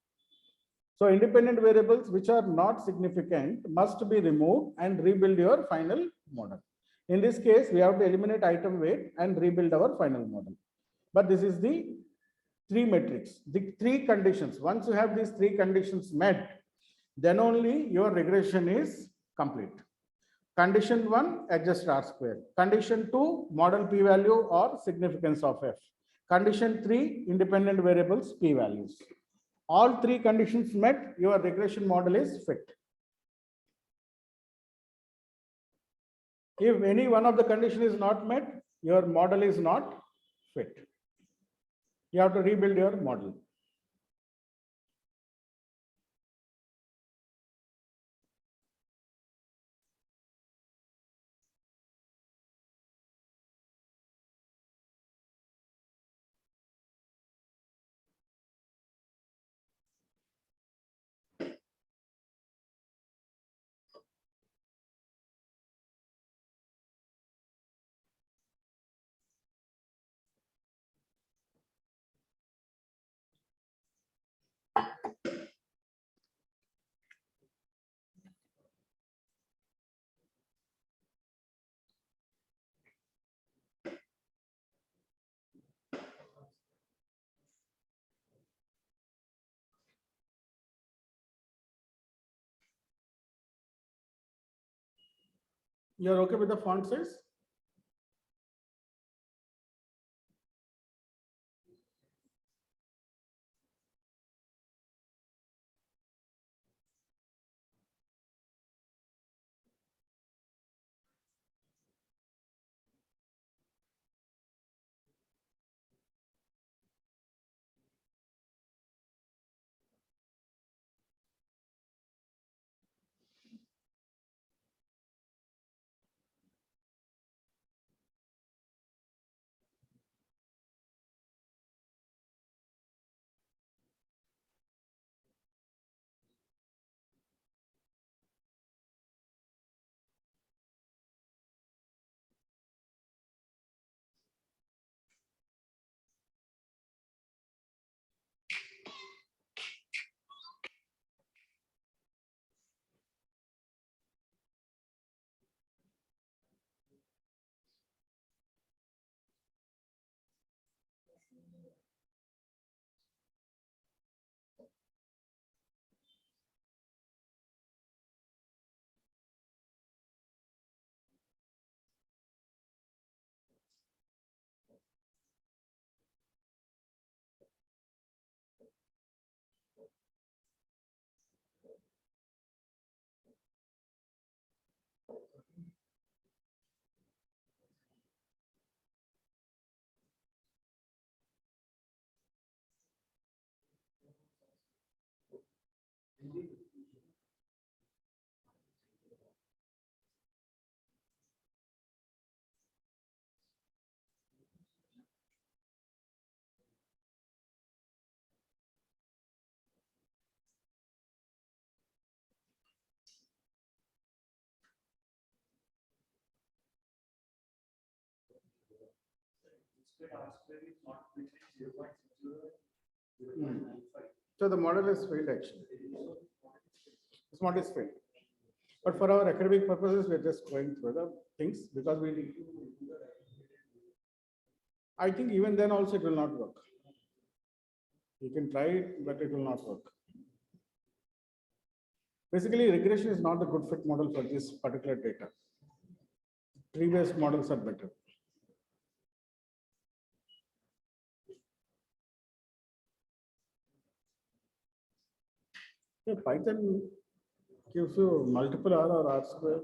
So independent variables which are not significant must be removed and rebuild your final model. In this case, we have to eliminate item weight and rebuild our final model. But this is the 3 metrics, the 3 conditions. Once you have these 3 conditions met, then only your regression is complete. Condition 1, adjust R square. Condition 2, model p-value or significance of F. Condition 3, independent variables p-values. All 3 conditions met, your regression model is fit. If any one of the condition is not met, your model is not fit. You have to rebuild your model. You're okay with the font size? square R square is not between 0.60 So the model is failed actually. This model is failed. But for our academic purposes, we're just going through the things because I think even then also it will not work. You can try it, but it will not work. Basically, regression is not a good fit model for this particular data. Tree-based models are better. Yeah, Python gives you multiple R or R square.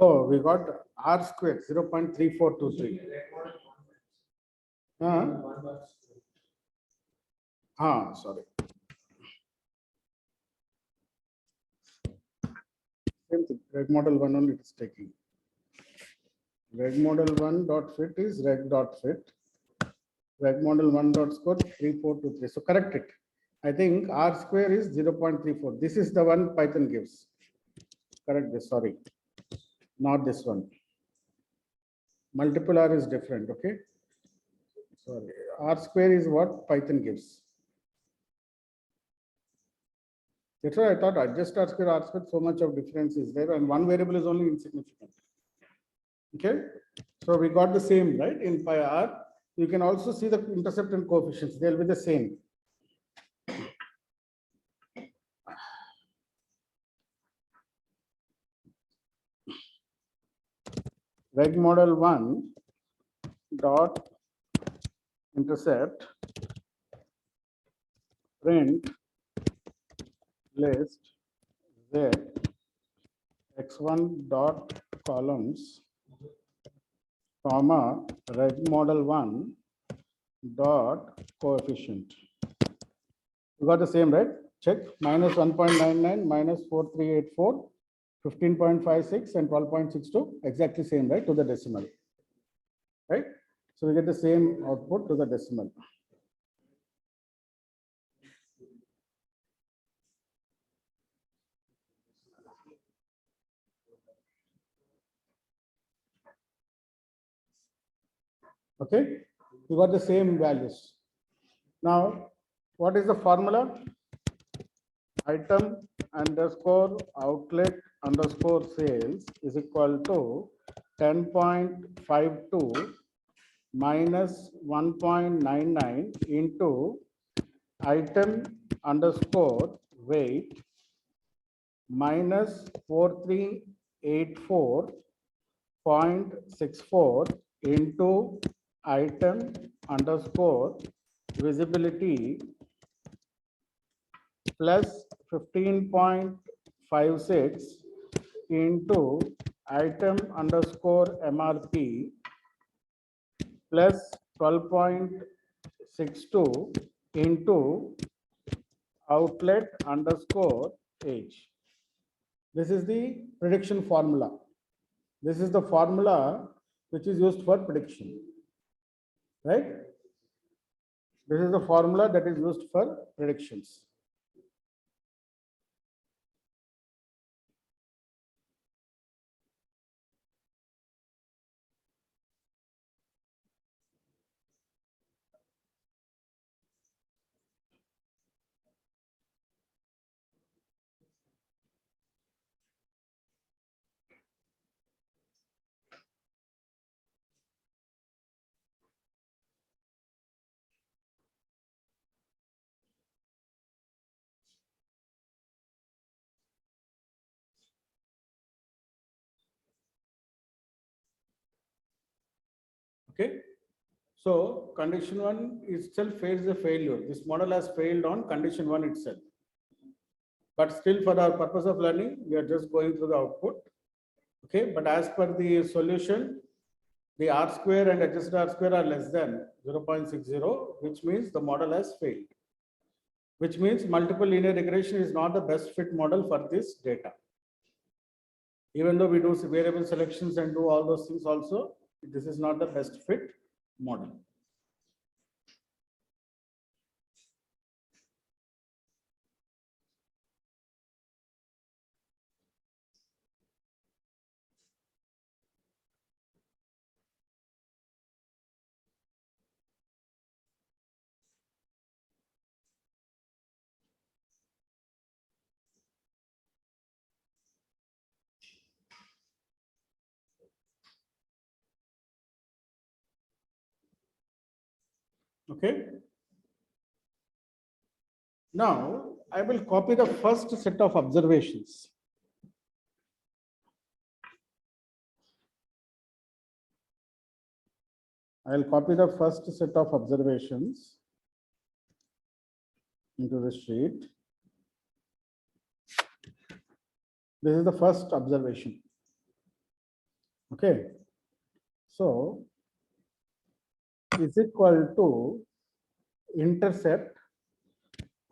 Oh, we got R square 0.3423. Sorry. Same thing. Reg model 1 only it is taking. Reg model 1 dot fit is reg dot fit. Reg model 1 dot score 3423. So correct it. I think R square is 0.34. This is the one Python gives. Correct this. Sorry. Not this one. Multiple R is different. Okay. Sorry. R square is what Python gives. That's why I thought adjust R square, so much of difference is there, and one variable is only insignificant. Okay, so we got the same, right? In pi R, you can also see the intercept and coefficients, they'll be the same. Reg model 1 dot intercept print list z x1 dot columns comma reg model 1 dot coefficient. You got the same, right? Check. Minus 1.99, minus 4384, 15.56 and 12.62. Exactly same, right? To the decimal. Right? So we get the same output to the decimal. Okay? We got the same values. Now, what is the formula? Item underscore outlet underscore sales is equal to 10.52 minus 1.99 into item underscore weight minus 4384.64 into item underscore visibility plus 15.56 into item underscore MRP plus 12.62 into outlet underscore age. This is the prediction formula. This is the formula which is used for prediction, right? This is the formula that is used for predictions. Okay. So condition 1 itself fails a failure. This model has failed on condition 1 itself. But still, for our purpose of learning, we are just going through the output. Okay. But as per the solution, the R square and adjusted R square are less than 0.60, which means the model has failed. Which means multiple linear regression is not the best fit model for this data. Even though we do variable selections and do all those things also, this is not the best fit model. Okay. Now, I will copy the first set of observations. I will copy the first set of observations into the sheet. This is the first observation. Okay. So, is equal to intercept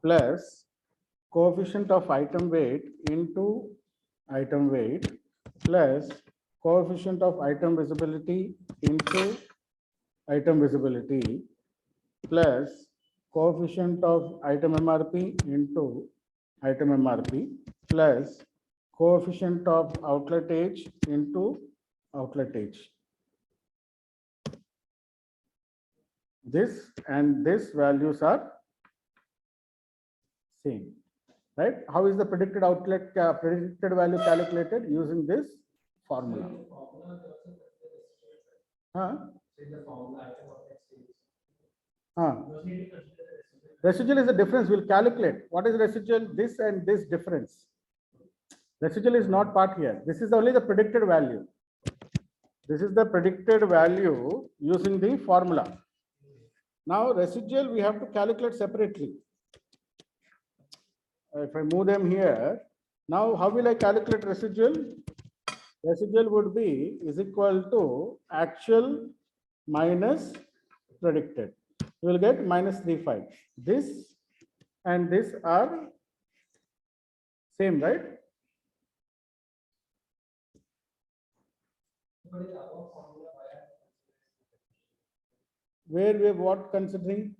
plus coefficient of item weight into item weight plus coefficient of item visibility into item visibility plus coefficient of item MRP into item MRP plus coefficient of outlet age into outlet age. This and this values are same, right? How is the predicted outlet predicted value calculated? Using this formula. Huh? Residual is the difference. We'll calculate what is residual, this and this difference. Residual is not part here. This is only the predicted value. This is the predicted value using the formula. Now residual we have to calculate separately. If I move them here, now how will I calculate residual? Residual would be is equal to actual minus predicted. You will get minus 35. This and this are same, right? Where we have what considering?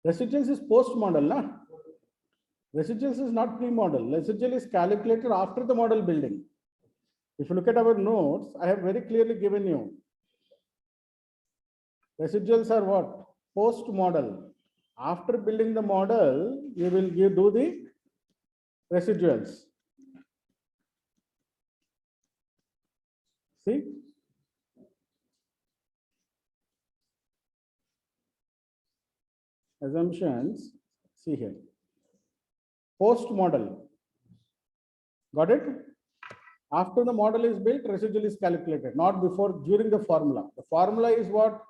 Residuals is post model, na? Residuals is not pre-model. Residual is calculated after the model building. If you look at our notes, I have very clearly given you. Residuals are what? Post model. After building the model, you will do the residuals. See? Assumptions, see here. Post model. Got it? After the model is built, residual is calculated, not before, during the formula. The formula is what?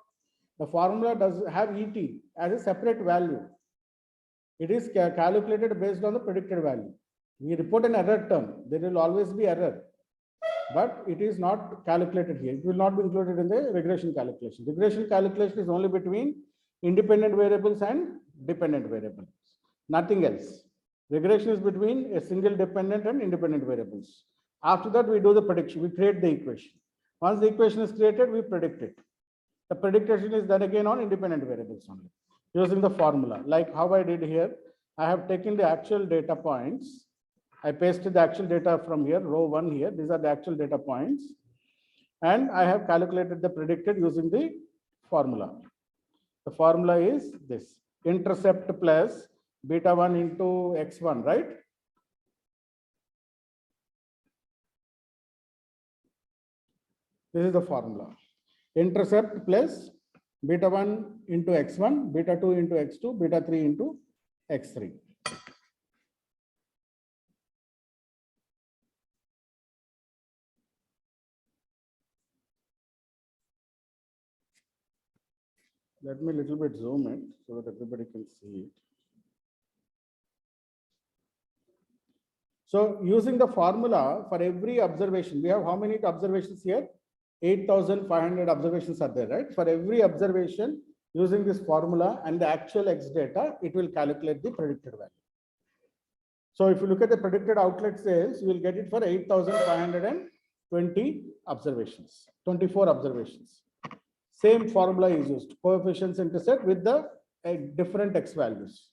The formula does have ET as a separate value. It is calculated based on the predicted value. We report an error term. There will always be error, but it is not calculated here. It will not be included in the regression calculation. Regression calculation is only between independent variables and dependent variables, nothing else. Regression is between a single dependent and independent variables. After that, we do the prediction. We create the equation. Once the equation is created, we predict it. The prediction is done again on independent variables only, using the formula. Like how I did here, I have taken the actual data points. I pasted the actual data from here, row 1 here. These are the actual data points. And I have calculated the predicted using the formula. The formula is this: intercept plus beta 1 into x1, right? This is the formula. Intercept plus beta 1 into x1, beta 2 into x2, beta 3 into x3. Let me little bit zoom it so that everybody can see it. So using the formula for every observation, we have how many observations here? 8,500 observations are there, right? For every observation, using this formula and the actual X data, it will calculate the predicted value. So if you look at the predicted outlet sales, you will get it for 8,520 observations, 24 observations. Same formula is used, coefficients intersect with the different X values.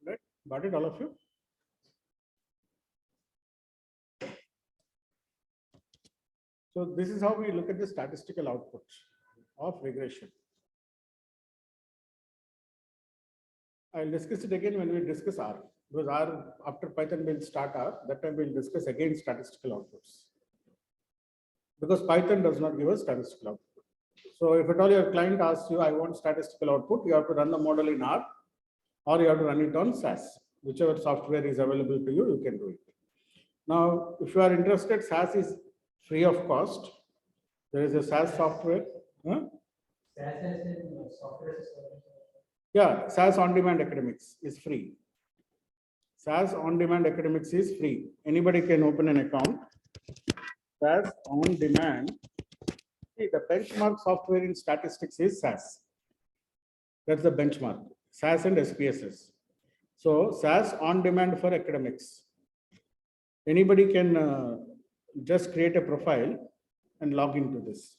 Right? Got it, all of you? So this is how we look at the statistical output of regression. I'll discuss it again when we discuss R, because R, after Python will start R, that time we'll discuss again statistical outputs. because Python does not give us statistical output. So if at all your client asks you, I want statistical output, you have to run the model in R or you have to run it on SAS. Whichever software is available to you, you can do it. Now, if you are interested, SAS is free of cost. There is a SAS software. Huh? SAS as in software as a service. Yeah, SAS On Demand Academics is free. SAS On Demand Academics is free. Anybody can open an account. SAS On Demand. See, the benchmark software in statistics is SAS. That's the benchmark. SAS and SPSS. So SAS On Demand for academics. Anybody can just create a profile and log into this.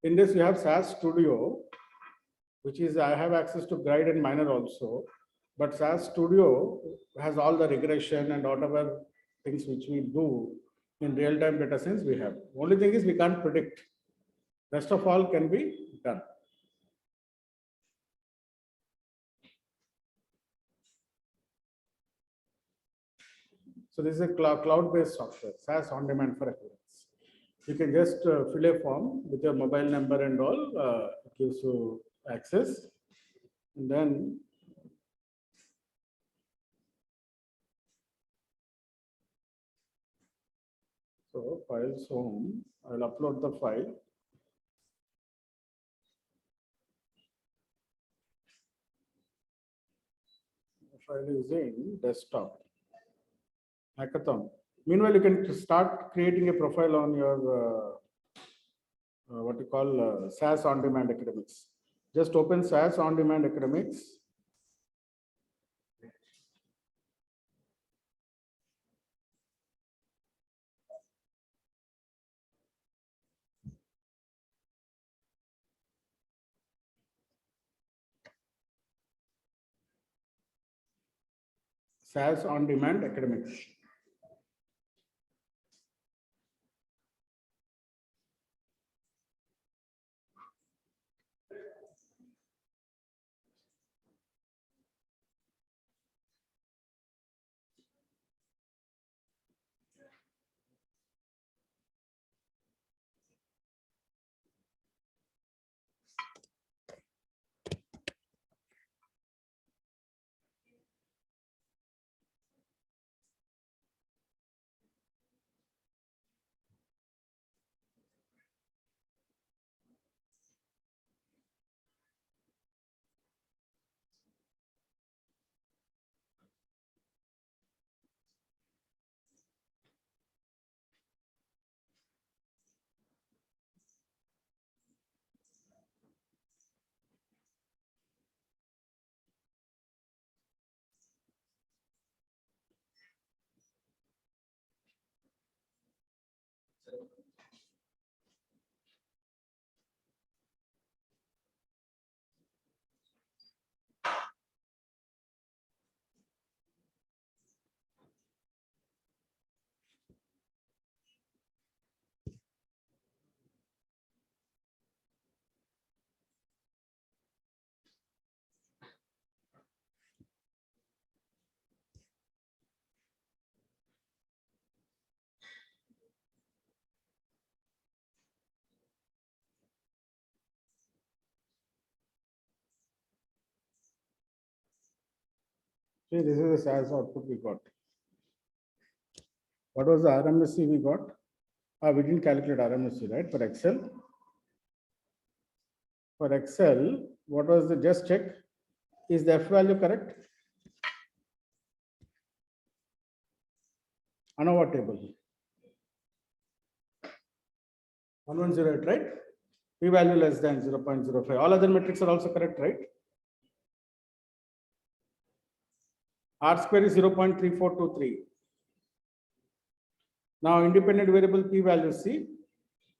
In this, you have SAS Studio, which is I have access to Guide and Miner also. But SAS Studio has all the regression and whatever things which we do in real-time data science we have. Only thing is we can't predict. Rest of all can be done. So this is a cloud-based software, SAS On Demand for academics. You can just fill a form with your mobile number and all, it gives you access. And then so files home, I'll upload the file. The file is in desktop. Hackathon. Meanwhile, you can start creating a profile on your what you call SAS On Demand Academics. Just open SAS On Demand Academics. SAS On Demand Academics. See, this is the SAS output we got. What was the RMSC we got? We didn't calculate RMSC, right? For Excel. For Excel, what was the, just check, is the F value correct? ANOVA table. 1108, right? P value less than 0.05. All other metrics are also correct, right? R square is 0.3423. Now, independent variable P value, see,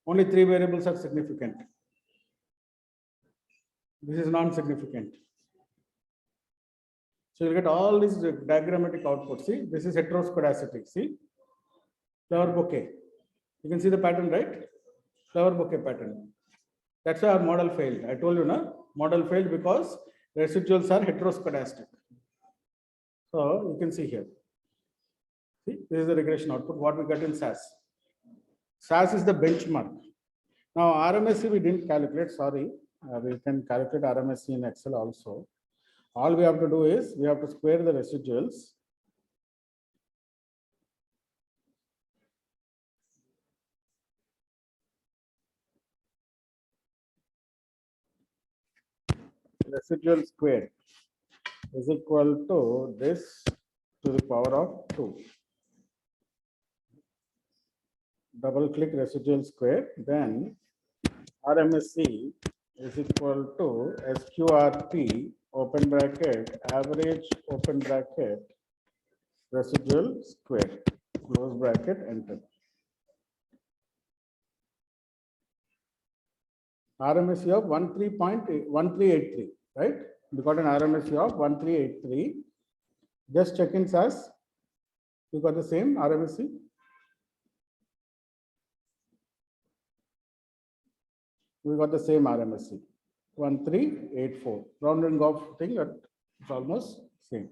only 3 variables are significant. This is non-significant. So you get all these diagrammatic outputs. See, this is heteroscedastic. See, flower bouquet. You can see the pattern, right? Flower bouquet pattern. That's why our model failed. I told you, no? Model failed because residuals are heteroscedastic. So you can see here. See, this is the regression output, what we got in SAS. SAS is the benchmark. Now RMSE we didn't calculate, sorry. We can calculate RMSE in Excel also. All we have to do is we have to square the residuals. Residual square is equal to this to the power of 2. Double click residual square, then RMSE is equal to SQRT open bracket average open bracket residual square close bracket enter. RMSE of 13.1383, right? We got an RMSE of 1383. Just check in SAS. You got the same RMSE. We got the same RMSE 1384. Rounding off thing, it's almost same.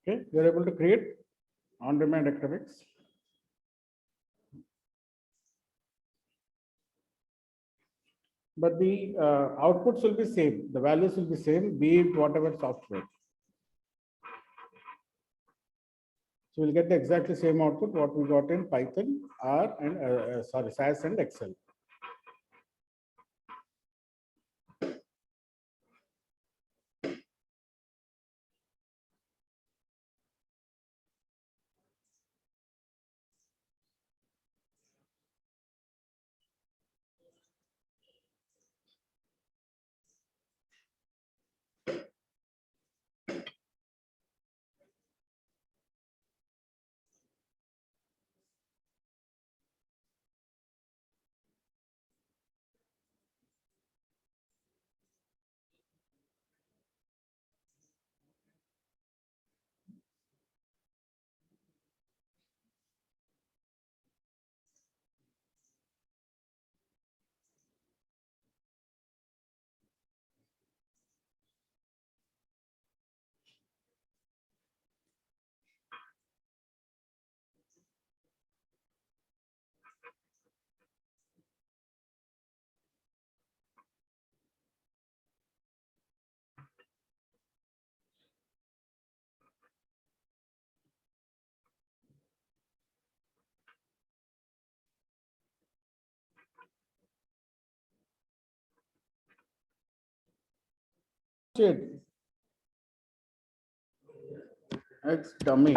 Okay, we are able to create on-demand academics. But the outputs will be same. The values will be same, be it whatever software. So we'll get the exactly same output what we got in Python, R, and SAS and Excel. X dummy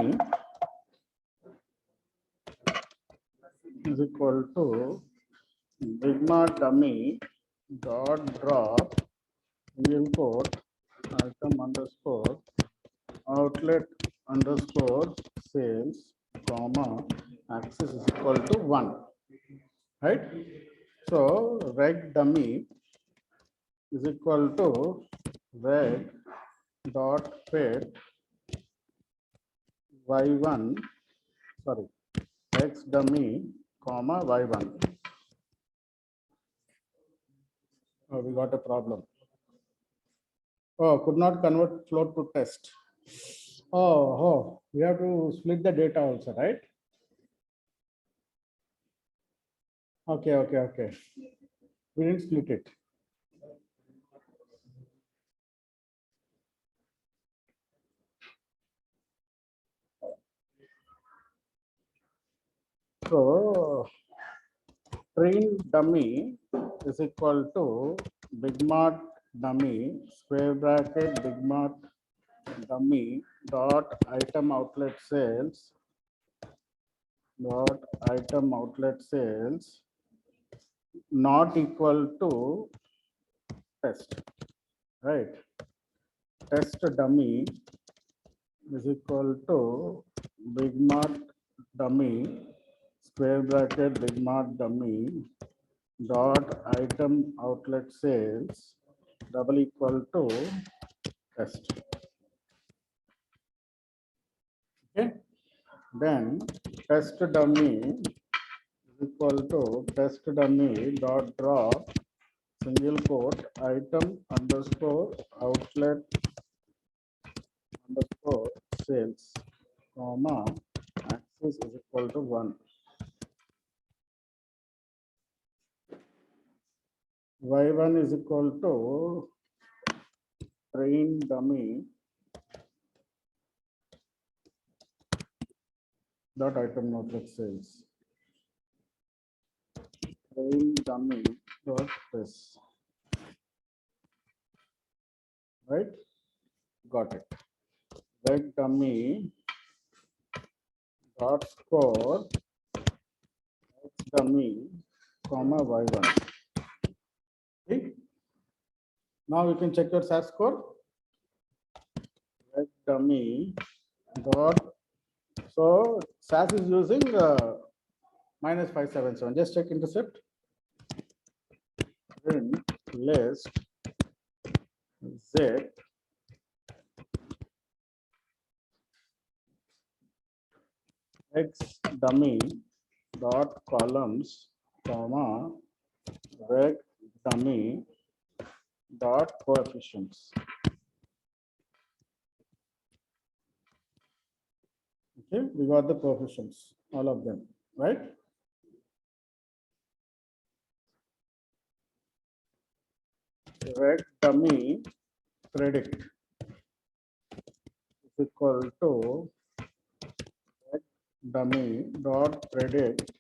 is equal to sigma dummy dot drop single quote item underscore outlet underscore sales comma axis is equal to 1, right? So reg dummy is equal to reg dot fit y1, sorry, x dummy comma y1. Oh, we got a problem. Oh, could not convert float to test. Oh, we have to split the data also, right? Okay. We didn't split it. So train dummy is equal to big mart dummy square bracket big mart dummy dot item outlet sales not equal to test, right? Test dummy is equal to big mart dummy square bracket big mart dummy dot item outlet sales double equal to test. Okay, then test dummy is equal to test dummy dot drop single quote item underscore outlet underscore sales comma axis is equal to 1. Y1 is equal to train dummy dot item outlet sales. Train dummy dot this. Right? Got it. Reg dummy dot score x dummy comma y1. Okay. Now we can check your SAS score. Reg dummy dot. So SAS is using minus 577. Just check intercept. Print list z x dummy dot columns comma reg dummy dot coefficients. Okay, we got the coefficients, all of them, right? Reg dummy predict is equal to reg dummy dot predict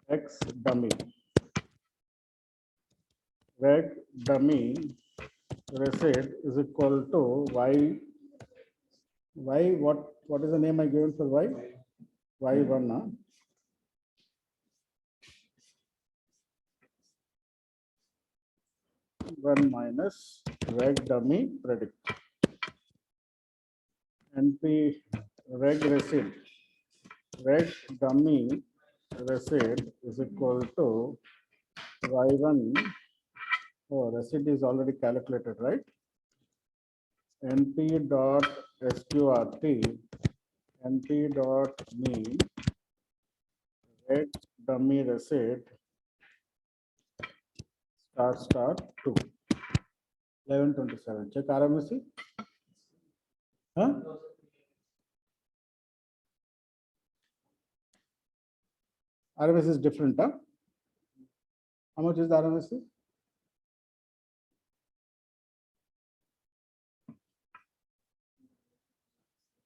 x dummy. Reg dummy receipt is equal to y. What is the name I given for y? Y1. Huh? One minus reg dummy predict. NP reg receipt. Reg dummy receipt is equal to y1. Oh, receipt is already calculated, right? NP dot sqrt NP dot mean reg dummy receipt star 2 1127. Check RMSC. Huh? RMSC is different. Huh? How much is the RMSC?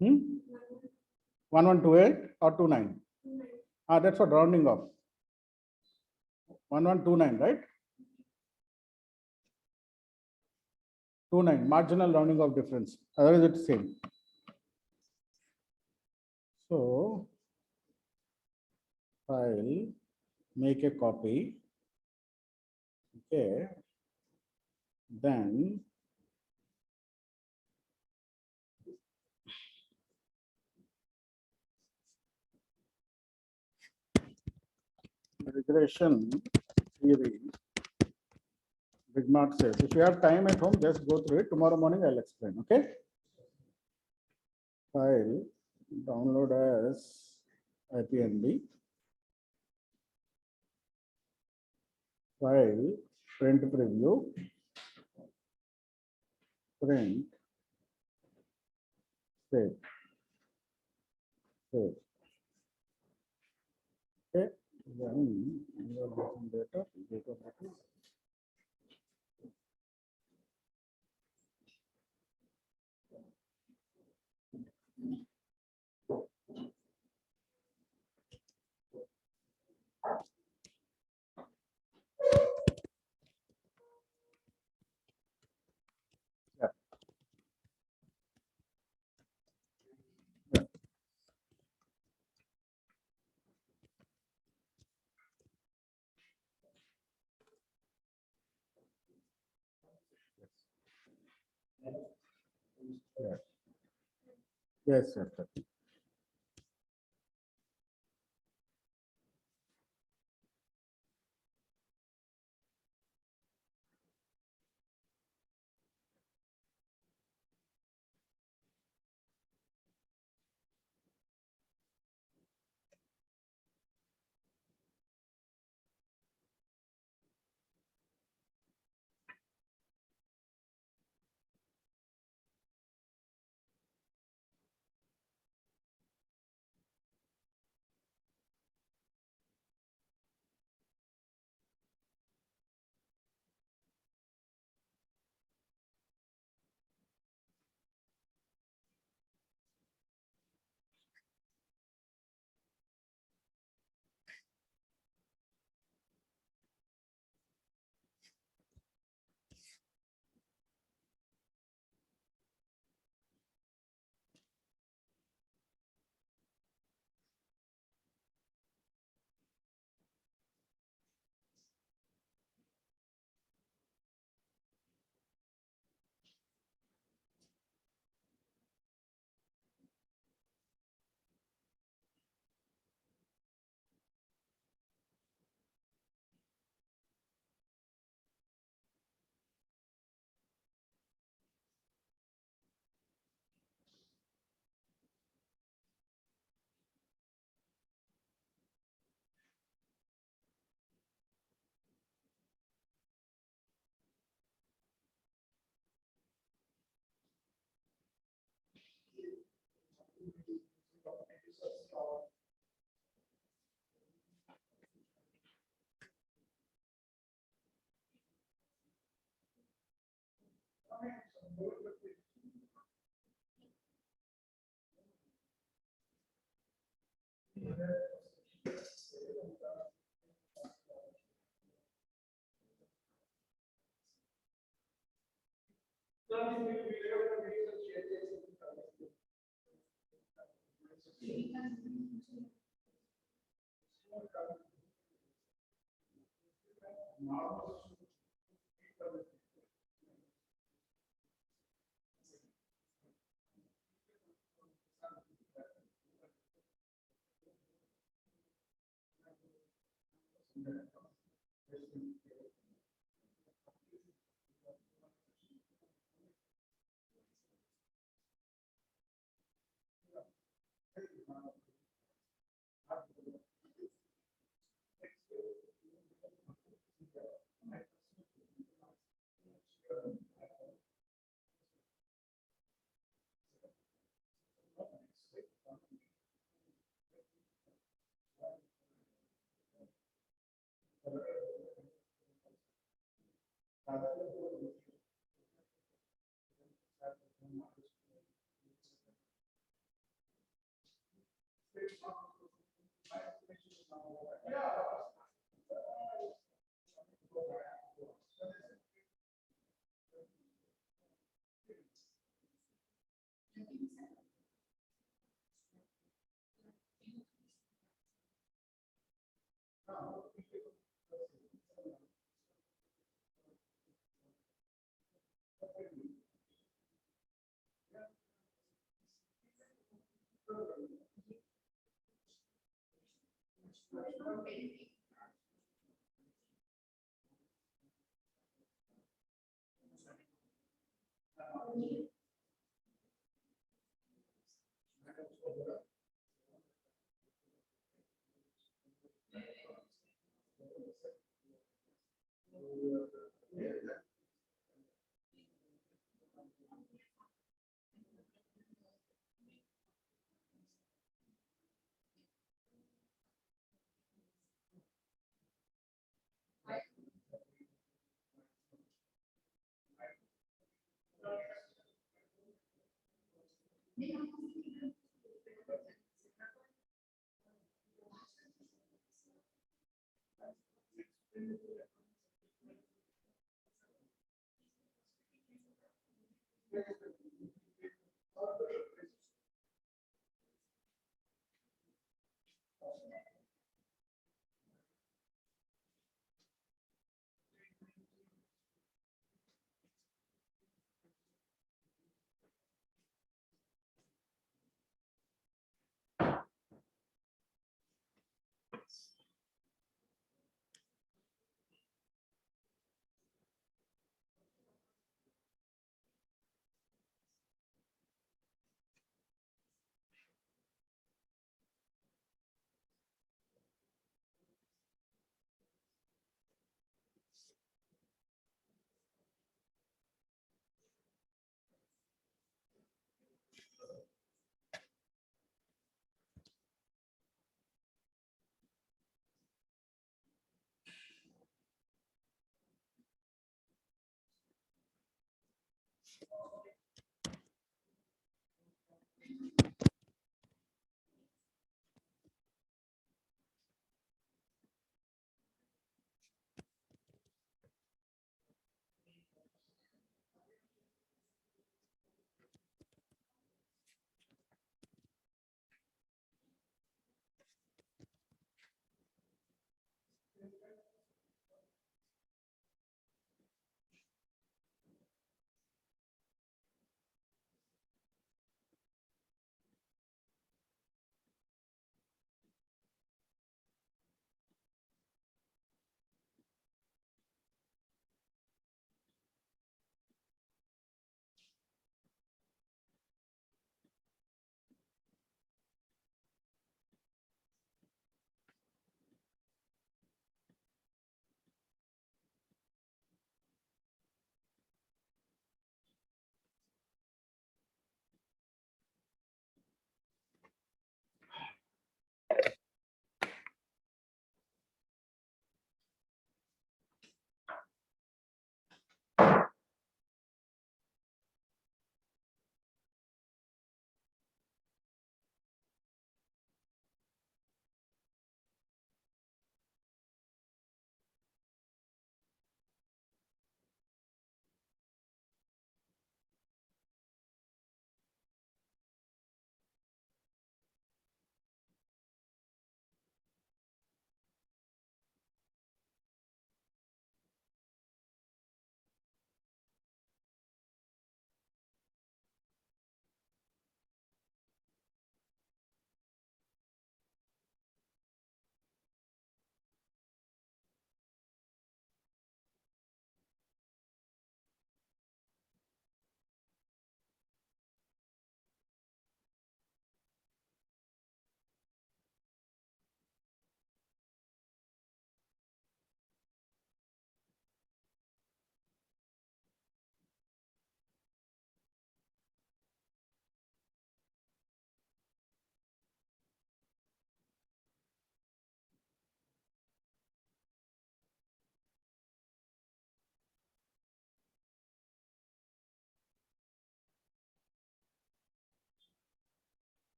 Hmm? 1128 or 29? That's what rounding off. 1129, right? 29, marginal rounding off difference. Otherwise, it's same. So, 5 will make a copy. Okay. Then regression theory. Big Mark says, if you have time at home, just go through it. Tomorrow morning, I'll explain. Okay. File, download as IPNB. File, print preview. Print. Save. Save. Okay. Then you are getting data. Yeah. Yeah. Yes. Yes, sir.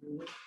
Mhm.